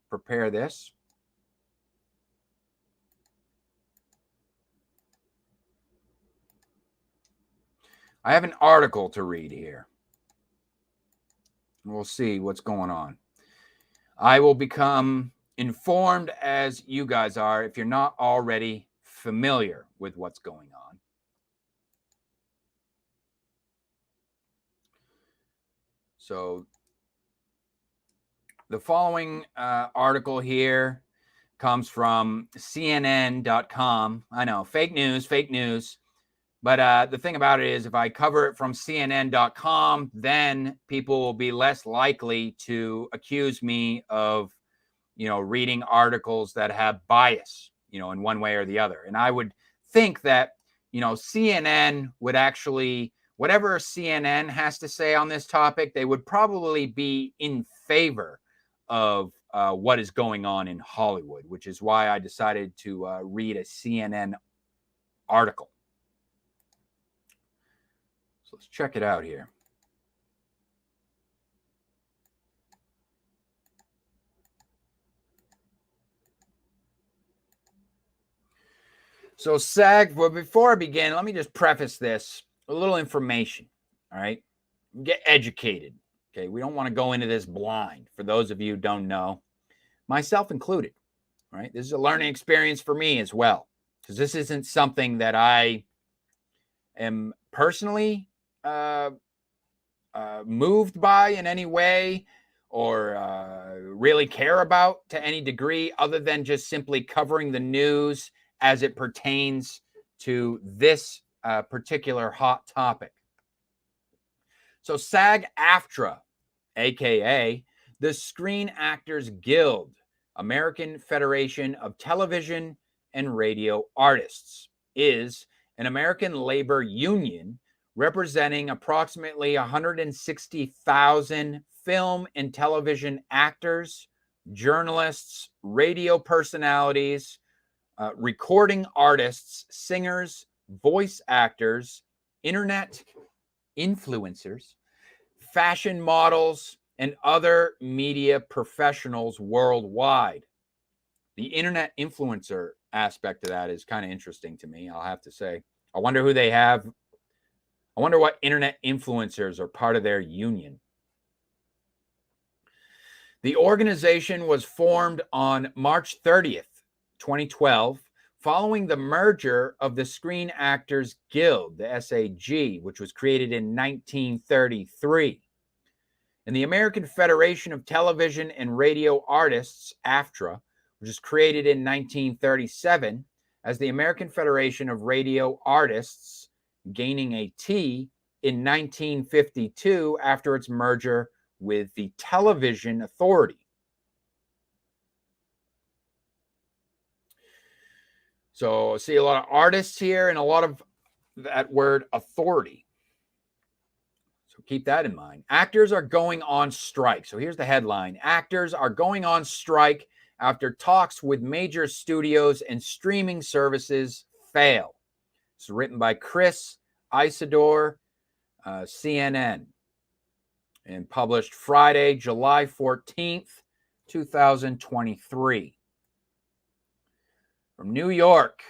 prepare this. I have an article to read here. We'll see what's going on. I will become informed as you guys are if you're not already familiar with what's going on. So the following article here comes from CNN.com. I know, fake news. But the thing about it is if I cover it from CNN.com, then people will be less likely to accuse me of, reading articles that have bias, in one way or the other. And I would think that, CNN would actually, whatever CNN has to say on this topic, they would probably be in favor of what is going on in Hollywood, which is why I decided to read a CNN article. Let's check it out here. So well, before I begin, let me just preface this. A little information, all right? Get educated, okay? We don't want to go into this blind. For those of you who don't know, myself included, all right? This is a learning experience for me as well, because this isn't something that I am personally moved by in any way or really care about to any degree other than just simply covering the news as it pertains to this particular hot topic. So SAG-AFTRA, aka the Screen Actors Guild, American Federation of Television and Radio Artists, is an American labor union representing approximately 160,000 film and television actors, journalists, radio personalities, recording artists, singers, voice actors, internet influencers, fashion models, and other media professionals worldwide. The internet influencer aspect of that is kind of interesting to me, I'll have to say. I wonder who they have. I wonder what internet influencers are part of their union. The organization was formed on March 30th, 2012, following the merger of the Screen Actors Guild, the SAG, which was created in 1933, and the American Federation of Television and Radio Artists, AFTRA, which was created in 1937 as the American Federation of Radio Artists, gaining a T in 1952 after its merger with the Television Authority. So I see a lot of artists here and a lot of that word authority. So keep that in mind. Actors are going on strike. So here's the headline. Actors are going on strike after talks with major studios and streaming services fail. It's written by Chris Isidore, CNN, and published Friday, July 14th, 2023. From New York,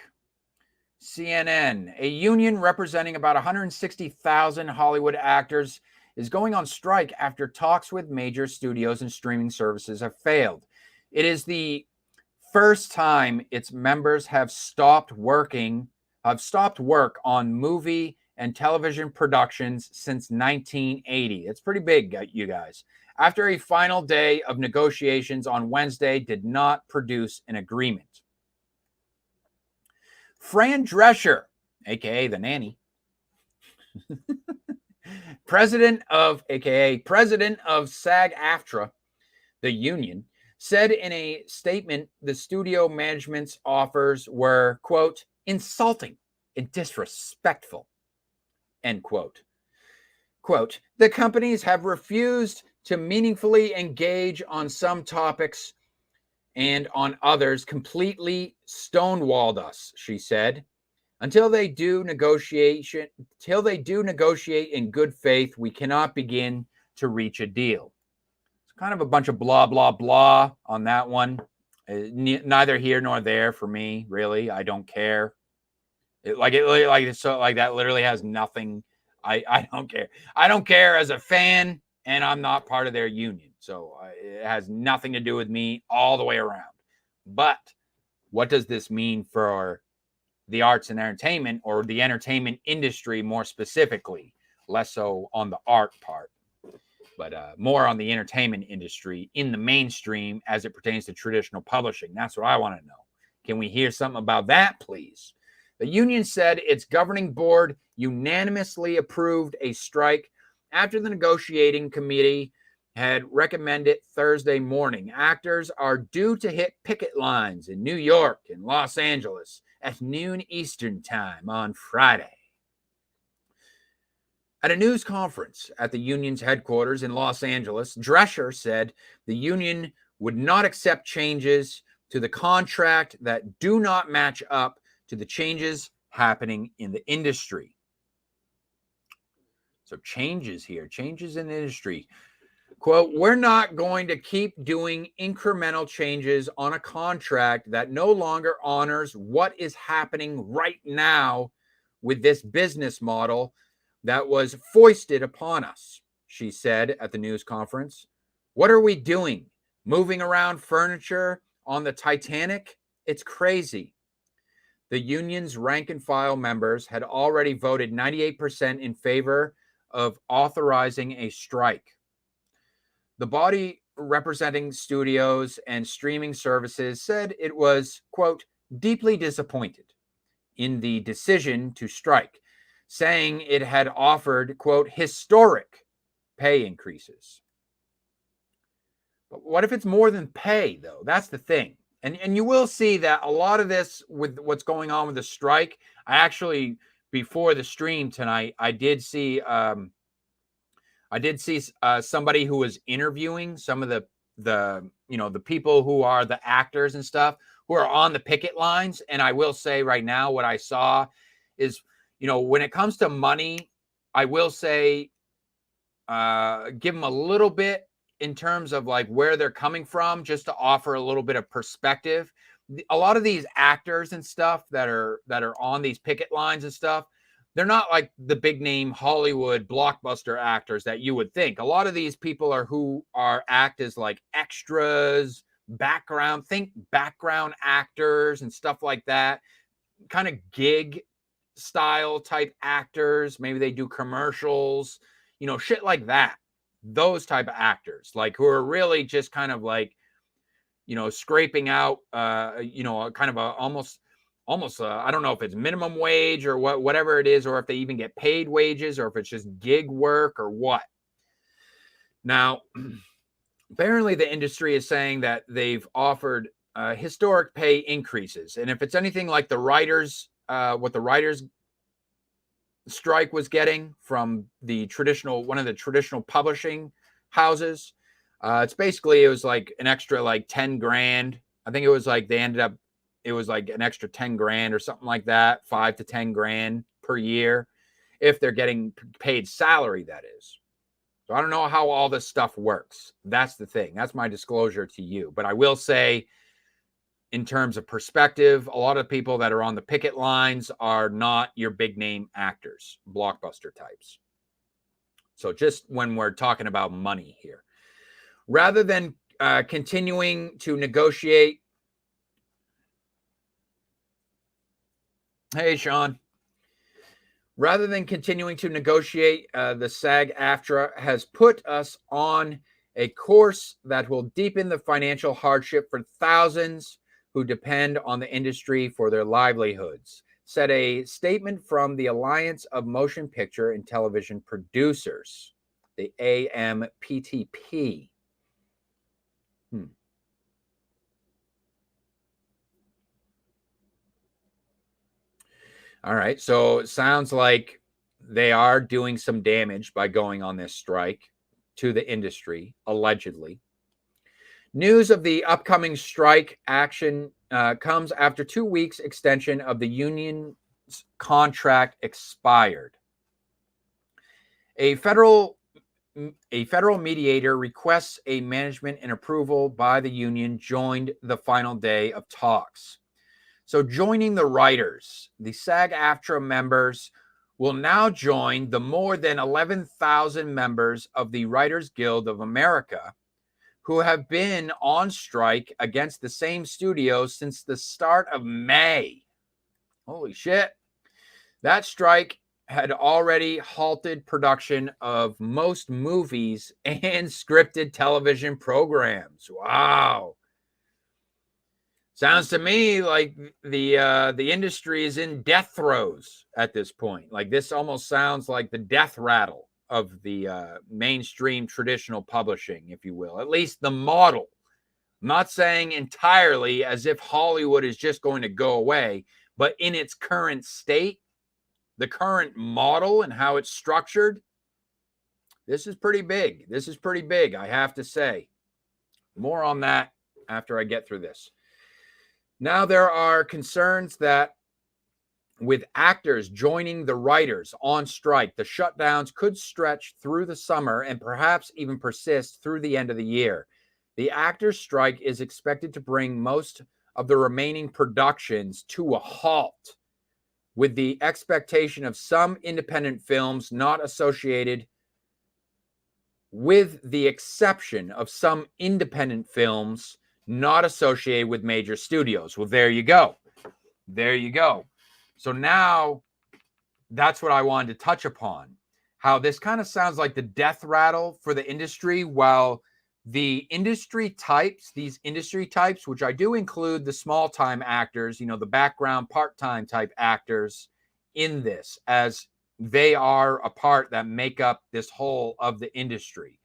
CNN, a union representing about 160,000 Hollywood actors is going on strike after talks with major studios and streaming services have failed. It is the first time its members have stopped work on movie and television productions since 1980. It's pretty big, you guys. After a final day of negotiations on Wednesday did not produce an agreement. Fran Drescher, aka the nanny, president of SAG-AFTRA, the union, said in a statement the studio management's offers were, quote, insulting and disrespectful, end quote. Quote, the companies have refused to meaningfully engage on some topics and on others completely stonewalled us, she said. Until they do negotiate in good faith, we cannot begin to reach a deal. It's kind of a bunch of blah, blah, blah on that one. Neither here nor there for me, really. I don't care. That literally has nothing. I don't care. I don't care as a fan, and I'm not part of their union. So it has nothing to do with me all the way around. But what does this mean for the arts and entertainment, or the entertainment industry more specifically? Less so on the art part, but more on the entertainment industry in the mainstream as it pertains to traditional publishing. That's what I want to know. Can we hear something about that, please? The union said its governing board unanimously approved a strike after the negotiating committee had recommended Thursday morning. Actors are due to hit picket lines in New York and Los Angeles at noon Eastern time on Friday. At a news conference at the union's headquarters in Los Angeles, Drescher said the union would not accept changes to the contract that do not match up to the changes happening in the industry. So changes here, changes in the industry. Quote, we're not going to keep doing incremental changes on a contract that no longer honors what is happening right now with this business model that was foisted upon us, she said at the news conference. What are we doing? Moving around furniture on the Titanic? It's crazy. The union's rank and file members had already voted 98% in favor of authorizing a strike. The body representing studios and streaming services said it was, quote, deeply disappointed in the decision to strike, saying it had offered, quote, historic pay increases. But what if it's more than pay, though? That's the thing. And you will see that a lot of this with what's going on with the strike, I actually, before the stream tonight, I did see somebody who was interviewing some of the people who are the actors and stuff who are on the picket lines. And I will say right now, what I saw is, when it comes to money, I will say, give them a little bit in terms of like where they're coming from, just to offer a little bit of perspective. A lot of these actors and stuff that are on these picket lines and stuff, they're not like the big name Hollywood blockbuster actors that you would think. A lot of these people are who act as like extras, background actors and stuff like that, kind of gig style type actors. Maybe they do commercials, shit like that. Those type of actors, like who are really just kind of like, scraping out, kind of a almost, I don't know if it's minimum wage or whatever it is, or if they even get paid wages, or if it's just gig work or what. Now, apparently the industry is saying that they've offered historic pay increases. And if it's anything like the writers, what the writers strike was getting from one of the traditional publishing houses, it was like an extra like 10 grand. I think it was like it was like an extra 10 grand or something like that, 5 to 10 grand per year, if they're getting paid salary, that is. So I don't know how all this stuff works. That's the thing. That's my disclosure to you. But I will say, in terms of perspective, a lot of people that are on the picket lines are not your big name actors, blockbuster types. So just when we're talking about money here, rather than continuing to negotiate. Hey, Sean. Rather than continuing to negotiate, the SAG-AFTRA has put us on a course that will deepen the financial hardship for thousands who depend on the industry for their livelihoods, said a statement from the Alliance of Motion Picture and Television Producers, the AMPTP. All right. So it sounds like they are doing some damage by going on this strike to the industry, allegedly. News of the upcoming strike action comes after 2 weeks extension of the union's contract expired. A federal mediator requests a management and approval by the union joined the final day of talks. So joining the writers, the SAG-AFTRA members will now join the more than 11,000 members of the Writers Guild of America who have been on strike against the same studios since the start of May. Holy shit. That strike had already halted production of most movies and scripted television programs. Wow. Sounds to me like the industry is in death throes at this point. Like this almost sounds like the death rattle of the mainstream traditional publishing, if you will. At least the model. I'm not saying entirely as if Hollywood is just going to go away, but in its current state, the current model and how it's structured, this is pretty big. This is pretty big, I have to say. More on that after I get through this. Now, there are concerns that with actors joining the writers on strike, the shutdowns could stretch through the summer and perhaps even persist through the end of the year. The actors' strike is expected to bring most of the remaining productions to a halt, with the expectation of some independent films not associated, with the exception of some independent films not associated with major studios. Well, there you go. There you go. So now that's what I wanted to touch upon. How this kind of sounds like the death rattle for the industry, while the industry types, which I do include the small-time actors, the background part-time type actors in this, as they are a part that make up this whole of the industry.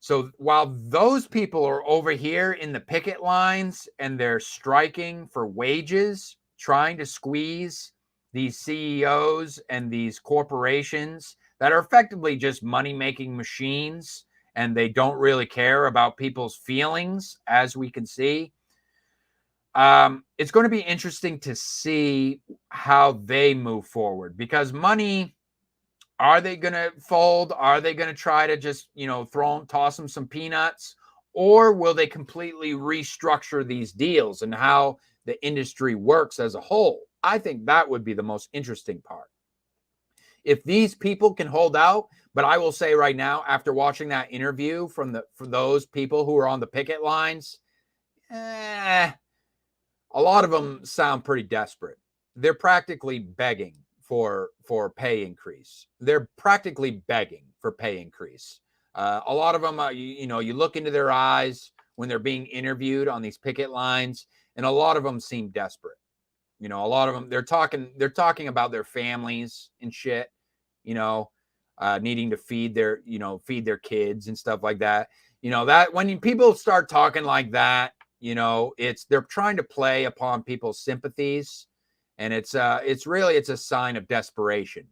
So while those people are over here in the picket lines and they're striking for wages, trying to squeeze these CEOs and these corporations that are effectively just money-making machines, and they don't really care about people's feelings, as we can see. It's going to be interesting to see how they move forward, because money, are they going to fold? Are they going to try to just, toss them some peanuts? Or will they completely restructure these deals and how the industry works as a whole? I think that would be the most interesting part. If these people can hold out, but I will say right now, after watching that interview for those people who are on the picket lines, a lot of them sound pretty desperate. They're practically begging for pay increase. They're practically begging for pay increase. A lot of them, you look into their eyes when they're being interviewed on these picket lines, and a lot of them seem desperate. A lot of them, they're talking about their families and shit, needing to feed their kids and stuff like that. That when people start talking like that, they're trying to play upon people's sympathies, and it's a sign of desperation.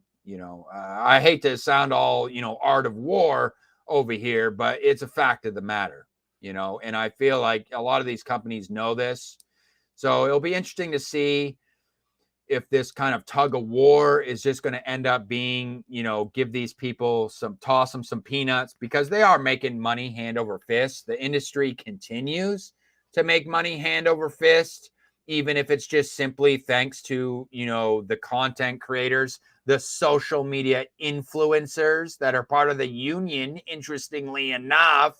I hate to sound all, art of war over here, but it's a fact of the matter, and I feel like a lot of these companies know this. So it'll be interesting to see if this kind of tug of war is just going to end up being, give these people toss them some peanuts, because they are making money hand over fist. The industry continues to make money hand over fist, even if it's just simply thanks to, the content creators, the social media influencers that are part of the union, interestingly enough,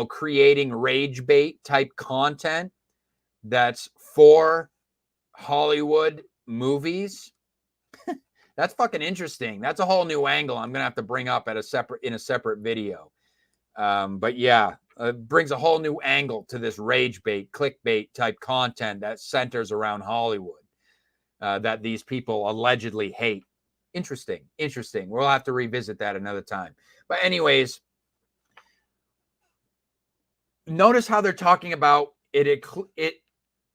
creating rage bait type content that's for Hollywood movies. That's fucking interesting. That's a whole new angle I'm gonna have to bring up in a separate video. But yeah, it brings a whole new angle to this rage bait, clickbait type content that centers around Hollywood, that these people allegedly hate. Interesting. We'll have to revisit that another time. But anyways, notice how they're talking about it.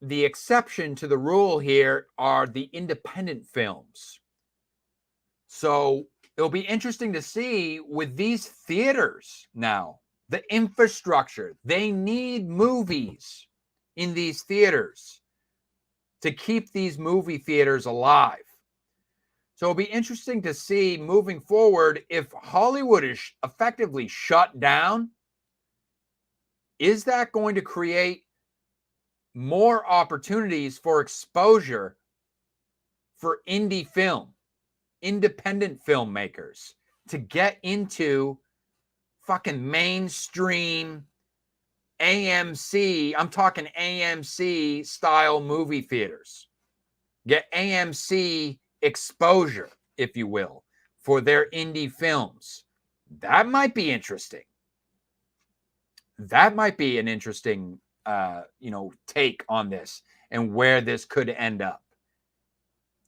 The exception to the rule here are the independent films. So it'll be interesting to see with these theaters now, the infrastructure. They need movies in these theaters to keep these movie theaters alive. So it'll be interesting to see moving forward if Hollywood is effectively shut down. Is that going to create more opportunities for exposure for indie film, independent filmmakers to get into fucking mainstream AMC? I'm talking AMC style movie theaters. Get AMC exposure, if you will, for their indie films. That might be interesting. That might be an interesting take on this and where this could end up.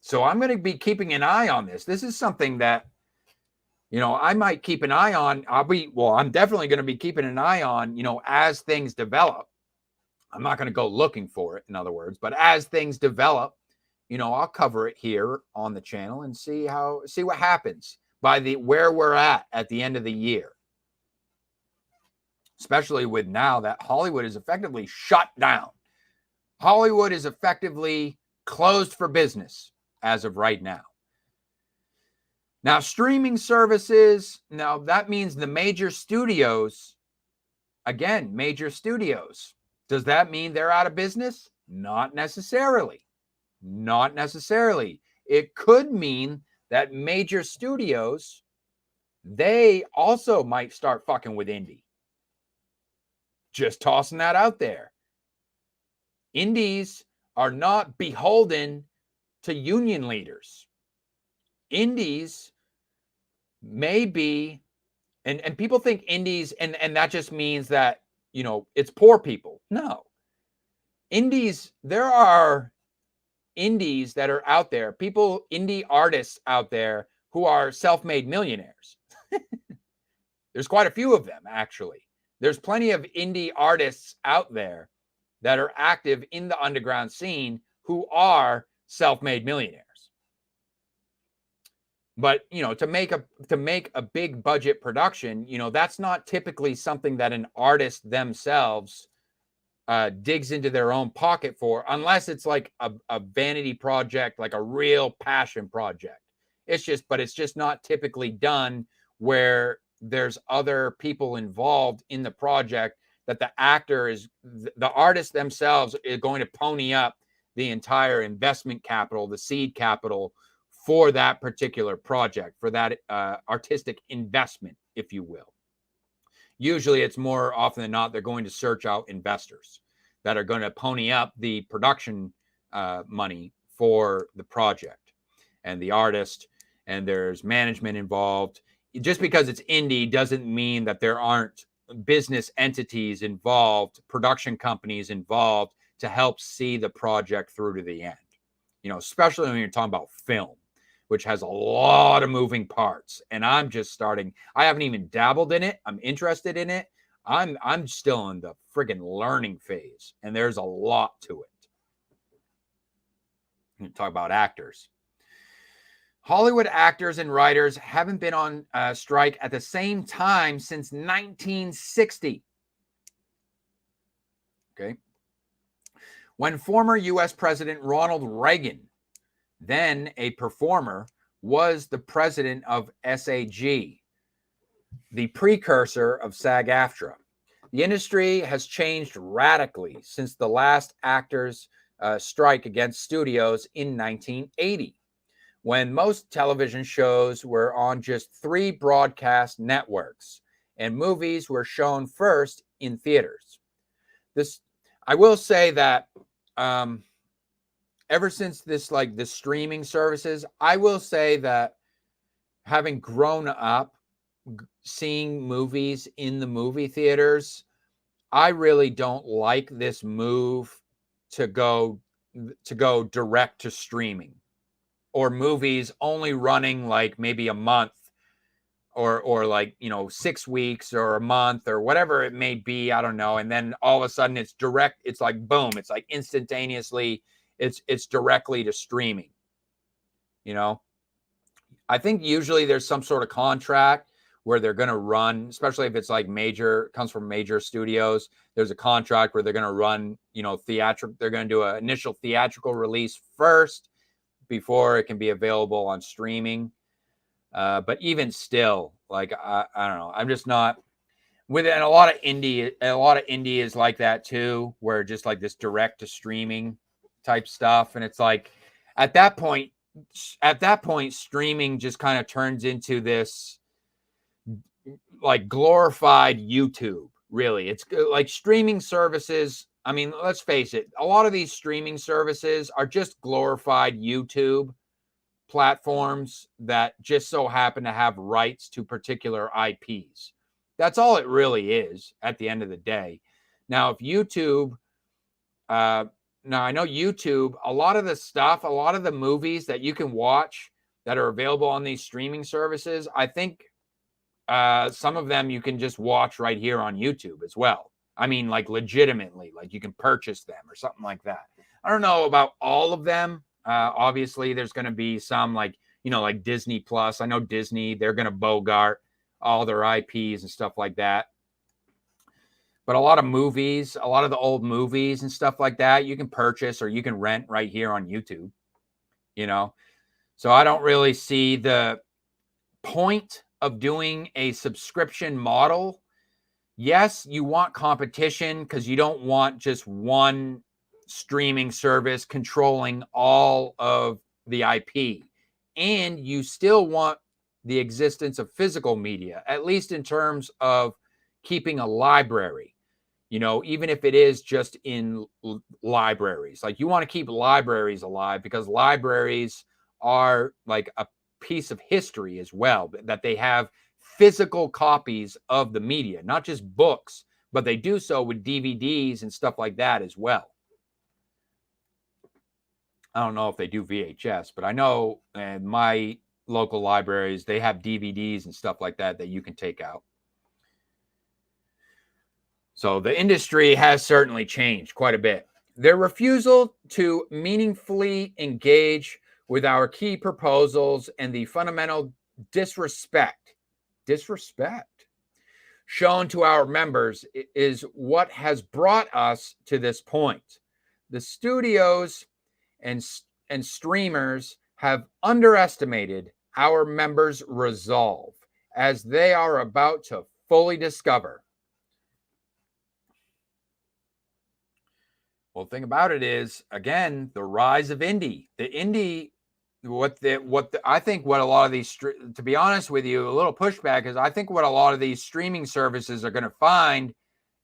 So I'm going to be keeping an eye on this. This is something that, I might keep an eye on. I'm definitely going to be keeping an eye on, as things develop. I'm not going to go looking for it, in other words, but as things develop, I'll cover it here on the channel and see what happens by where we're at the end of the year. Especially with now that Hollywood is effectively shut down. Hollywood is effectively closed for business as of right now. Now, streaming services, now that means the major studios, again, major studios. Does that mean they're out of business? Not necessarily. Not necessarily. It could mean that major studios, they also might start fucking with indie. Just tossing that out there. Indies are not beholden to union leaders. Indies may be, and people think indies, and that just means that, it's poor people. No. Indies, there are indies that are out there, indie artists out there who are self-made millionaires. There's quite a few of them, actually. There's plenty of indie artists out there that are active in the underground scene who are self-made millionaires. But, to make a big budget production, that's not typically something that an artist themselves digs into their own pocket for, unless it's like a vanity project, like a real passion project. It's just not typically done where there's other people involved in the project, that the artist themselves is going to pony up the entire investment capital, the seed capital for that particular project, for that artistic investment, if you will. Usually it's more often than not, they're going to search out investors that are going to pony up the production money for the project and the artist, and there's management involved. Just because it's indie doesn't mean that there aren't business entities involved, production companies involved to help see the project through to the end. Especially when you're talking about film, which has a lot of moving parts. And I'm just starting. I haven't even dabbled in it. I'm interested in it. I'm still in the friggin' learning phase, and there's a lot to it. Talk about actors. Hollywood actors and writers haven't been on strike at the same time since 1960. Okay. When former U.S. President Ronald Reagan, then a performer, was the president of SAG, the precursor of SAG-AFTRA. The industry has changed radically since the last actors' strike against studios in 1980, when most television shows were on just 3 broadcast networks and movies were shown first in theaters. I will say that ever since the streaming services, I will say that having grown up seeing movies in the movie theaters, I really don't like this move to go direct to streaming, or movies only running like maybe a month or 6 weeks or a month or whatever it may be. I don't know. And then all of a sudden it's direct. It's like, boom. It's like instantaneously. It's directly to streaming. I think usually there's some sort of contract where they're going to run, especially if it's like comes from major studios. There's a contract where they're going to run, theatrical. They're going to do an initial theatrical release first before it can be available on streaming. But even still, I don't know. I'm just not with it. And a lot of indie is like that too, where just like this direct to streaming type stuff. And it's like, at that point, streaming just kind of turns into this like glorified YouTube. Really, it's like streaming services. I mean, let's face it, a lot of these streaming services are just glorified YouTube platforms that just so happen to have rights to particular IPs. That's all it really is at the end of the day. Now, if YouTube, now I know YouTube, a lot of the movies that you can watch that are available on these streaming services, I think some of them you can just watch right here on YouTube as well. I mean, like legitimately, like you can purchase them or something like that. I don't know about all of them. Obviously, there's going to be some like Disney Plus. I know Disney, they're going to bogart all their IPs and stuff like that. But a lot of movies, a lot of the old movies and stuff like that, you can purchase or you can rent right here on YouTube, So I don't really see the point of doing a subscription model. Yes, you want competition because you don't want just one streaming service controlling all of the IP. And you still want the existence of physical media, at least in terms of keeping a library, even if it is just in libraries. Like, you want to keep libraries alive because libraries are like a piece of history as well, that they have physical copies of the media, not just books, but they do so with DVDs and stuff like that as well. I don't know if they do VHS, but I know in my local libraries, they have DVDs and stuff like that you can take out. So the industry has certainly changed quite a bit. Their refusal to meaningfully engage with our key proposals and the fundamental disrespect shown to our members is what has brought us to this point. The studios and streamers have underestimated our members' resolve, as they are about to fully discover. Well, the thing about it is, again, the rise of indie. The indie, I think what a lot of these, to be honest with you, a little pushback is I think what a lot of these streaming services are going to find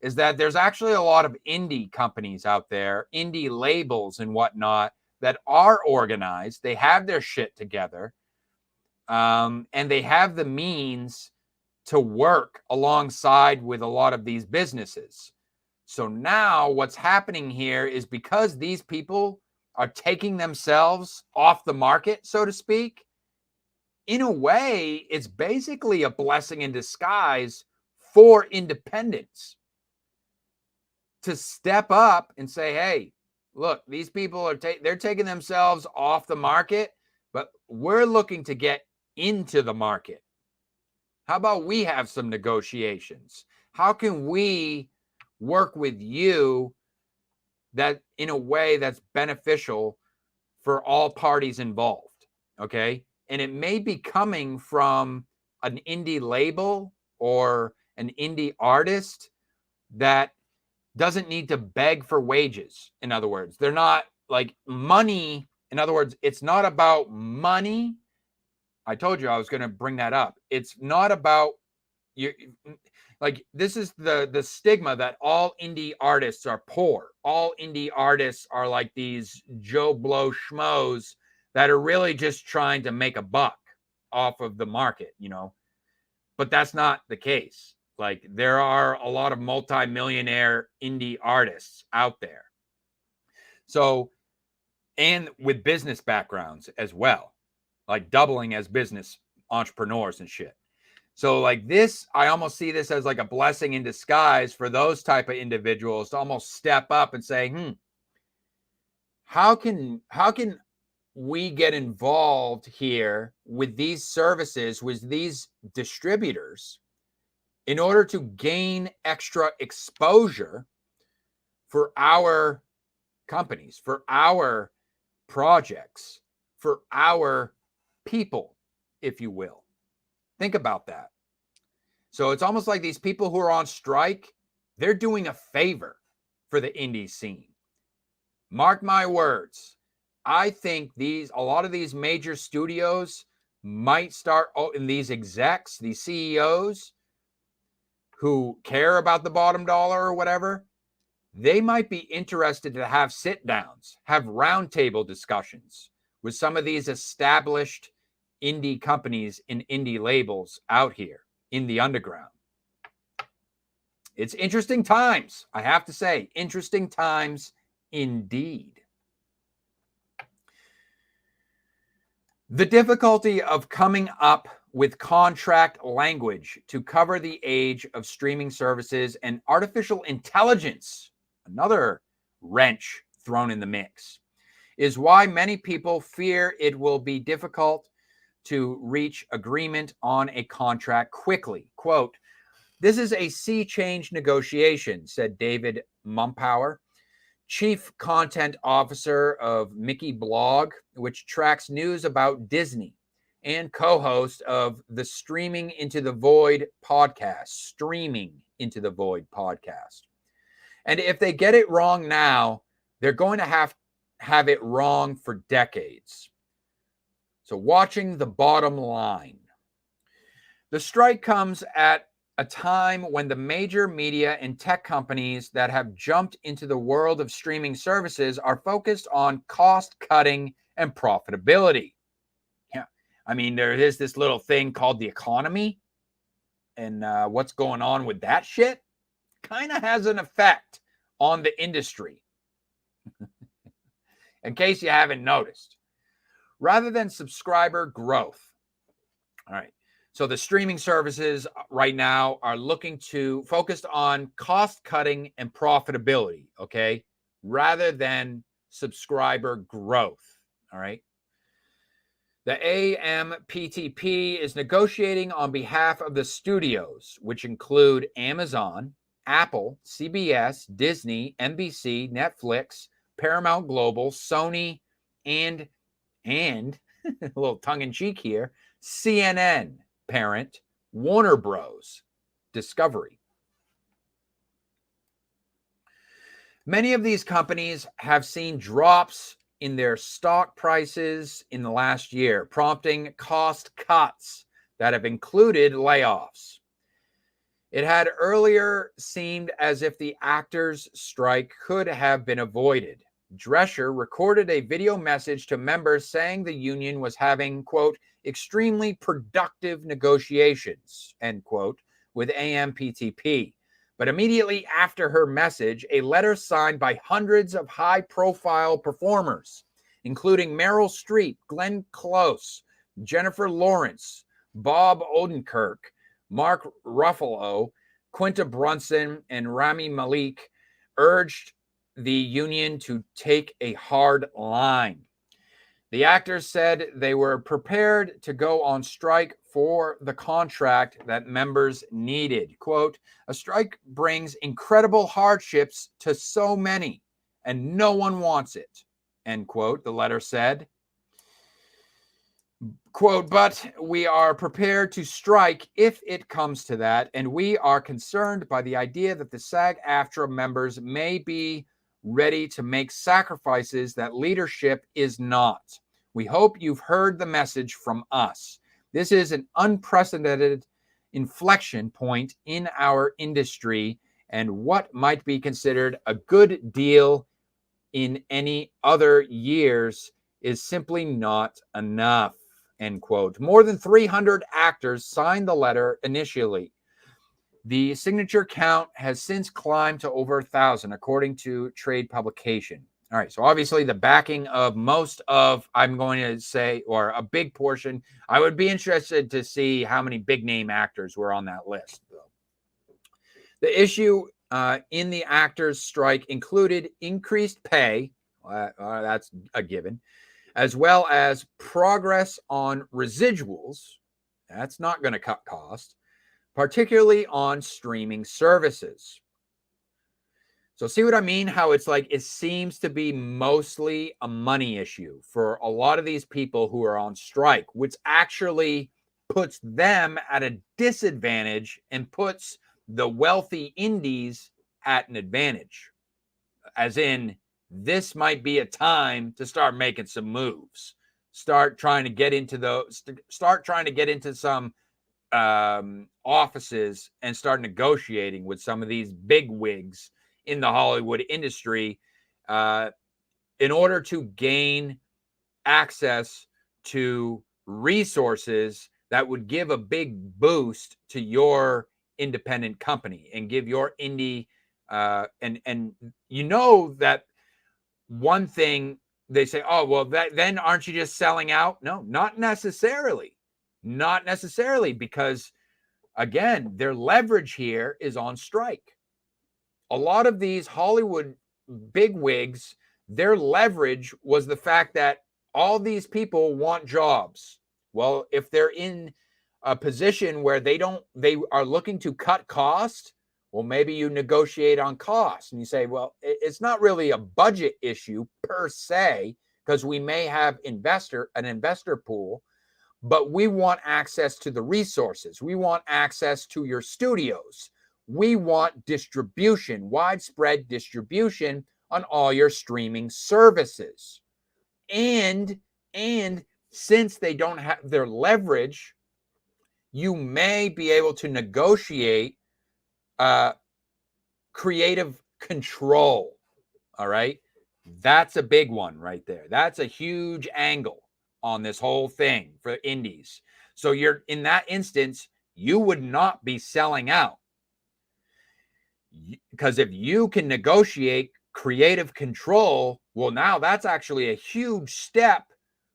is that there's actually a lot of indie companies out there, indie labels and whatnot, that are organized. They have their shit together, and they have the means to work alongside with a lot of these businesses. So now what's happening here is because these people are taking themselves off the market, so to speak, in a way, it's basically a blessing in disguise for independents to step up and say, hey, look, these people are they're taking themselves off the market, but we're looking to get into the market. How about we have some negotiations? How can we work with you that in a way that's beneficial for all parties involved? Okay. And it may be coming from an indie label or an indie artist that doesn't need to beg for wages. In other words, they're not like money. In other words, it's not about money. I told you I was going to bring that up. It's not about you. Like, this is the stigma that all indie artists are poor. All indie artists are like these Joe Blow schmoes that are really just trying to make a buck off of the market, you know. But that's not the case. Like, there are a lot of multi-millionaire indie artists out there. So, and with business backgrounds as well, like doubling as business entrepreneurs and shit. So like this, I almost see this as like a blessing in disguise for those type of individuals to almost step up and say, how can we get involved here with these services, with these distributors, in order to gain extra exposure for our companies, for our projects, for our people, if you will. Think about that. So it's almost like these people who are on strike, they're doing a favor for the indie scene. Mark my words. I think a lot of these major studios might start, and these execs, these CEOs who care about the bottom dollar or whatever, they might be interested to have sit downs, have roundtable discussions with some of these established indie companies and indie labels out here in the underground. It's interesting times, I have to say. Interesting times indeed. The difficulty of coming up with contract language to cover the age of streaming services and artificial intelligence, another wrench thrown in the mix, is why many people fear it will be difficult to reach agreement on a contract quickly. Quote, "This is a sea change negotiation," said David Mumpower, Chief Content Officer of Mickey Blog, which tracks news about Disney, and co-host of the Streaming Into the Void podcast. And if they get it wrong now, they're going to have it wrong for decades. So watching the bottom line. The strike comes at a time when the major media and tech companies that have jumped into the world of streaming services are focused on cost cutting and profitability. Yeah, I mean, there is this little thing called the economy, and what's going on with that shit kind of has an effect on the industry. In case you haven't noticed. Rather than subscriber growth. All right. So the streaming services right now are looking to focus on cost cutting and profitability, okay, rather than subscriber growth. All right. The AMPTP is negotiating on behalf of the studios, which include Amazon, Apple, CBS, Disney, NBC, Netflix, Paramount Global, Sony, and a little tongue-in-cheek here, CNN, parent, Warner Bros. Discovery. Many of these companies have seen drops in their stock prices in the last year, prompting cost cuts that have included layoffs. It had earlier seemed as if the actors' strike could have been avoided. Drescher recorded a video message to members saying the union was having, quote, extremely productive negotiations, end quote, with AMPTP. But immediately after her message, a letter signed by hundreds of high-profile performers, including Meryl Streep, Glenn Close, Jennifer Lawrence, Bob Odenkirk, Mark Ruffalo, Quinta Brunson, and Rami Malek, urged the union to take a hard line. The actors said they were prepared to go on strike for the contract that members needed. Quote, a strike brings incredible hardships to so many, and no one wants it, end quote, the letter said. Quote, but we are prepared to strike if it comes to that, and we are concerned by the idea that the SAG-AFTRA members may be ready to make sacrifices that leadership is not. We hope you've heard the message from us. This is an unprecedented inflection point in our industry, and what might be considered a good deal in any other years is simply not enough, end quote. More than 300 actors signed the letter initially. The signature count has since climbed to over 1,000, according to trade publication. All right, so obviously the backing of most of, I'm going to say, or a big portion, I would be interested to see how many big name actors were on that list, though. The issue in the actors' strike included increased pay, that's a given, as well as progress on residuals, that's not going to cut costs, particularly on streaming services. So see what I mean? How it's like it seems to be mostly a money issue for a lot of these people who are on strike, which actually puts them at a disadvantage and puts the wealthy indies at an advantage. As in, this might be a time to start making some moves. Start trying to get into some offices and start negotiating with some of these big wigs in the Hollywood industry in order to gain access to resources that would give a big boost to your independent company and give your indie and you know that one thing they say, oh, well, then aren't you just selling out? No, not necessarily. Not necessarily, because again, their leverage here is on strike. A lot of these Hollywood bigwigs, their leverage was the fact that all these people want jobs. Well, if they're in a position where they are looking to cut costs, well, maybe you negotiate on costs and you say, well, it's not really a budget issue per se, because we may have an investor pool, but we want access to the resources. We want access to your studios. We want distribution, widespread distribution on all your streaming services. And since they don't have their leverage, you may be able to negotiate creative control. All right. That's a big one right there. That's a huge angle on this whole thing for indies. So you're in that instance, you would not be selling out. Because if you can negotiate creative control, well, now that's actually a huge step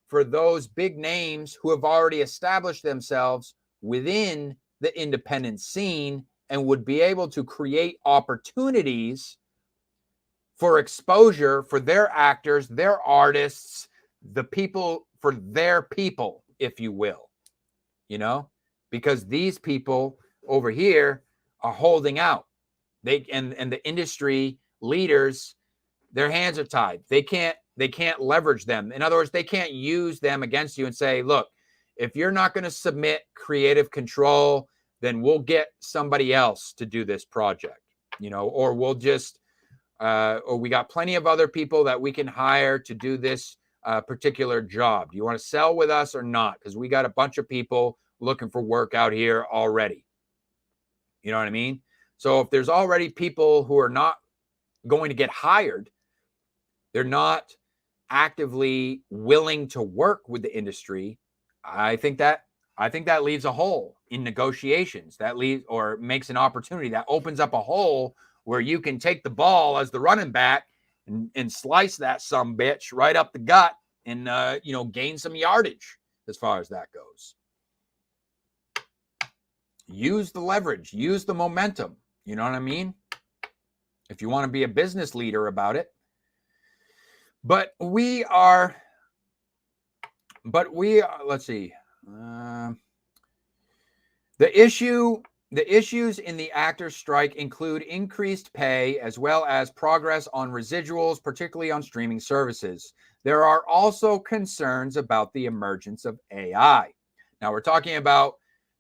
for those big names who have already established themselves within the independent scene and would be able to create opportunities for exposure for their actors, their artists, the people, for their people. if you will, because these people over here are holding out. They and the industry leaders, their hands are tied. They can't leverage them. In other words, they can't use them against you and say, look, if you're not going to submit creative control, then we'll get somebody else to do this project, or we'll just, or we got plenty of other people that we can hire to do this particular job. Do you want to sell with us or not? Because we got a bunch of people looking for work out here already. You know what I mean? So if there's already people who are not going to get hired, they're not actively willing to work with the industry, I think that leaves a hole in negotiations. That leaves, or makes an opportunity that opens up a hole where you can take the ball as the running back and slice that sumbitch right up the gut and gain some yardage as far as that goes. Use the leverage, use the momentum. You know what I mean? If you want to be a business leader about it. But we are, let's see. The issues in the actors' strike include increased pay as well as progress on residuals, particularly on streaming services. There are also concerns about the emergence of AI. Now, we're talking about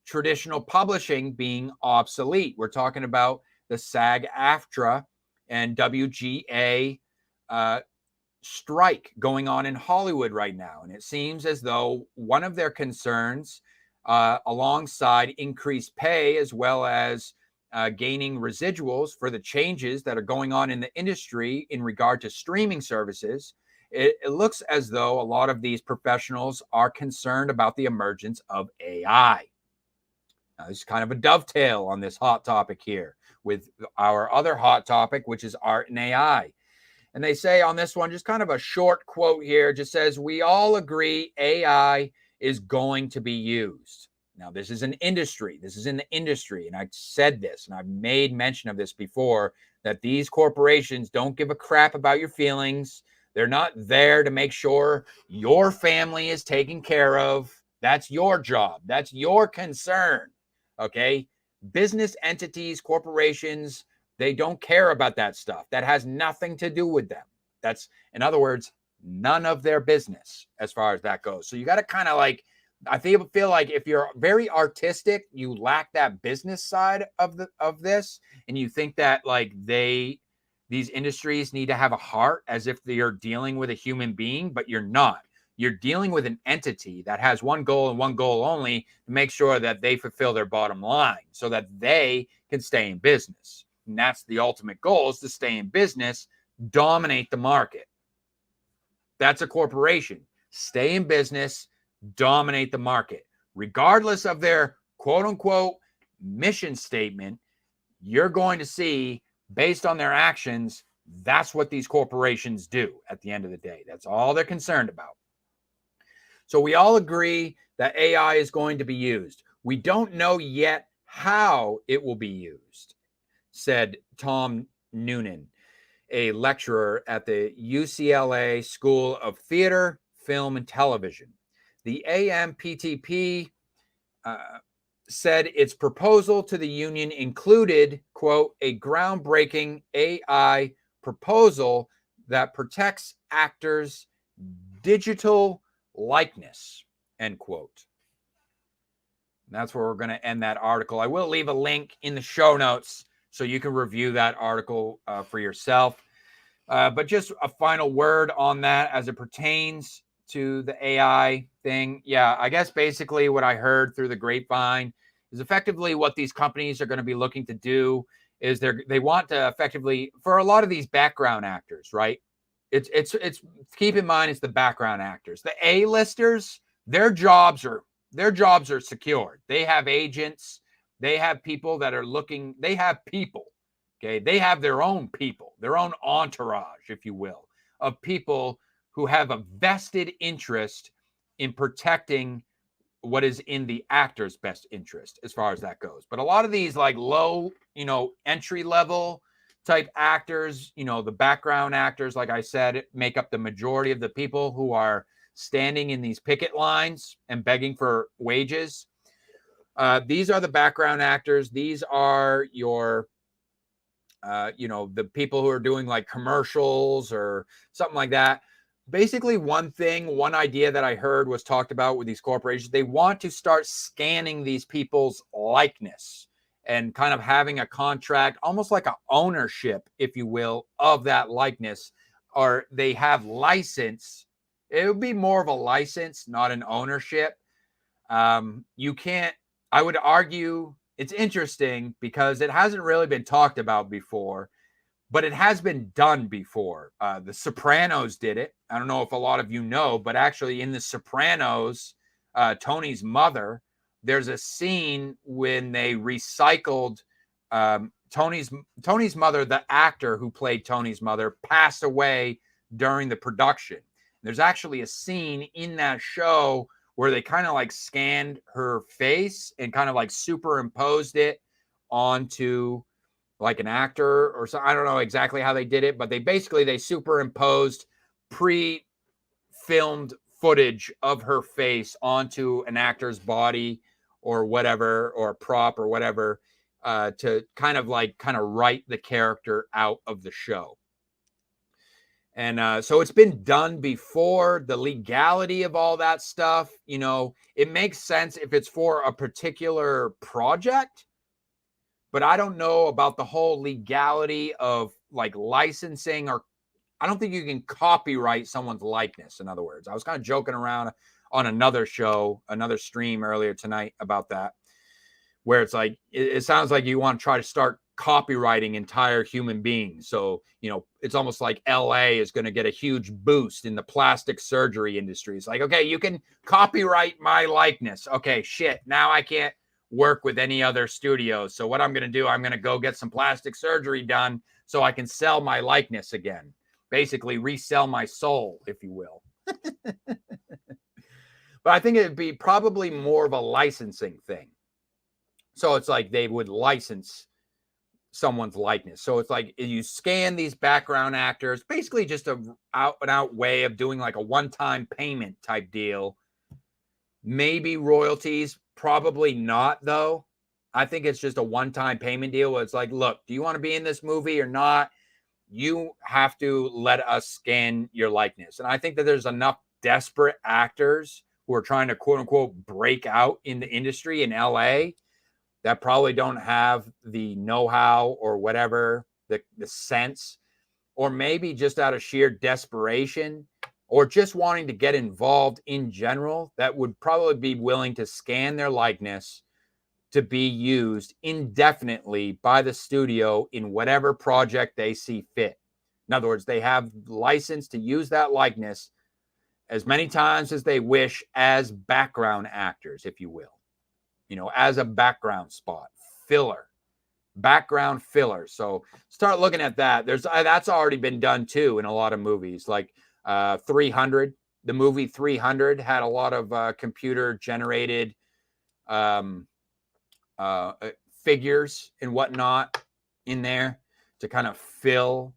traditional publishing being obsolete. We're talking about the SAG-AFTRA and WGA strike going on in Hollywood right now. And it seems as though one of their concerns, alongside increased pay as well as gaining residuals for the changes that are going on in the industry in regard to streaming services, it looks as though a lot of these professionals are concerned about the emergence of AI. Now, this is kind of a dovetail on this hot topic here with our other hot topic, which is art and AI. And they say on this one, just kind of a short quote here, just says, we all agree AI is going to be used. Now, this is an industry. This is in the industry. And I said this, and I've made mention of this before, that these corporations don't give a crap about your feelings. They're not there to make sure your family is taken care of. That's your job. That's your concern. Okay? Business entities, corporations, they don't care about that stuff. That has nothing to do with them. That's, in other words, none of their business as far as that goes. So you got to kind of like, I feel like if you're very artistic, you lack that business side of this, and you think that like these industries need to have a heart as if they are dealing with a human being, but you're not. You're dealing with an entity that has one goal and one goal only, to make sure that they fulfill their bottom line so that they can stay in business. And that's the ultimate goal, is to stay in business, dominate the market. That's a corporation. Stay in business, dominate the market. Regardless of their quote unquote mission statement, you're going to see, based on their actions, that's what these corporations do at the end of the day. That's all they're concerned about. So we all agree that AI is going to be used. We don't know yet how it will be used, said Tom Noonan, a lecturer at the UCLA School of Theater, Film, and Television. The AMPTP said its proposal to the union included, quote, a groundbreaking AI proposal that protects actors' digital likeness, end quote. And that's where we're going to end that article. I will leave a link in the show notes so you can review that article for yourself. But just a final word on that as it pertains to the AI thing. Yeah, I guess basically what I heard through the grapevine is effectively what these companies are going to be looking to do is they want to effectively, for a lot of these background actors, right? It's keep in mind, it's the background actors. The A-listers, their jobs are secured. They have agents. They have people that are looking. They have people. Okay, they have their own people, their own entourage, if you will, of people who have a vested interest in protecting what is in the actor's best interest as far as that goes. But a lot of these like low, entry level type actors, the background actors, like I said, make up the majority of the people who are standing in these picket lines and begging for wages. These are the background actors. These are your, the people who are doing like commercials or something like that. Basically, one idea that I heard was talked about with these corporations, they want to start scanning these people's likeness and kind of having a contract, almost like an ownership, if you will, of that likeness, or they have license. It would be more of a license, not an ownership. You can't, I would argue it's interesting because it hasn't really been talked about before, but it has been done before. The Sopranos did it. I don't know if a lot of you know, but actually in The Sopranos, Tony's mother, there's a scene when they recycled Tony's mother, the actor who played Tony's mother, passed away during the production. There's actually a scene in that show where they kind of like scanned her face and kind of like superimposed it onto like an actor or so. I don't know exactly how they did it, but they superimposed pre-filmed footage of her face onto an actor's body or whatever, or a prop or whatever, to kind of write the character out of the show. And so it's been done before. The legality of all that stuff, it makes sense if it's for a particular project, but I don't know about the whole legality of like licensing, or I don't think you can copyright someone's likeness. In other words, I was kind of joking around on another show, another stream earlier tonight about that, where it's like, it sounds like you want to try to start copywriting entire human beings. So, it's almost like LA is going to get a huge boost in the plastic surgery industry. It's like, okay, you can copyright my likeness. Okay, shit. Now I can't work with any other studios. So what I'm going to do, I'm going to go get some plastic surgery done so I can sell my likeness again. Basically resell my soul, if you will. But I think it'd be probably more of a licensing thing. So it's like they would license someone's likeness. So it's like you scan these background actors, basically just a out and out way of doing like a one-time payment type deal. Maybe royalties, probably not though. I think it's just a one-time payment deal where it's like, look, do you want to be in this movie or not? You have to let us scan your likeness. And I think that there's enough desperate actors who are trying to quote unquote break out in the industry in LA that probably don't have the know-how or whatever, the sense, or maybe just out of sheer desperation or just wanting to get involved in general, that would probably be willing to scan their likeness to be used indefinitely by the studio in whatever project they see fit. In other words, they have license to use that likeness as many times as they wish as background actors, if you will. As a background spot, filler, background filler. So start looking at that. That's already been done too in a lot of movies, like 300. The movie 300 had a lot of computer generated figures and whatnot in there to kind of fill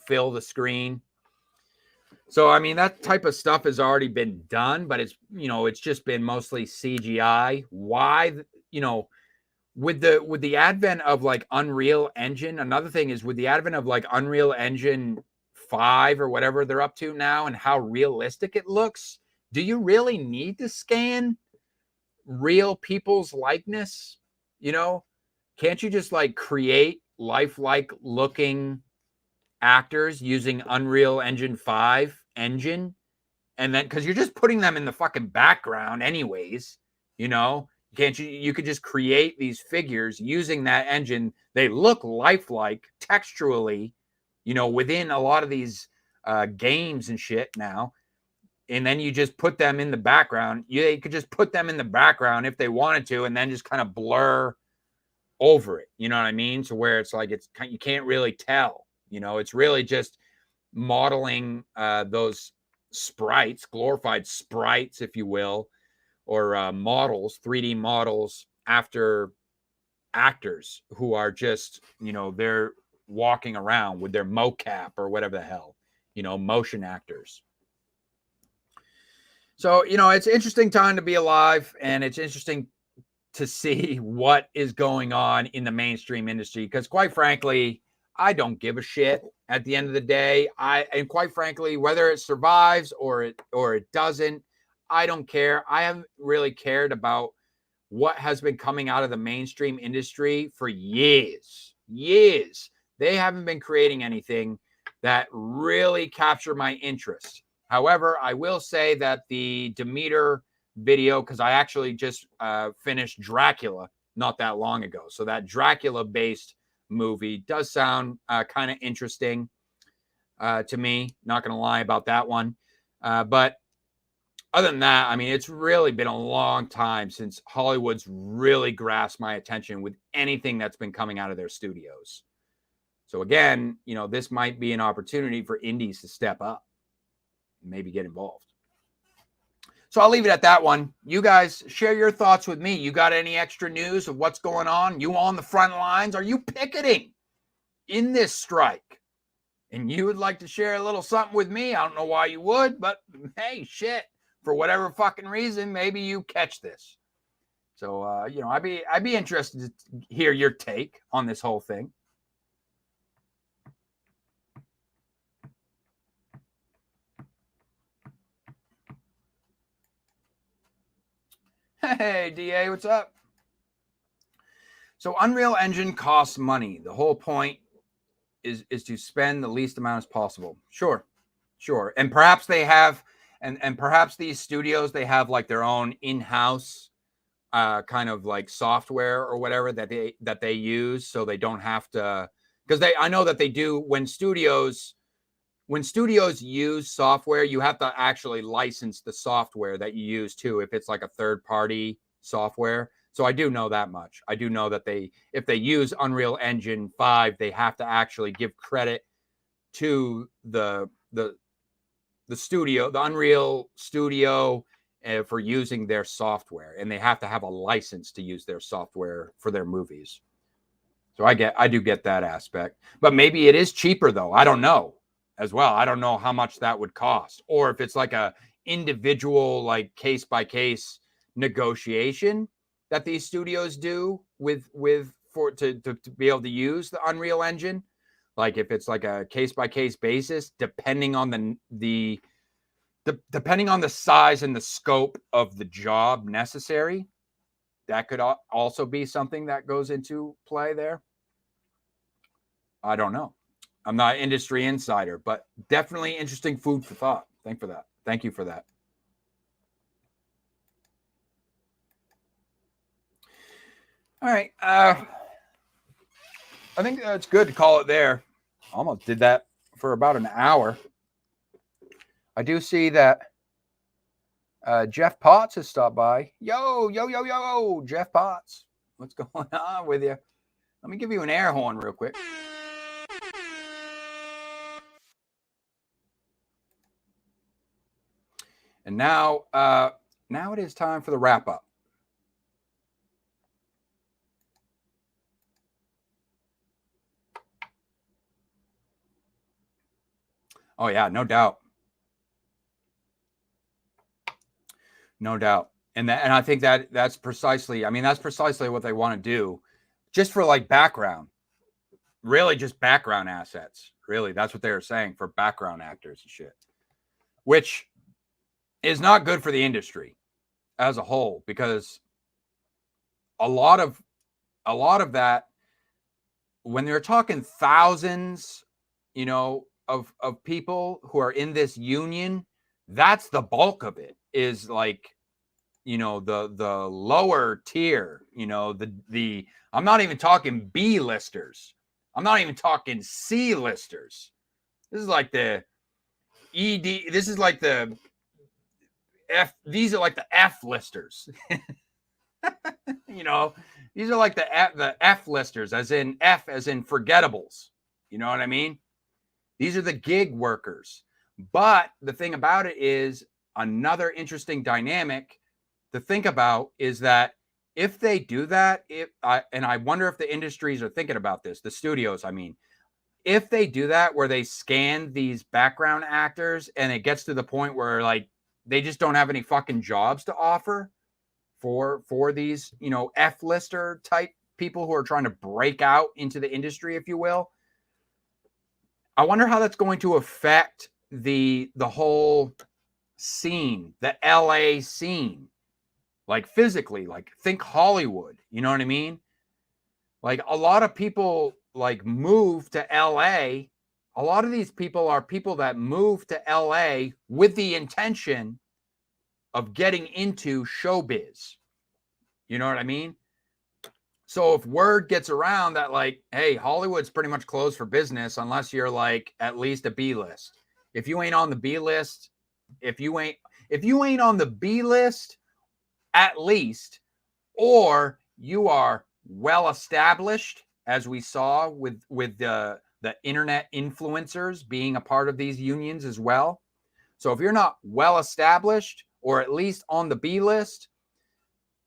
the screen. So, I mean, that type of stuff has already been done, but it's just been mostly CGI. Why, with the advent of like Unreal Engine, another thing is with the advent of like Unreal Engine 5 or whatever they're up to now and how realistic it looks, do you really need to scan real people's likeness? Can't you just like create lifelike looking actors using Unreal Engine 5 engine, and then because you're just putting them in the fucking background anyways, can't you could just create these figures using that engine. They look lifelike texturally, within a lot of these games and shit now, and then you just put them in the background. They could just put them in the background if they wanted to, and then just kind of blur over it, you know what I mean? So where it's like you can't really tell. It's really just modeling those sprites, glorified sprites, if you will, or models, 3D models after actors who are just, they're walking around with their mocap or whatever the hell, motion actors. So, it's an interesting time to be alive, and it's interesting to see what is going on in the mainstream industry, because quite frankly, I don't give a shit at the end of the day. And quite frankly, whether it survives or it doesn't, I don't care. I haven't really cared about what has been coming out of the mainstream industry for years. They haven't been creating anything that really captured my interest. However, I will say that the Demeter video, because I actually just finished Dracula not that long ago. So that Dracula-based movie does sound kind of interesting to me. Not going to lie about that one. But other than that, I mean, it's really been a long time since Hollywood's really grasped my attention with anything that's been coming out of their studios. So again, this might be an opportunity for indies to step up and maybe get involved. So I'll leave it at that one. You guys share your thoughts with me. You got any extra news of what's going on? You on the front lines? Are you picketing in this strike? And you would like to share a little something with me? I don't know why you would, but hey, shit. For whatever fucking reason, maybe you catch this. So, I'd be interested to hear your take on this whole thing. Hey, DA, what's up? So Unreal Engine costs money. The whole point is to spend the least amount as possible. Sure. And perhaps they have, and perhaps these studios, they have like their own in-house kind of like software or whatever that they use, so they don't have to, because I know that they do when studios use software, you have to actually license the software that you use too, if it's like a third-party software. So I do know that much. I do know that if they use Unreal Engine 5, they have to actually give credit to the studio, the Unreal Studio, for using their software, and they have to have a license to use their software for their movies. So I do get that aspect, but maybe it is cheaper though. I don't know as well. I don't know how much that would cost, or if it's like a individual, like case by case negotiation that these studios do to be able to use the Unreal Engine. Like if it's like a case by case basis, depending on depending on the size and the scope of the job necessary, that could also be something that goes into play there. I don't know. I'm not an industry insider, but definitely interesting food for thought. Thank you for that. All right. I think it's good to call it there. Almost did that for about an hour. I do see that Jeff Potts has stopped by. Yo, Jeff Potts. What's going on with you? Let me give you an air horn real quick. And now it is time for the wrap up. Oh yeah, no doubt. No doubt. And I think that's precisely what they want to do, just for like background, really just background assets. Really, that's what they were saying, for background actors and shit, which is not good for the industry as a whole, because a lot of that, when they're talking thousands, of people who are in this union, that's the bulk of it, is like, the lower tier, the I'm not even talking B listers. I'm not even talking C listers. This is like the ED. This is like the F. These are like the F listers. These are like the F listers, as in F as in forgettables. You know what I mean? These are the gig workers. But the thing about it is, another interesting dynamic to think about is that if they do that, and I wonder if the industries are thinking about this, the studios, I mean, if they do that where they scan these background actors and it gets to the point where like they just don't have any fucking jobs to offer for these, you know, F-lister type people who are trying to break out into the industry, if you will. I wonder how that's going to affect the whole scene, the LA scene, like physically, like think Hollywood, you know what I mean? Like a lot of people like move to LA. A lot of these people are people that move to LA with the intention of getting into showbiz. You know what I mean? So if word gets around that like, hey, Hollywood's pretty much closed for business unless you're like at least a B list. If you ain't on the B list, if you ain't on the B list, at least, or you are well established, as we saw with the internet influencers being a part of these unions as well. So if you're not well established or at least on the B list,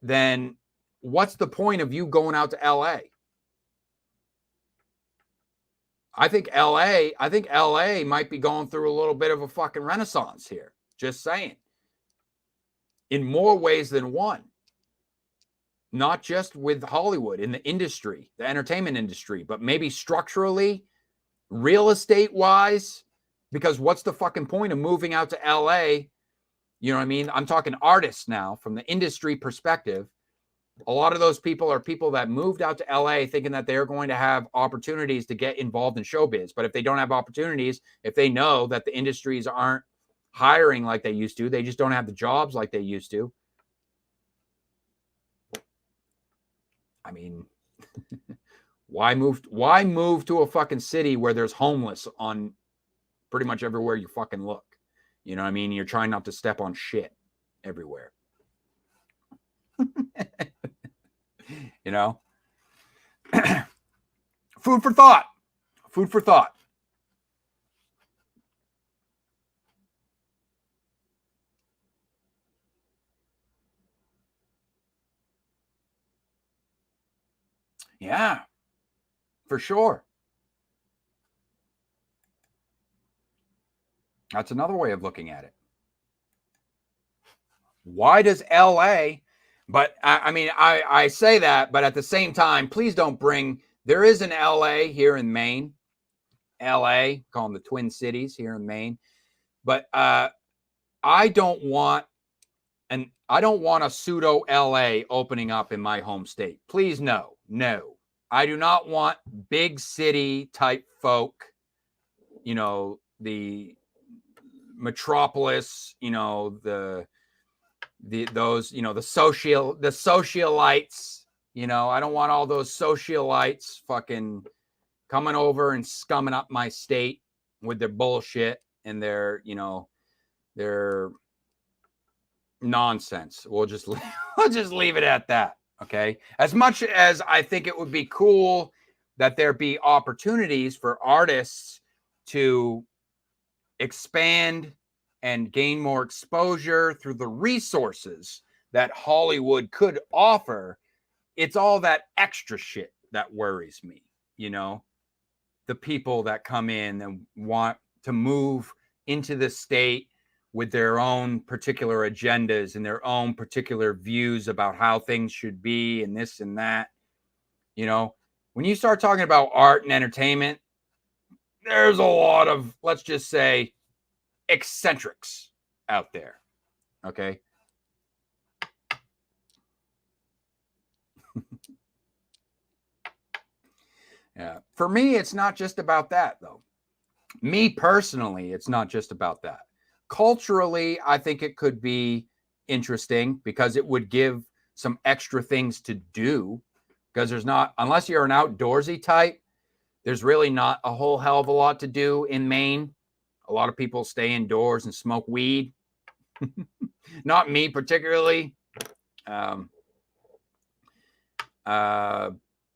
then what's the point of you going out to LA? I think LA might be going through a little bit of a fucking renaissance here. Just saying. In more ways than one. Not just with Hollywood, in the industry, the entertainment industry, but maybe structurally, real estate wise, because what's the fucking point of moving out to LA? You know what I mean? I'm talking artists now from the industry perspective. A lot of those people are people that moved out to LA thinking that they're going to have opportunities to get involved in showbiz. But if they don't have opportunities, if they know that the industries aren't hiring like they used to, they just don't have the jobs like they used to. I mean, why move to a fucking city where there's homeless on pretty much everywhere you fucking look? You know what I mean? You're trying not to step on shit everywhere. You know? Food for thought. Food for thought. Yeah, for sure. That's another way of looking at it. Why does LA? But I mean, I say that, but at the same time, please don't bring. There is an LA here in Maine. LA, call them the Twin Cities here in Maine. But I don't want a pseudo LA opening up in my home state. Please, no. I do not want big city type folk, you know, the metropolis, you know, those, you know, the socialites, you know, I don't want all those socialites fucking coming over and scumming up my state with their bullshit and their, you know, their nonsense. We'll just leave it at that. Okay. As much as I think it would be cool that there be opportunities for artists to expand and gain more exposure through the resources that Hollywood could offer, it's all that extra shit that worries me. You know, the people that come in and want to move into the state with their own particular agendas and their own particular views about how things should be and this and that. You know, when you start talking about art and entertainment, there's a lot of, let's just say, eccentrics out there. Okay. Yeah. For me, it's not just about that, though. Me personally, it's not just about that. Culturally, I think it could be interesting because it would give some extra things to do, because there's not, unless you're an outdoorsy type, there's really not a whole hell of a lot to do in Maine. A lot of people stay indoors and smoke weed. Not me particularly.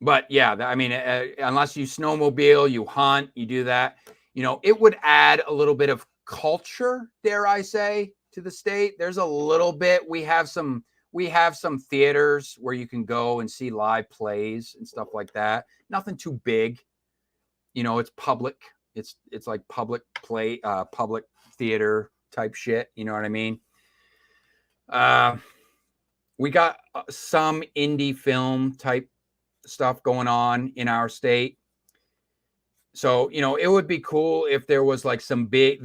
But yeah, I mean, unless you snowmobile, you hunt, you do that, you know, it would add a little bit of culture, dare I say, to the state. There's a little bit. We have some theaters where you can go and see live plays and stuff like that. Nothing too big. You know, it's public. It's like public play, public theater type shit. You know what I mean? We got some indie film type stuff going on in our state. So, it would be cool if there was like some big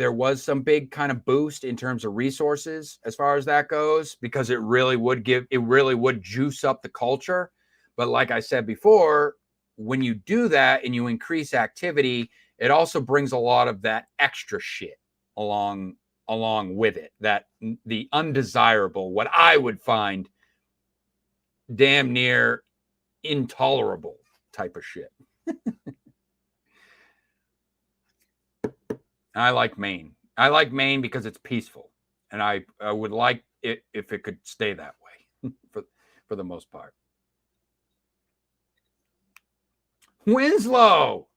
kind of boost in terms of resources as far as that goes, because it really would juice up the culture. But like I said before, when you do that and you increase activity, it also brings a lot of that extra shit along with it, that the undesirable, what I would find damn near intolerable type of shit. I like Maine. I like Maine because it's peaceful, and I would like it if it could stay that way for the most part. Winslow,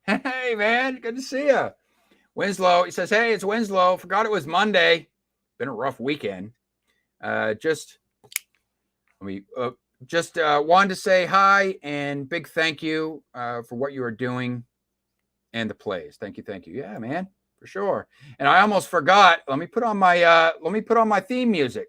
hey man, good to see you. Winslow, he says, hey, it's Winslow. Forgot it was Monday. Been a rough weekend. Wanted to say hi and big thank you for what you are doing and the plays. Thank you. Yeah, man, for sure. And I almost forgot. Let me put on my theme music.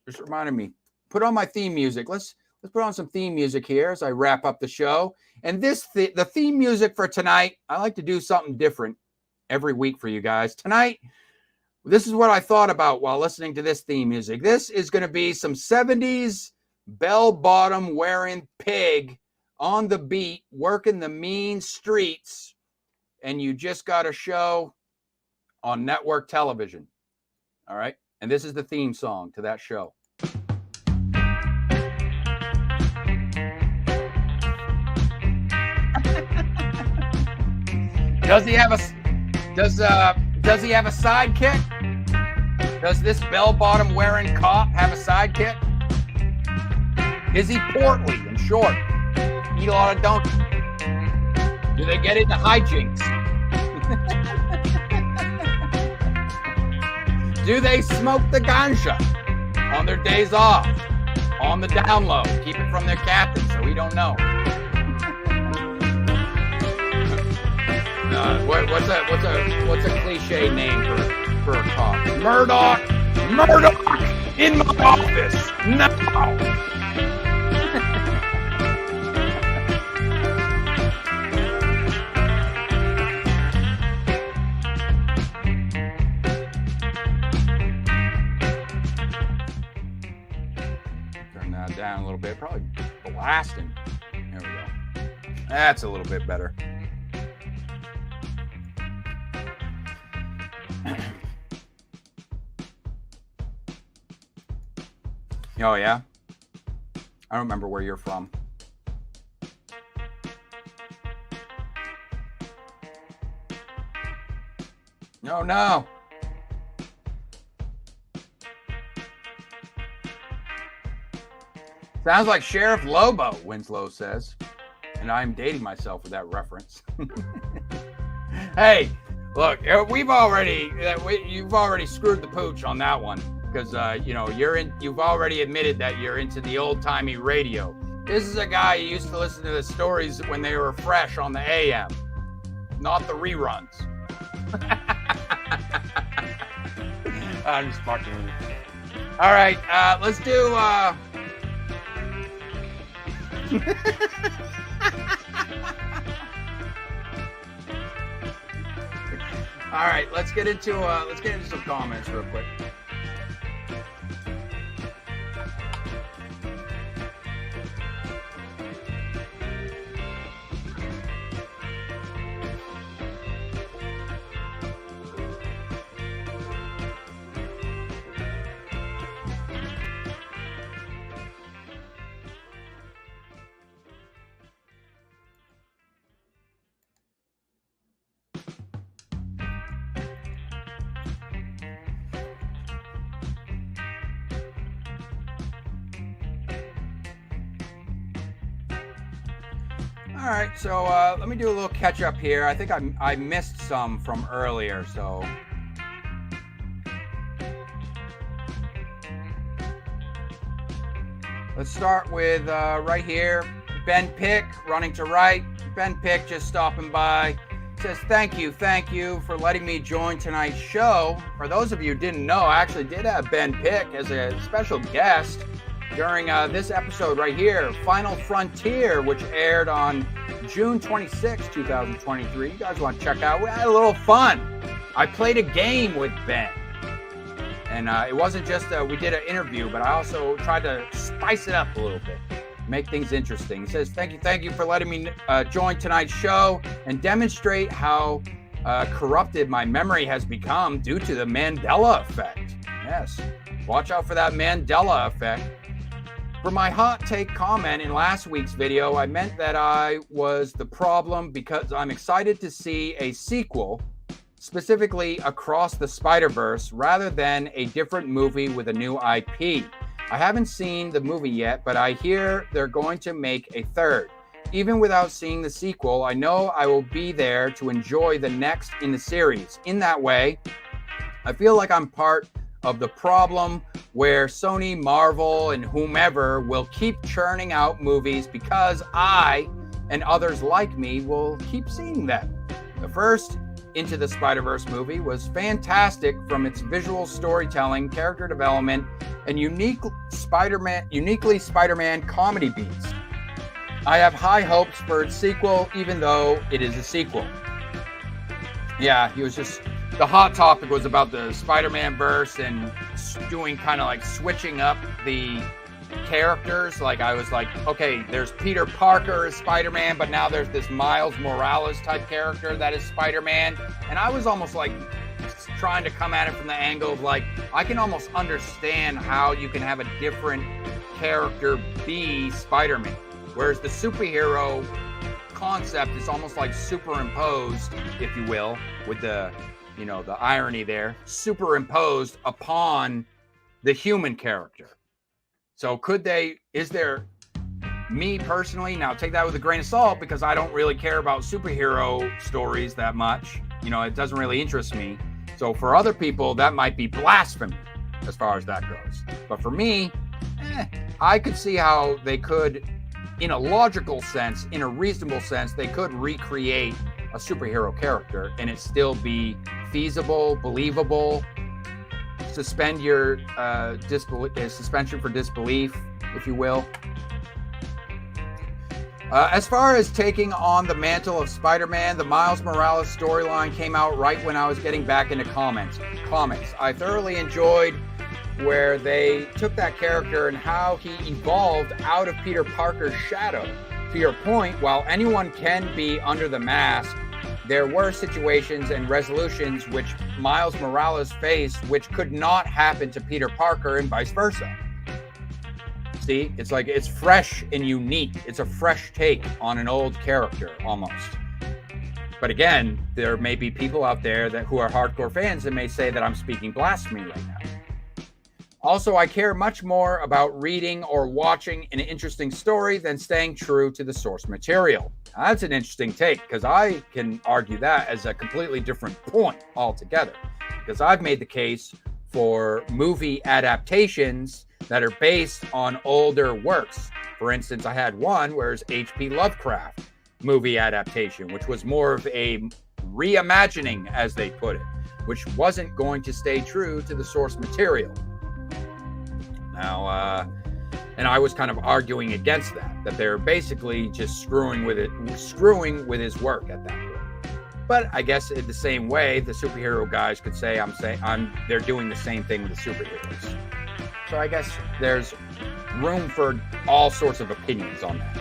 Just reminded me. Put on my theme music. Let's put on some theme music here as I wrap up the show. And the theme music for tonight, I like to do something different every week for you guys. Tonight, this is what I thought about while listening to this theme music. This is going to be some 70s bell-bottom wearing pig on the beat, working the mean streets, and you just got a show on network television. All right? And this is the theme song to that show. Does he have a sidekick? Does this bell-bottom wearing cop have a sidekick? Is he portly and short? Eat a lot of donuts? Do they get into hijinks? Do they smoke the ganja on their days off? On the down low, keep it from their captain so we don't know. What's a cliche name for a cop? Murdoch in my office now. Turn that down a little bit, probably blasting. There we go. That's a little bit better. Oh, yeah? I don't remember where you're from. Oh, no. Sounds like Sheriff Lobo, Winslow says. And I'm dating myself with that reference. Hey, look, you've already screwed the pooch on that one. Because you've already admitted that you're into the old-timey radio. This is a guy who used to listen to the stories when they were fresh on the AM, not the reruns. I'm just fucking with you. All right, let's do. All right, let's get into some comments real quick. All right, so let me do a little catch up here. I think I missed some from earlier, so. Let's start with right here, Ben Pick running to right. Ben Pick just stopping by. says, thank you for letting me join tonight's show. For those of you who didn't know, I actually did have Ben Pick as a special guest during this episode right here, Final Frontier, which aired on June 26, 2023. You guys want to check out? We had a little fun. I played a game with Ben. And it wasn't just we did an interview, but I also tried to spice it up a little bit, make things interesting. He says, thank you for letting me join tonight's show and demonstrate how corrupted my memory has become due to the Mandela effect. Yes, watch out for that Mandela effect. For my hot take comment in last week's video, I meant that I was the problem because I'm excited to see a sequel, specifically Across the Spider-Verse, rather than a different movie with a new IP. I haven't seen the movie yet, but I hear they're going to make a third. Even without seeing the sequel, I know I will be there to enjoy the next in the series. In that way, I feel like I'm part of the problem where Sony, Marvel, and whomever will keep churning out movies because I and others like me will keep seeing them. The first Into the Spider-Verse movie was fantastic from its visual storytelling, character development, and uniquely Spider-Man comedy beats. I have high hopes for its sequel, even though it is a sequel. Yeah, the hot topic was about the Spider-Man verse and doing kind of like switching up the characters. Like I was like, okay, there's Peter Parker as Spider-Man, but now there's this Miles Morales type character that is Spider-Man. And I was almost like trying to come at it from the angle of like, I can almost understand how you can have a different character be Spider-Man. Whereas the superhero concept is almost like superimposed, if you will, with the irony there, superimposed upon the human character. So me personally, now take that with a grain of salt because I don't really care about superhero stories that much. It doesn't really interest me. So for other people, that might be blasphemy as far as that goes. But for me, I could see how they could, in a logical sense, in a reasonable sense, they could recreate a superhero character and it still be feasible, believable. Suspend your suspension for disbelief, if you will. As far as taking on the mantle of Spider-Man, the Miles Morales storyline came out right when I was getting back into comics. I thoroughly enjoyed where they took that character and how he evolved out of Peter Parker's shadow. To your point, while anyone can be under the mask, there were situations and resolutions which Miles Morales faced which could not happen to Peter Parker and vice versa. See, it's like it's fresh and unique. It's a fresh take on an old character almost. But again, there may be people out there who are hardcore fans that may say that I'm speaking blasphemy right now. Also, I care much more about reading or watching an interesting story than staying true to the source material. Now, that's an interesting take because I can argue that as a completely different point altogether. Because I've made the case for movie adaptations that are based on older works. For instance, I had one where it's H.P. Lovecraft movie adaptation, which was more of a reimagining, as they put it, which wasn't going to stay true to the source material. Now, and I was kind of arguing against that they're basically just screwing with his work at that point. But I guess in the same way, the superhero guys could say they're doing the same thing with the superheroes. So I guess there's room for all sorts of opinions on that.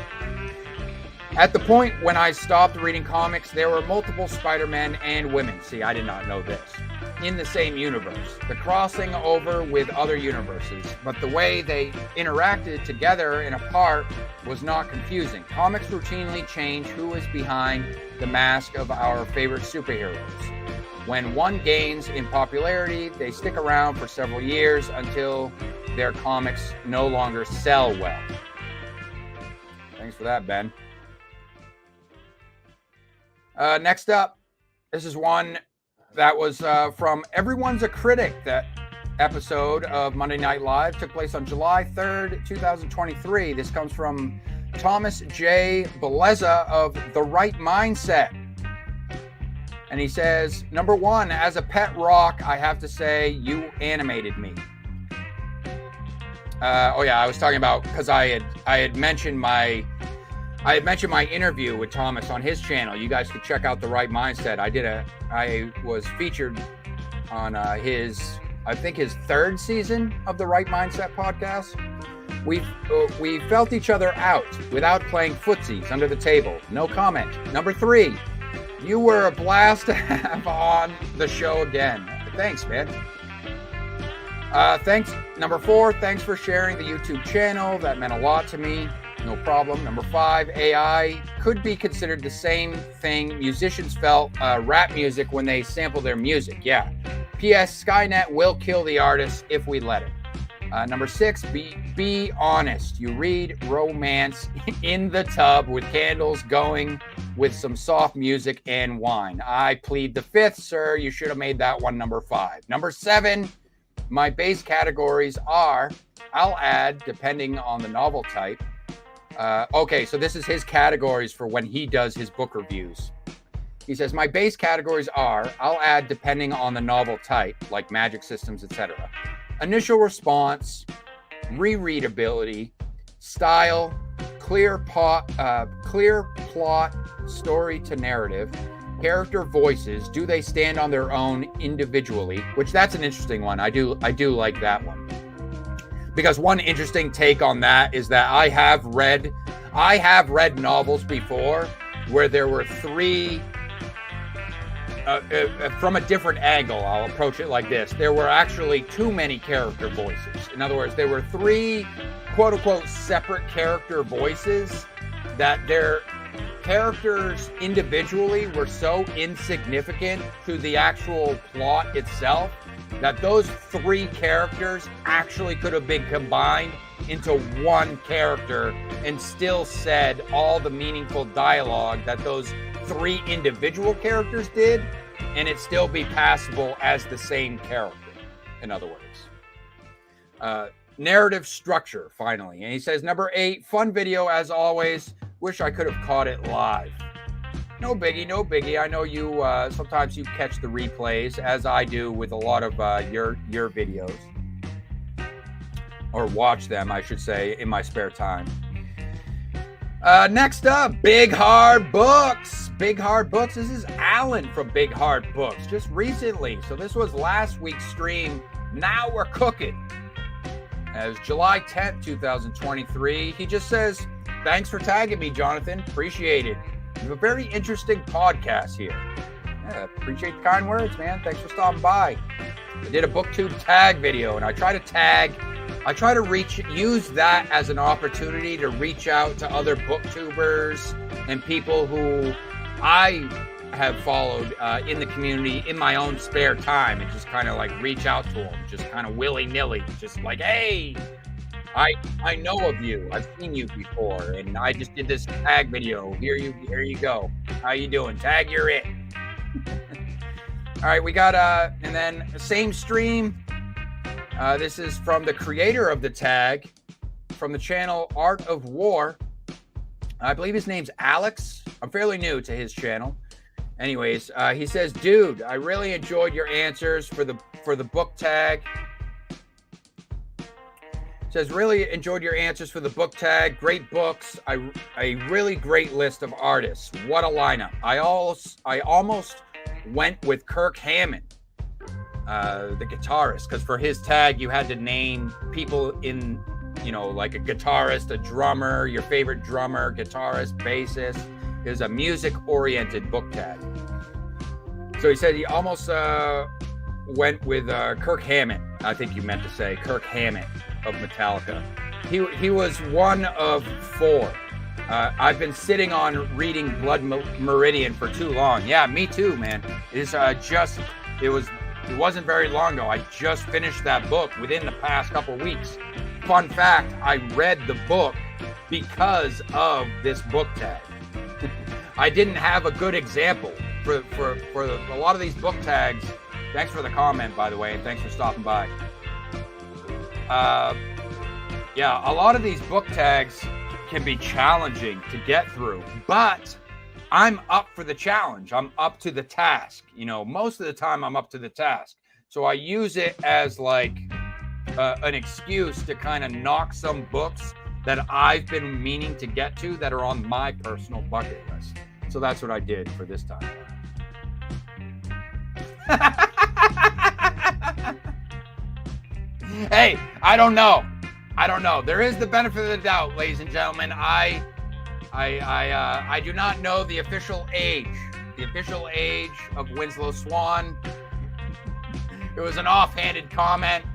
At the point when I stopped reading comics, there were multiple Spider-Men and women. See, I did not know this. In the same universe. The crossing over with other universes. But the way they interacted together and apart was not confusing. Comics routinely change who is behind the mask of our favorite superheroes. When one gains in popularity, they stick around for several years until their comics no longer sell well. Thanks for that, Ben. Next up, this is one that was from Everyone's a Critic. That episode of Monday Night Live took place on July 3rd, 2023. This comes from Thomas J. Beleza of The Right Mindset. And he says, number one, as a pet rock, I have to say you animated me. Oh yeah, I was talking about, because I had mentioned my interview with Thomas on his channel. You guys could check out The Right Mindset. I was featured on his third season of the Right Mindset podcast. We felt each other out without playing footsies under the table. No comment. Number 3, you were a blast to have on the show again. Thanks, man. Thanks. Number 4, thanks for sharing the YouTube channel. That meant a lot to me. No problem. Number 5, AI could be considered the same thing musicians felt rap music when they sample their music. Yeah. P.S. Skynet will kill the artist if we let it. Number 6, be honest. You read romance in the tub with candles going with some soft music and wine. I plead the 5th, sir. You should have made that one number 5. Number 7, my base categories are, I'll add, depending on the novel type. Okay, so this is his categories for when he does his book reviews. He says, my base categories are, I'll add depending on the novel type, like magic systems, etc. Initial response, rereadability, style, clear plot, story to narrative, character voices. Do they stand on their own individually? Which that's an interesting one. I do like that one. Because one interesting take on that is that I have read novels before where there were 3 from a different angle. I'll approach it like this. There were actually too many character voices. In other words, there were 3 quote-unquote separate character voices that their characters individually were so insignificant to the actual plot itself that those 3 characters actually could have been combined into one character and still said all the meaningful dialogue that those 3 individual characters did, and it still be passable as the same character, in other words. Narrative structure, finally. And he says, number 8, fun video as always. Wish I could have caught it live. No biggie, no biggie. I know you, sometimes you catch the replays, as I do with a lot of your videos. Or watch them, I should say, in my spare time. Next up, Big Hard Books. Big Hard Books. This is Alan from Big Hard Books, just recently. So this was last week's stream. Now we're cooking. As July 10th, 2023. He just says, thanks for tagging me, Jonathan. Appreciate it. You have a very interesting podcast here. Yeah, appreciate the kind words, man. Thanks for stopping by. I did a Booktube tag video, and I try to use that as an opportunity to reach out to other booktubers and people who I have followed in the community in my own spare time, and just kind of like reach out to them, just kind of willy-nilly, just like, hey, I know of you. I've seen you before, and I just did this tag video. Here you go. How you doing? Tag, you're it. All right, we got and then same stream. This is from the creator of the tag, from the channel Art of War. I believe his name's Alex. I'm fairly new to his channel. Anyways, he says, dude, I really enjoyed your answers for the book tag. Says, really enjoyed your answers for the book tag. Great books. A really great list of artists. What a lineup. I almost went with Kirk Hammett, the guitarist, because for his tag you had to name people in, like a guitarist, a drummer, your favorite drummer, guitarist, bassist. It was a music-oriented book tag. So he said he almost went with Kirk Hammett. I think you meant to say Kirk Hammett of Metallica. He was one of 4. I've been sitting on reading Blood Meridian for too long. Yeah, me too, man. It wasn't very long ago. I just finished that book within the past couple weeks. Fun fact, I read the book because of this book tag. I didn't have a good example for a lot of these book tags. Thanks for the comment, by the way, and thanks for stopping by. Yeah, a lot of these book tags can be challenging to get through, but I'm up for the challenge. I'm up to the task. You know, most of the time I'm up to the task. So I use it as like an excuse to kind of knock some books that I've been meaning to get to that are on my personal bucket list. So that's what I did for this time. Hey, I don't know. There is the benefit of the doubt, ladies and gentlemen. I do not know the official age. The official age of Winslow Swan. It was an offhanded comment.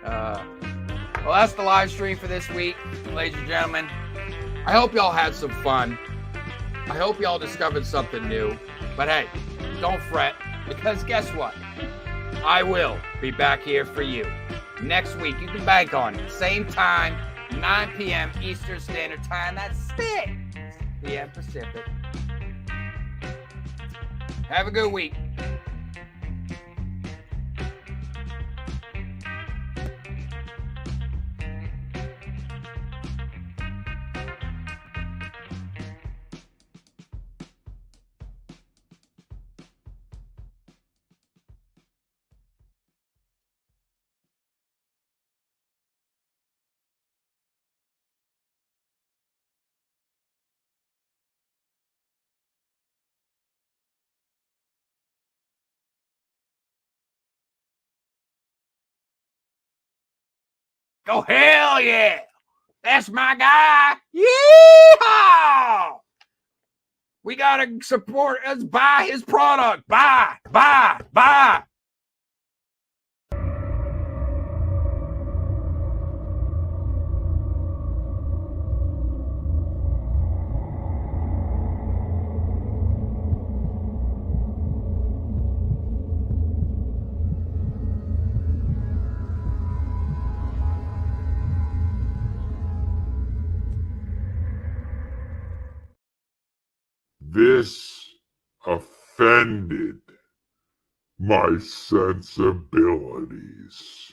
Well, that's the live stream for this week, ladies and gentlemen. I hope y'all had some fun. I hope y'all discovered something new. But hey, don't fret, because guess what? I will be back here for you next week. You can bank on it. Same time, 9 p.m. Eastern Standard Time. That's 6 p.m. Pacific. Have a good week. Go hell yeah! That's my guy! Yeehaw! We gotta support us, buy his product. Buy. This offended my sensibilities.